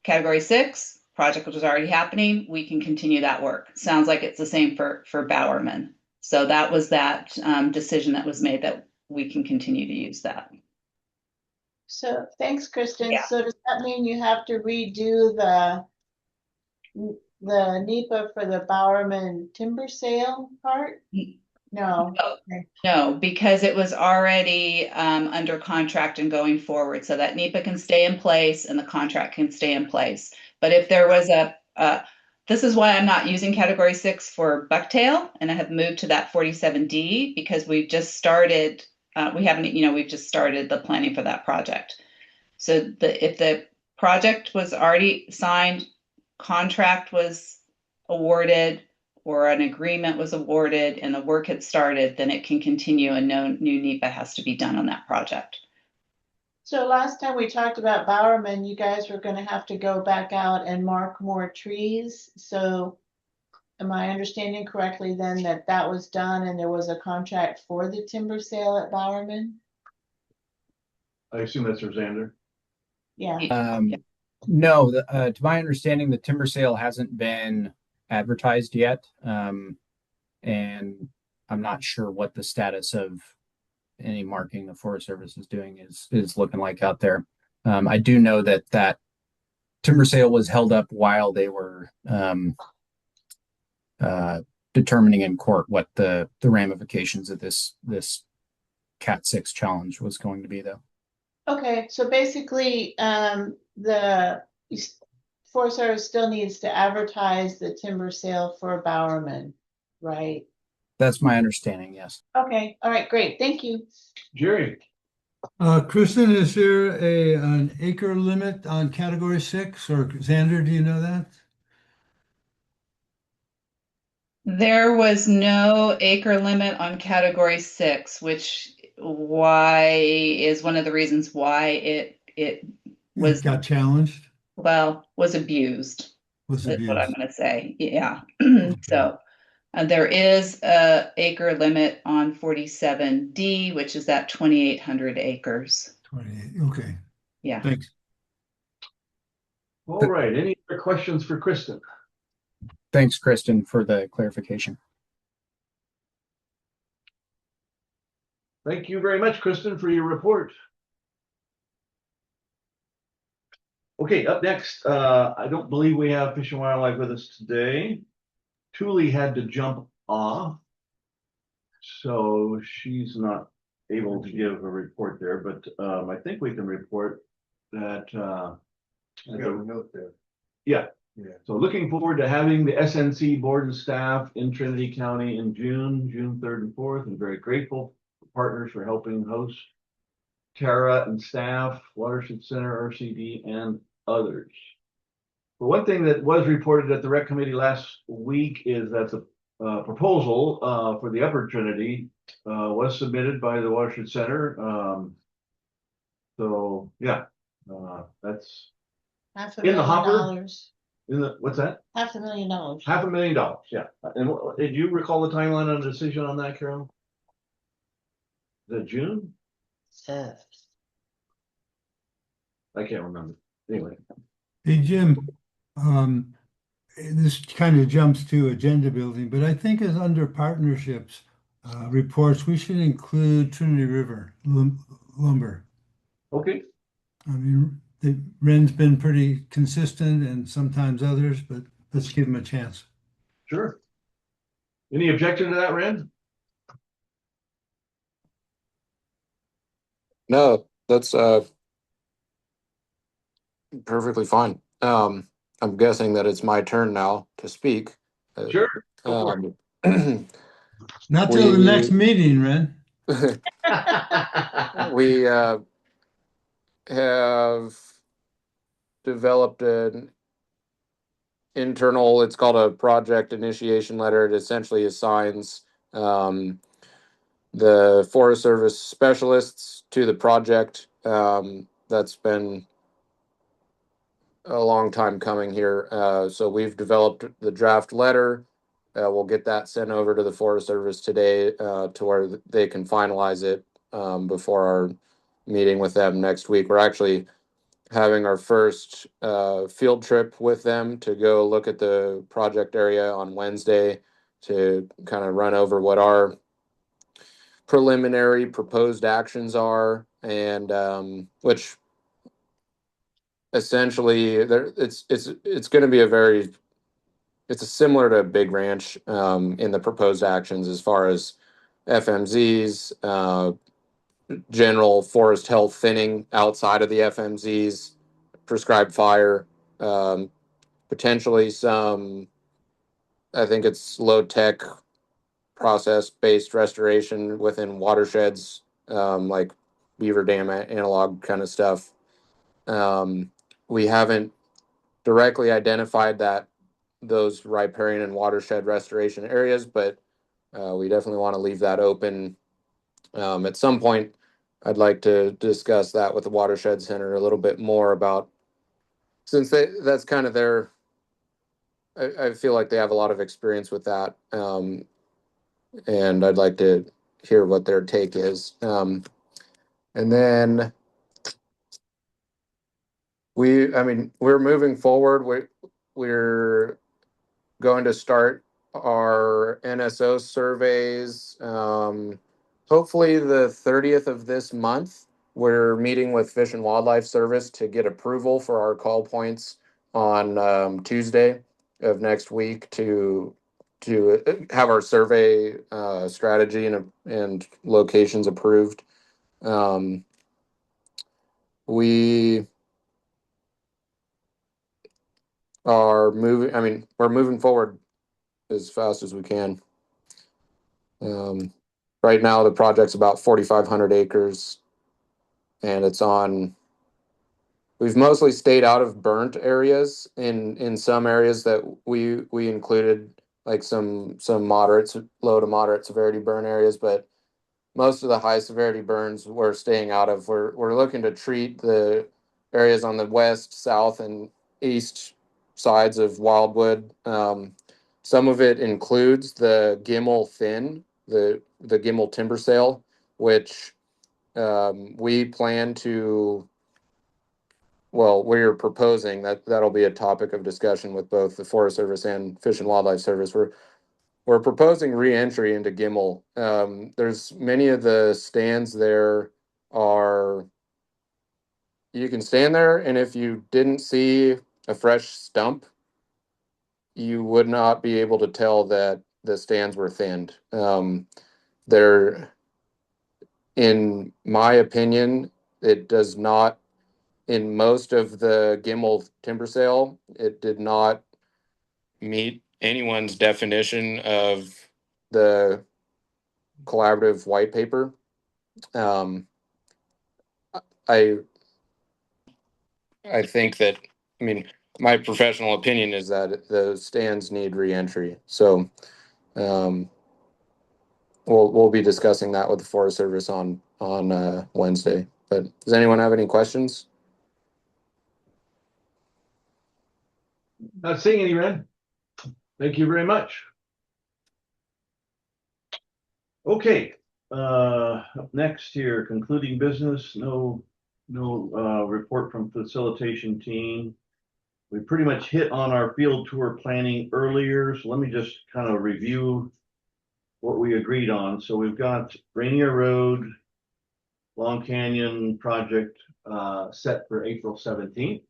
Category 6, project which is already happening, we can continue that work. Sounds like it's the same for Bowerman. So that was that decision that was made that we can continue to use that. So thanks, Kristen. Yeah. So does that mean you have to redo the NEPA for the Bowerman timber sale part? No. No, because it was already under contract and going forward, so that NEPA can stay in place and the contract can stay in place. But if there was this is why I'm not using Category 6 for bucktail, and I have moved to that 47D because we've just started. We've just started the planning for that project. So if the project was already signed, contract was awarded, or an agreement was awarded and the work had started, then it can continue and no new NEPA has to be done on that project. So last time we talked about Bowerman, you guys were going to have to go back out and mark more trees. So am I understanding correctly then that was done and there was a contract for the timber sale at Bowerman? I assume that's for Xander. Yeah. No, to my understanding, the timber sale hasn't been advertised yet. And I'm not sure what the status of any marking the Forest Service is doing is looking like out there. I do know that timber sale was held up while they were determining in court what the ramifications of this Cat 6 challenge was going to be, though. Okay, so basically, the Forest Service still needs to advertise the timber sale for Bowerman, right? That's my understanding, yes. Okay, all right, great, thank you. Jerry. Kristen, is there an acre limit on Category 6, or Xander, do you know that? There was no acre limit on Category 6, which is one of the reasons why it was got challenged, was abused. was Is what I'm abused. going to say. Yeah. So there is a acre limit on 47D, which is at 2,800 acres. 28. Okay. Yeah. Thanks. All right. Any other questions for Kristen? Thanks, Kristen, for the clarification. Thank you very much, Kristen, for your report. Okay, up next, I don't believe we have Fish and Wildlife with us today. Thule had to jump off, so she's not able to give a report there, but I think we can report that. I got a note there. Yeah. Yeah. So looking forward to having the SNC board and staff in Trinity County in June 3rd and 4th, and very grateful for partners for helping host Tara and staff, Watershed Center, RCD, and others. But one thing that was reported at the rec committee last week is that the proposal for the Upper Trinity was submitted by the Watershed Center. So yeah, that's in the hopper. In the, what's that? $500,000. $500,000, yeah. And did you recall the timeline on the decision on that, Carol? Is it June? Yes. I can't remember. Anyway. Hey, Jim, this kind of jumps to agenda building, but I think as under partnerships reports, we should include Trinity River lumber. Okay. I mean, Ren's been pretty consistent and sometimes others, but let's give him a chance. Sure. Any objection to that, Ren? No, that's perfectly fine. I'm guessing that it's my turn now to speak. Sure. Go for it. Not till the next meeting, Ren. We have developed an internal, it's called a project initiation letter. It essentially assigns the Forest Service specialists to the project. That's been a long time coming here. So we've developed the draft letter. We'll get that sent over to the Forest Service today to where they can finalize it before our meeting with them next week. We're actually having our first field trip with them to go look at the project area on Wednesday to kind of run over what our preliminary proposed actions are, and which essentially there it's going to be it's similar to a big ranch in the proposed actions as far as FMZs, general forest health thinning outside of the FMZs, prescribed fire, potentially some, I think it's low tech process based restoration within watersheds, like beaver dam analog kind of stuff. We haven't directly identified those riparian and watershed restoration areas, but we definitely want to leave that open. At some point, I'd like to discuss that with the Watershed Center a little bit more about, since that's kind of their, I feel like they have a lot of experience with that, and I'd like to hear what their take is. And then we're moving forward. We're going to start our NSO surveys. Hopefully the 30th of this month. We're meeting with Fish and Wildlife Service to get approval for our call points on Tuesday of next week to have our survey strategy and locations approved. We are moving. We're moving forward as fast as we can. Right now, the project's about 4,500 acres, and we've mostly stayed out of burnt areas. In some areas that we included, like some low to moderate severity burn areas, but most of the high severity burns we're staying out of. We're looking to treat the areas on the west, south, and east sides of Wildwood. Some of it includes the Gimmel Thin, the Gimmel timber sale, which we plan to. Well, we're proposing that'll be a topic of discussion with both the Forest Service and Fish and Wildlife Service. We're proposing re-entry into Gimmel. There's many of the stands there are. You can stand there, and if you didn't see a fresh stump, you would not be able to tell that the stands were thinned. They're, in my opinion, it does not. In most of the Gimmel timber sale, it did not meet anyone's definition of the collaborative white paper. I think that, I mean, my professional opinion is that the stands need re-entry. So we'll be discussing that with the Forest Service on Wednesday. But does anyone have any questions? Not seeing any, Red. Thank you very much. Okay, up next here, concluding business, no report from facilitation team. We pretty much hit on our field tour planning earlier, so let me just kind of review what we agreed on. So we've got Rainier Road, Long Canyon project set for April 17th.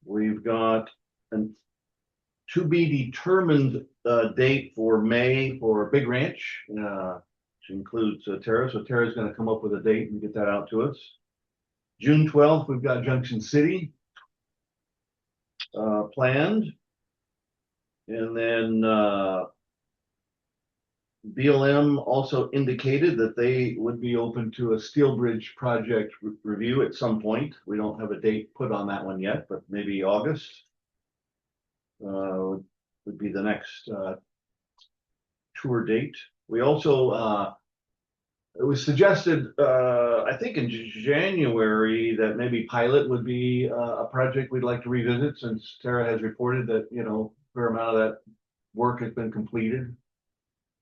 We've got a to be determined date for May for Big Ranch, which includes Tara. So Tara's going to come up with a date and get that out to us. June 12th, we've got Junction City planned. And then BLM also indicated that they would be open to a steel bridge project review at some point. We don't have a date put on that one yet, but maybe August would be the next tour date. We also, it was suggested, I think in January, that maybe Pilot would be a project we'd like to revisit, since Tara has reported that, you know, a fair amount of that work has been completed.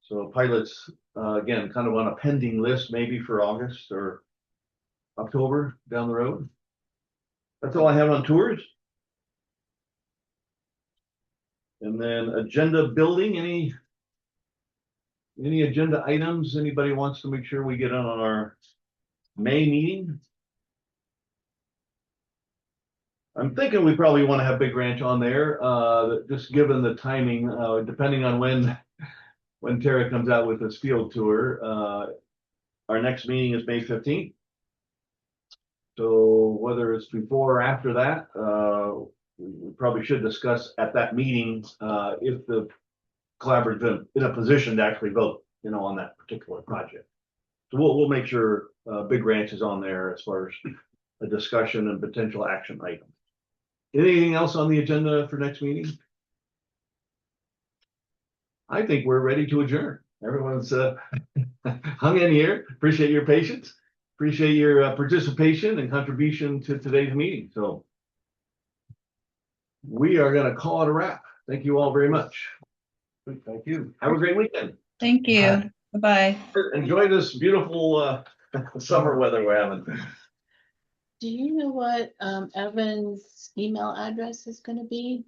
So Pilot's, again, kind of on a pending list, maybe for August or October down the road. That's all I have on tours. And then agenda building, any agenda items anybody wants to make sure we get on our May meeting? I'm thinking we probably want to have Big Ranch on there, just given the timing, depending on when Tara comes out with this field tour. Our next meeting is May 15th. So whether it's before or after that, we probably should discuss at that meeting if the collaborative in a position to actually vote, you know, on that particular project. So we'll make sure Big Ranch is on there as far as a discussion and potential action items. Anything else on the agenda for next meeting? I think we're ready to adjourn. Everyone's hung in here. Appreciate your patience. Appreciate your participation and contribution to today's meeting. So we are going to call it a wrap. Thank you all very much. Thank you. Have a great weekend. Thank you. Bye-bye. Enjoy this beautiful summer weather we're having. Do you know what Evan's email address is going to be?